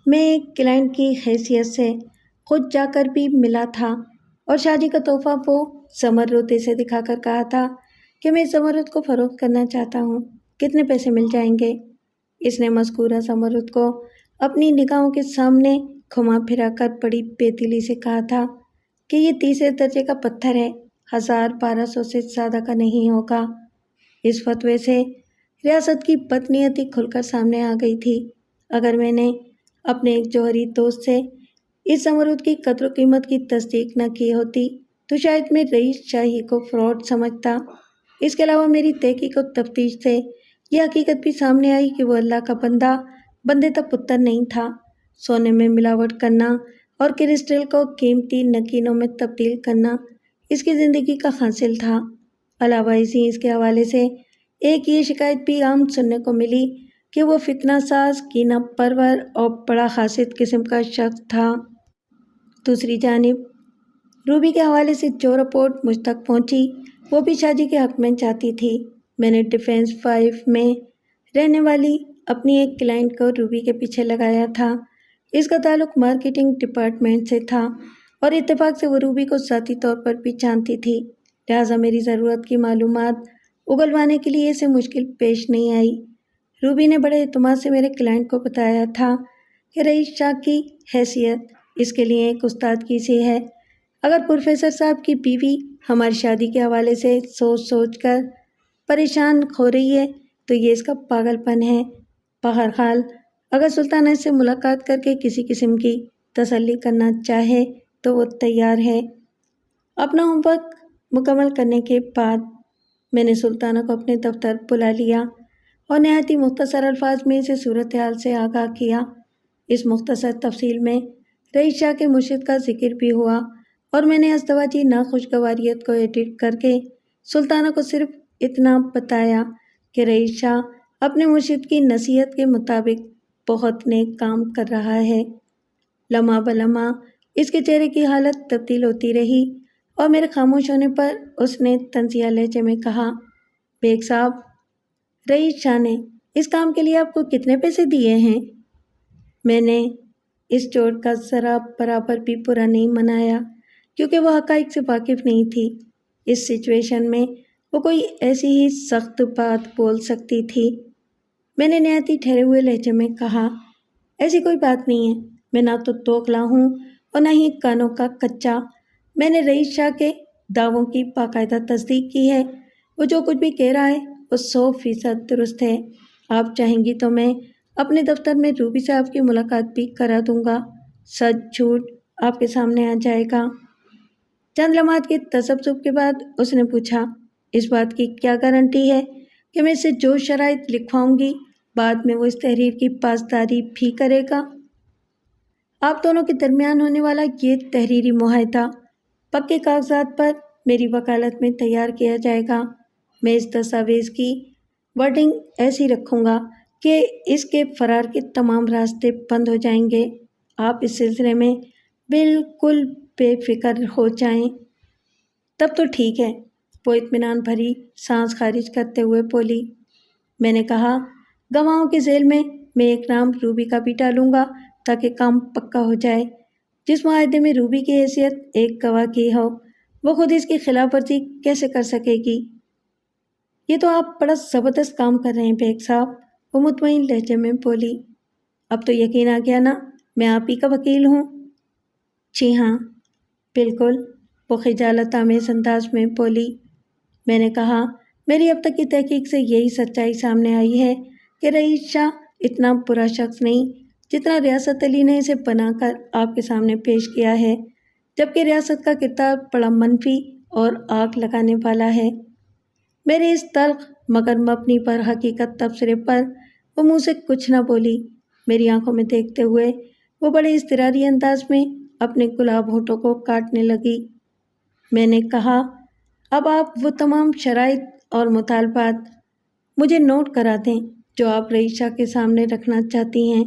میں ایک کلائنٹ کی حیثیت سے خود جا کر بھی ملا تھا اور شادی کا تحفہ وہ زمرد اسے دکھا کر کہا تھا کہ میں اس زمرد کو فروخت کرنا چاہتا ہوں، کتنے پیسے مل جائیں گے؟ اس نے مذکورہ زمرد کو اپنی نگاہوں کے سامنے گھما پھرا کر بڑی بے دلی سے کہا تھا کہ یہ 30 درجے کا پتھر ہے، 1200 سے زیادہ کا نہیں ہوگا۔ اس فتوے سے ریاست کی بدنیتی کھل کر سامنے آ گئی تھی۔ اگر میں نے اپنے ایک جوہری دوست سے اس زمرد کی قدر و قیمت کی تصدیق نہ کی ہوتی تو شاید میں رئیس شاہی کو فراڈ سمجھتا۔ اس کے علاوہ میری تحقیق و تفتیش سے یہ حقیقت بھی سامنے آئی کہ وہ اللہ کا بندے تک پتر نہیں تھا۔ سونے میں ملاوٹ کرنا اور کرسٹل کو قیمتی نگینوں میں تبدیل کرنا اس کی زندگی کا حاصل تھا۔ علاوہ ازیں اس کے حوالے سے ایک یہ شکایت بھی عام سننے کو ملی کہ وہ فتنہ ساز، کینہ پرور اور بڑا حاسد قسم کا شخص تھا۔ دوسری جانب روبی کے حوالے سے جو رپورٹ مجھ تک پہنچی وہ بھی شادی کے حق میں جاتی تھی۔ میں نے ڈیفینس 5 میں رہنے والی اپنی ایک کلائنٹ کو روبی کے پیچھے لگایا تھا۔ اس کا تعلق مارکیٹنگ ڈپارٹمنٹ سے تھا اور اتفاق سے وہ روبی کو ذاتی طور پر بھی جانتی تھی، لہٰذا میری ضرورت کی معلومات اگلوانے کے لیے اسے مشکل پیش نہیں آئی۔ روبی نے بڑے اعتماد سے میرے کلائنٹ کو بتایا تھا کہ رئیس شاہ کی حیثیت اس کے لیے ایک استاد کی سی ہے۔ اگر پروفیسر صاحب کی بیوی ہماری شادی کے حوالے سے سوچ کر پریشان ہو رہی ہے تو یہ اس کا پاگل پن ہے۔ بہرحال اگر سلطانہ اس سے ملاقات کر کے کسی قسم کی تسلی کرنا چاہے تو وہ تیار ہے۔ اپنا ہوم ورک مکمل کرنے کے بعد میں نے سلطانہ کو اپنے دفتر بلا لیا اور نہایت ہی مختصر الفاظ میں اسے صورتحال سے آگاہ کیا۔ اس مختصر تفصیل میں رئیس شاہ کے مرشد کا ذکر بھی ہوا اور میں نے ازدواجی ناخوشگواریت کو ایڈٹ کر کے سلطانہ کو صرف اتنا بتایا کہ رئیس شاہ اپنے مرشد کی نصیحت کے مطابق بہت نیک کام کر رہا ہے۔ لمحہ بلمحہ اس کے چہرے کی حالت تبدیل ہوتی رہی اور میرے خاموش ہونے پر اس نے طنزیہ لہجے میں کہا، بیگ صاحب، رئیس شاہ نے اس کام کے لیے آپ کو کتنے پیسے دیے ہیں؟ میں نے اس چوٹ کا ذرا برابر بھی برا نہیں منایا کیونکہ وہ حقائق سے واقف نہیں تھی۔ اس سچویشن میں وہ کوئی ایسی ہی سخت بات بول سکتی تھی۔ میں نے نہایت ہی ٹھہرے ہوئے لہجے میں کہا، ایسی کوئی بات نہیں ہے، میں نہ تو دوغلا ہوں اور نہ ہی کانوں کا کچا۔ میں نے رئیس شاہ کے دعووں کی باقاعدہ تصدیق کی ہے۔ وہ جو کچھ بھی کہہ رہا ہے وہ 100% درست ہے۔ آپ چاہیں گی تو میں اپنے دفتر میں روبی صاحب کی ملاقات بھی کرا دوں گا، سچ جھوٹ آپ کے سامنے آ جائے گا۔ چند لمحات کے تذبذب کے بعد اس نے پوچھا، اس بات کی کیا گارنٹی ہے کہ میں اسے جو شرائط لکھواؤں گی بعد میں وہ اس تحریر کی پاسداری بھی کرے گا؟ آپ دونوں کے درمیان ہونے والا یہ تحریری معاہدہ پکے کاغذات پر میری وکالت میں تیار کیا جائے گا۔ میں اس دستاویز کی ورڈنگ ایسی رکھوں گا کہ اس کے فرار کے تمام راستے بند ہو جائیں گے۔ آپ اس سلسلے میں بالکل بے فکر ہو جائیں۔ تب تو ٹھیک ہے، وہ اطمینان بھری سانس خارج کرتے ہوئے بولی۔ میں نے کہا، گواہوں کے ذیل میں ایک نام روبی کا بھی ڈالوں گا تاکہ کام پکا ہو جائے۔ جس معاہدے میں روبی کی حیثیت ایک گواہ کی ہو، وہ خود اس کی خلاف ورزی کیسے کر سکے گی؟ یہ تو آپ بڑا زبردست کام کر رہے ہیں بیگ صاحب، وہ مطمئن لہجے میں بولی۔ اب تو یقین آ گیا نا، میں آپ ہی کا وکیل ہوں؟ جی ہاں، بالکل، وہ خجالت آمیز انداز میں بولی۔ میں نے کہا، میری اب تک کی تحقیق سے یہی سچائی سامنے آئی ہے کہ رئیس شاہ اتنا برا شخص نہیں جتنا ریاست علی نے اسے بنا کر آپ کے سامنے پیش کیا ہے، جبکہ ریاست کا کردار بڑا منفی اور آگ لگانے والا ہے۔ میرے اس تلخ مگر مبنی پر حقیقت تبصرے پر وہ منہ سے کچھ نہ بولی۔ میری آنکھوں میں دیکھتے ہوئے وہ بڑے اضطراری انداز میں اپنے گلاب ہونٹوں کو کاٹنے لگی۔ میں نے کہا، اب آپ وہ تمام شرائط اور مطالبات مجھے نوٹ کرا دیں جو آپ رئیس شاہ کے سامنے رکھنا چاہتی ہیں،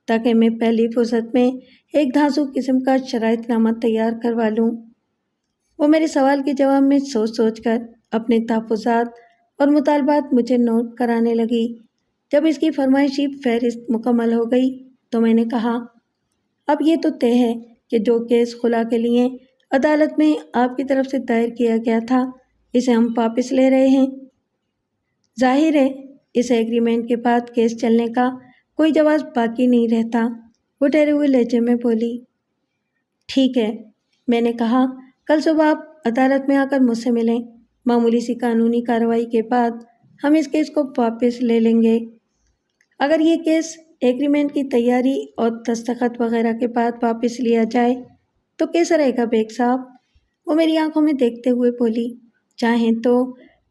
تاکہ میں پہلی فرصت میں ایک دھانسو قسم کا شرائط نامہ تیار کروا لوں۔ وہ میرے سوال کے جواب میں سوچ سوچ کر اپنے تحفظات اور مطالبات مجھے نوٹ کرانے لگی۔ جب اس کی فرمائشی فہرست مکمل ہو گئی تو میں نے کہا، اب یہ تو طے ہے کہ جو کیس خلا کے لیے عدالت میں آپ کی طرف سے دائر کیا گیا تھا، اسے ہم واپس لے رہے ہیں۔ ظاہر ہے اس ایگریمنٹ کے بعد کیس چلنے کا کوئی جواز باقی نہیں رہتا، وہ ٹھہرے ہوئے لہجے میں بولی۔ ٹھیک ہے، میں نے کہا، کل صبح آپ عدالت میں آ کر مجھ سے ملیں۔ معمولی سی قانونی کارروائی کے بعد ہم اس کیس کو واپس لے لیں گے۔ اگر یہ کیس ایگریمنٹ کی تیاری اور دستخط وغیرہ کے بعد واپس لیا جائے تو کیسا رہے گا بیگ صاحب؟ وہ میری آنکھوں میں دیکھتے ہوئے بولی۔ چاہیں تو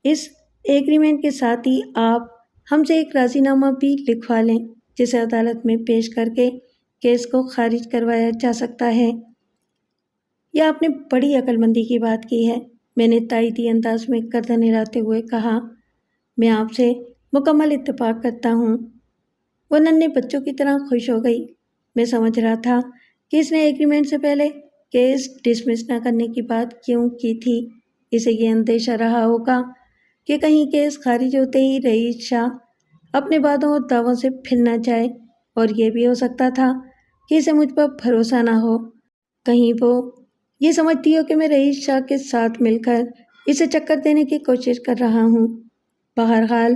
اس ایگریمنٹ کے ساتھ ہی آپ ہم سے ایک راضی نامہ بھی لکھوا لیں جسے عدالت میں پیش کر کے کیس کو خارج کروایا جا سکتا ہے۔ یہ آپ نے بڑی عقل مندی کی بات کی ہے، میں نے تائیدی انداز میں گردن ہلاتے ہوئے کہا۔ میں آپ سے مکمل اتفاق کرتا ہوں۔ وہ ننھے بچوں کی طرح خوش ہو گئی۔ میں سمجھ رہا تھا کہ اس نے ایگریمنٹ سے پہلے کیس ڈسمس نہ کرنے کی بات کیوں کی تھی۔ اسے یہ اندیشہ رہا ہوگا کہ کہیں کیس خارج ہوتے ہی رئیس شاہ اپنے وعدوں اور دعووں سے پھر نہ جائے، اور یہ بھی ہو سکتا تھا کہ اسے مجھ پر بھروسہ نہ ہو، کہیں وہ یہ سمجھتی ہو کہ میں رئیس شاہ کے ساتھ مل کر اسے چکر دینے کی کوشش کر رہا ہوں۔ بہرحال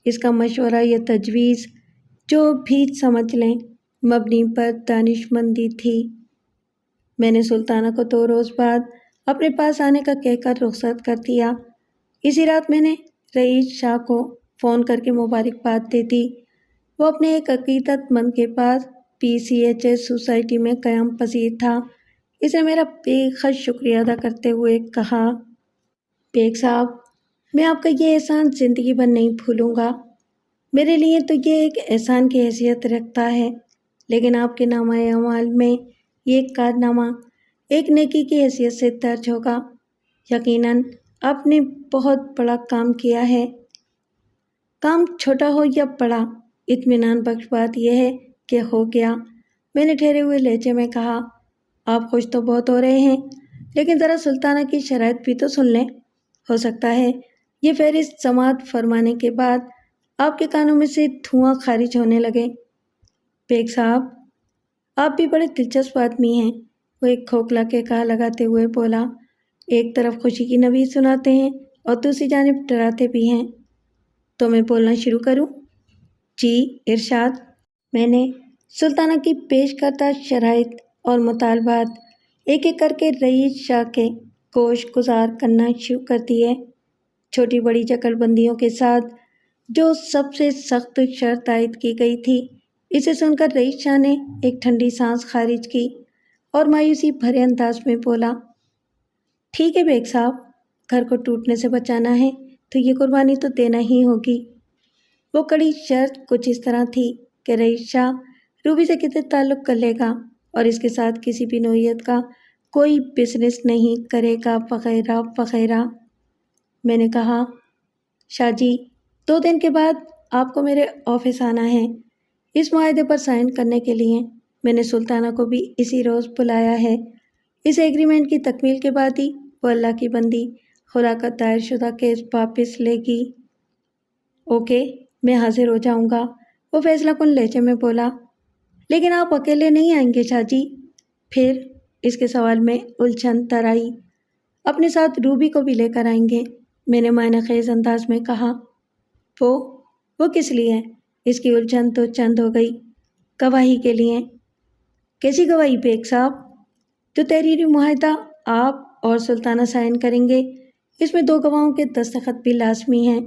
اس کا مشورہ یا تجویز جو بھی سمجھ لیں مبنی پر دانشمندی تھی۔ میں نے سلطانہ کو 2 روز بعد اپنے پاس آنے کا کہہ کر رخصت کر دیا۔ اسی رات میں نے رئیس شاہ کو فون کر کے مبارکباد دے دی۔ وہ اپنے ایک عقیدت مند کے پاس PCHS سوسائٹی میں قیام پذیر تھا۔ اس نے میرا بے حد شکریہ ادا کرتے ہوئے کہا، بیگ صاحب، میں آپ کا یہ احسان زندگی بھر نہیں بھولوں گا۔ میرے لیے تو یہ ایک احسان کی حیثیت رکھتا ہے، لیکن آپ کے نامہ اعمال میں یہ کارنامہ ایک نیکی کی حیثیت سے درج ہوگا۔ یقیناً آپ نے بہت بڑا کام کیا ہے۔ کام چھوٹا ہو یا بڑا، اطمینان بخش بات یہ ہے کہ ہو گیا، میں نے ٹھہرے ہوئے لہجے میں کہا۔ آپ خوش تو بہت ہو رہے ہیں، لیکن ذرا سلطانہ کی شرائط بھی تو سن لیں۔ ہو سکتا ہے یہ فہرست سماعت فرمانے کے بعد آپ کے کانوں میں سے دھواں خارج ہونے لگے۔ بیگ صاحب، آپ بھی بڑے دلچسپ آدمی ہیں، وہ ایک کھوکھلا کہا لگاتے ہوئے بولا۔ ایک طرف خوشی کی نوید سناتے ہیں اور دوسری جانب ڈراتے بھی ہیں۔ تو میں بولنا شروع کروں؟ جی، ارشاد۔ میں نے سلطانہ کی پیش کردہ شرائط اور مطالبات ایک ایک کر کے رئیس شاہ کے گوش گزار کرنا شروع کر دیے، چھوٹی بڑی جکڑ بندیوں کے ساتھ۔ جو سب سے سخت شرط عائد کی گئی تھی، اسے سن کر رئیس شاہ نے ایک ٹھنڈی سانس خارج کی اور مایوسی بھرے انداز میں بولا، ٹھیک ہے بیگ صاحب، گھر کو ٹوٹنے سے بچانا ہے تو یہ قربانی تو دینا ہی ہوگی۔ وہ کڑی شرط کچھ اس طرح تھی کہ رئیس شاہ روبی سے کتنے تعلق کر لے گا اور اس کے ساتھ کسی بھی نوعیت کا کوئی بزنس نہیں کرے گا وغیرہ وغیرہ۔ میں نے کہا، شاہ جی، 2 دن کے بعد آپ کو میرے آفس آنا ہے اس معاہدے پر سائن کرنے کے لیے۔ میں نے سلطانہ کو بھی اسی روز بلایا ہے۔ اس ایگریمنٹ کی تکمیل کے بعد ہی وہ اللہ کی بندی خدا کا دائر شدہ کیس واپس لے گی۔ اوکے، میں حاضر ہو جاؤں گا، وہ فیصلہ کن لہجے میں بولا۔ لیکن آپ اکیلے نہیں آئیں گے شاہ جی؟ پھر اس کے سوال میں الجھن تر آئی۔ اپنے ساتھ روبی کو بھی لے کر آئیں گے، میں نے معنی خیز انداز میں کہا۔ وہ کس لیے؟ اس کی الجھن تو چند ہو گئی۔ گواہی کے لیے۔ کیسی گواہی بیگ صاحب؟ جو تحریری معاہدہ آپ اور سلطانہ سائن کریں گے، اس میں 2 گواہوں کے دستخط بھی لازمی ہیں،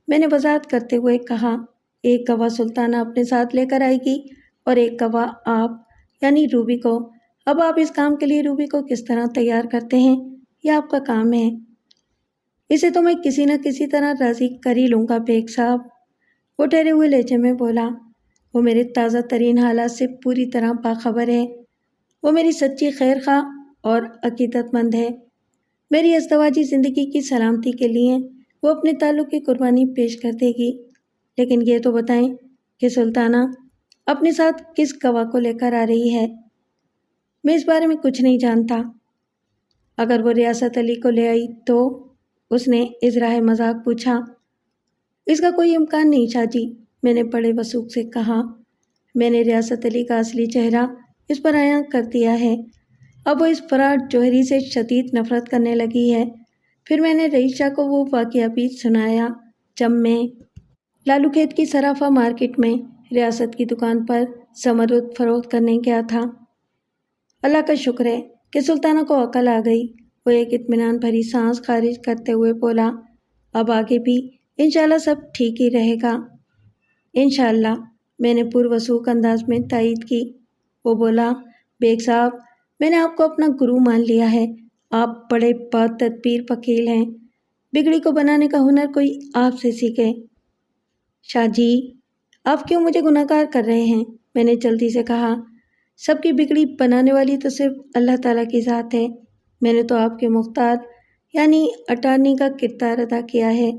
میں نے وضاحت کرتے ہوئے کہا۔ ایک گواہ سلطانہ اپنے ساتھ لے کر آئے گی اور ایک گواہ آپ یعنی روبی کو۔ اب آپ اس کام کے لیے روبی کو کس طرح تیار کرتے ہیں، یہ آپ کا کام ہے۔ اسے تو میں کسی نہ کسی طرح راضی کر ہی لوں گا بیگ صاحب، وہ ٹھہرے ہوئے لہجے میں بولا۔ وہ میرے تازہ ترین حالات سے پوری طرح باخبر ہے، وہ میری سچی خیر خواہ اور عقیدت مند ہے۔ میری ازدواجی زندگی کی سلامتی کے لیے وہ اپنے تعلق کی قربانی پیش کر دے گی۔ لیکن یہ تو بتائیں کہ سلطانہ اپنے ساتھ کس گواہ کو لے کر آ رہی ہے؟ میں اس بارے میں کچھ نہیں جانتا۔ اگر وہ ریاست علی کو لے آئی تو؟ اس نے اظہار مذاق پوچھا۔ اس کا کوئی امکان نہیں شاہ جی، میں نے بڑے وثوق سے کہا۔ میں نے ریاست علی کا اصلی چہرہ اس پر عیاں کر دیا ہے، اب وہ اس فراڈ جوہری سے شدید نفرت کرنے لگی ہے۔ پھر میں نے رئیس شاہ کو وہ واقعہ بھی سنایا جب میں لالو کھیت کی صرافہ مارکیٹ میں ریاست کی دکان پر زمرد فروخت کرنے گیا تھا۔ اللہ کا شکر ہے کہ سلطانہ کو عقل آ گئی، وہ ایک اطمینان بھری سانس خارج کرتے ہوئے بولا۔ اب آگے بھی انشاءاللہ سب ٹھیک ہی رہے گا۔ انشاءاللہ، میں نے پروثوق انداز میں تائید کی۔ وہ بولا، بیگ صاحب، میں نے آپ کو اپنا گرو مان لیا ہے، آپ بڑے با تدبیر وکیل ہیں، بگڑی کو بنانے کا ہنر کوئی آپ سے سیکھے۔ شاہ جی، آپ کیوں مجھے گناہ گار کر رہے ہیں؟ میں نے جلدی سے کہا۔ سب کی بگڑی بنانے والی تو صرف اللہ تعالیٰ کی ذات ہے، میں نے تو آپ کے مختار یعنی اٹارنی کا کردار ادا کیا ہے۔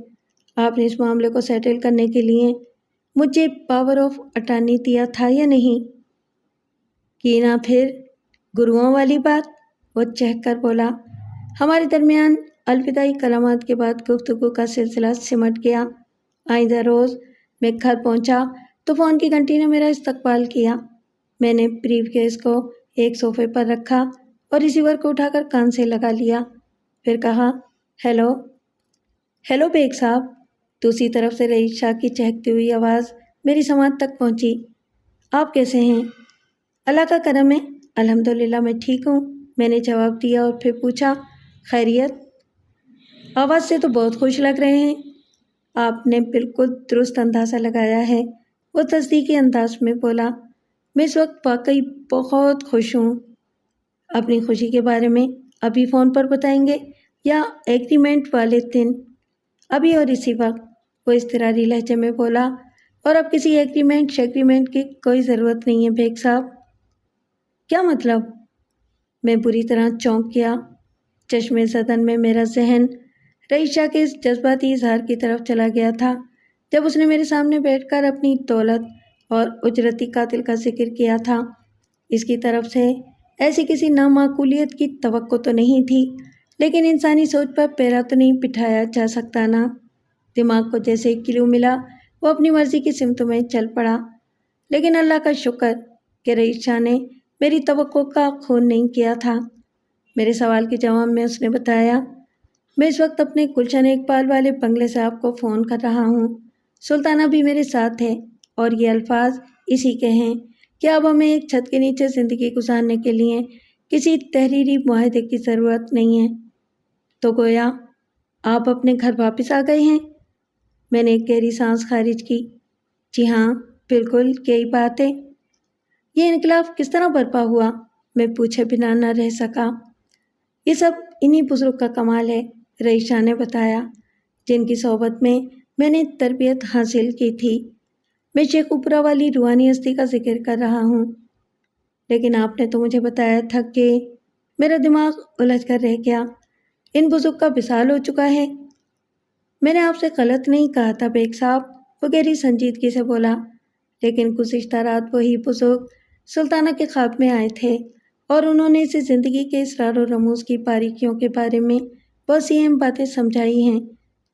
آپ نے اس معاملے کو سیٹل کرنے کے لیے مجھے پاور آف اٹارنی دیا تھا یا نہیں؟ کی نہ پھر گروؤں والی بات، وہ چہک کر بولا۔ ہمارے درمیان الوداعی کلمات کے بعد گفتگو کا سلسلہ سمٹ گیا۔ آئندہ روز میں گھر پہنچا تو فون کی گھنٹی نے میرا استقبال کیا۔ میں نے بریف کیس کو ایک صوفے پر رکھا اور ریسیور کو اٹھا کر کان سے لگا لیا، پھر کہا، ہیلو بیگ صاحب۔ دوسری طرف سے رئیس شاہ کی چہکتی ہوئی آواز میری سماعت تک پہنچی۔ آپ کیسے ہیں؟ اللہ کا کرم ہے، الحمدللہ میں ٹھیک ہوں، میں نے جواب دیا اور پھر پوچھا، خیریت؟ آواز سے تو بہت خوش لگ رہے ہیں۔ آپ نے بالکل درست اندازہ لگایا ہے، وہ تصدیقی انداز میں بولا۔ میں اس وقت واقعی بہت خوش ہوں۔ اپنی خوشی کے بارے میں ابھی فون پر بتائیں گے یا ایگریمنٹ والے دن؟ ابھی اور اسی وقت، وہ اضطراری لہجے میں بولا۔ اور اب کسی ایگریمنٹ کی کوئی ضرورت نہیں ہے بیگ صاحب۔ کیا مطلب؟ میں بری طرح چونک گیا۔ چشم زدن میں میرا ذہن رئیس شاہ کے اس جذباتی اظہار کی طرف چلا گیا تھا جب اس نے میرے سامنے بیٹھ کر اپنی دولت اور اجرتی قاتل کا ذکر کیا تھا۔ اس کی طرف سے ایسی کسی نامعقولیت کی توقع تو نہیں تھی، لیکن انسانی سوچ پر پیرا تو نہیں بٹھایا جا سکتا نا۔ دماغ کو جیسے ایک کلیو ملا، وہ اپنی مرضی کی سمت میں چل پڑا۔ لیکن اللہ کا شکر کہ رئیس شاہ نے میری توقع کا خون نہیں کیا تھا۔ میرے سوال کے جواب میں اس نے بتایا، میں اس وقت اپنے گلشن اقبال والے بنگلے سے آپ کو فون کر رہا ہوں، سلطانہ بھی میرے ساتھ ہے، اور یہ الفاظ اسی کے ہیں کہ اب ہمیں ایک چھت کے نیچے زندگی گزارنے کے لیے کسی تحریری معاہدے کی ضرورت نہیں ہے۔ تو گویا آپ اپنے گھر واپس آ گئے ہیں؟ میں نے ایک گہری سانس خارج کی۔ جی ہاں، بالکل یہی بات ہے۔ یہ انقلاب کس طرح برپا ہوا؟ میں پوچھے بنا نہ رہ سکا۔ یہ سب انہی بزرگ کا کمال ہے، رئیس شاہ نے بتایا، جن کی صحبت میں نے تربیت حاصل کی تھی۔ میں شیخ اوپرا والی روحانی ہستی کا ذکر کر رہا ہوں۔ لیکن آپ نے تو مجھے بتایا تھا کہ… میرا دماغ الجھ کر رہ گیا۔ ان بزرگ کا وصال ہو چکا ہے؟ میں نے آپ سے غلط نہیں کہا تھا بیگ صاحب، وہ گہری سنجیدگی سے بولا، لیکن گزشتہ رات وہی بزرگ سلطانہ کے خواب میں آئے تھے اور انہوں نے اسے زندگی کے اسرار و رموز کی باریکیوں کے بارے میں بہت سی اہم باتیں سمجھائی ہیں۔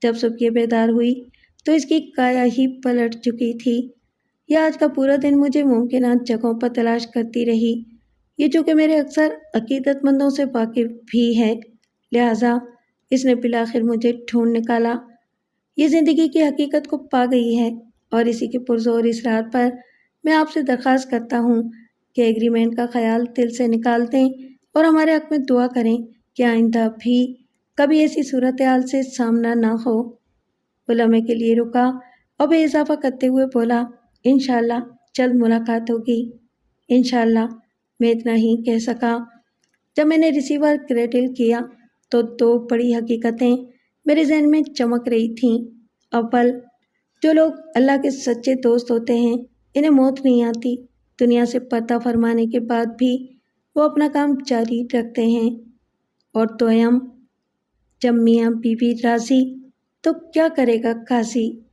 جب صبح یہ بیدار ہوئی تو اس کی کایا ہی پلٹ چکی تھی۔ یہ آج کا پورا دن مجھے ممکنات جگہوں پر تلاش کرتی رہی۔ یہ چونکہ میرے اکثر عقیدت مندوں سے واقف بھی ہے، لہٰذا اس نے بالآخر مجھے ڈھونڈ نکالا۔ یہ زندگی کی حقیقت کو پا گئی ہے اور اسی کے پرزور اصرار پر میں آپ سے درخواست کرتا ہوں کہ ایگریمنٹ کا خیال دل سے نکال دیں اور ہمارے حق میں دعا کریں کہ آئندہ بھی کبھی ایسی صورتحال سے سامنا نہ ہو۔ وہ لمحے کے لیے رکا اور بے اضافہ کرتے ہوئے بولا، انشاءاللہ جلد ملاقات ہوگی۔ انشاءاللہ، میں اتنا ہی کہہ سکا۔ جب میں نے ریسیور کریڈل کیا تو دو بڑی حقیقتیں میرے ذہن میں چمک رہی تھیں۔ اول، جو لوگ اللہ کے سچے دوست ہوتے ہیں انہیں موت نہیں آتی، دنیا سے پردہ فرمانے کے بعد بھی وہ اپنا کام جاری رکھتے ہیں۔ اور دوئم، جب میاں بیوی راضی تو کیا کرے گا قاضی۔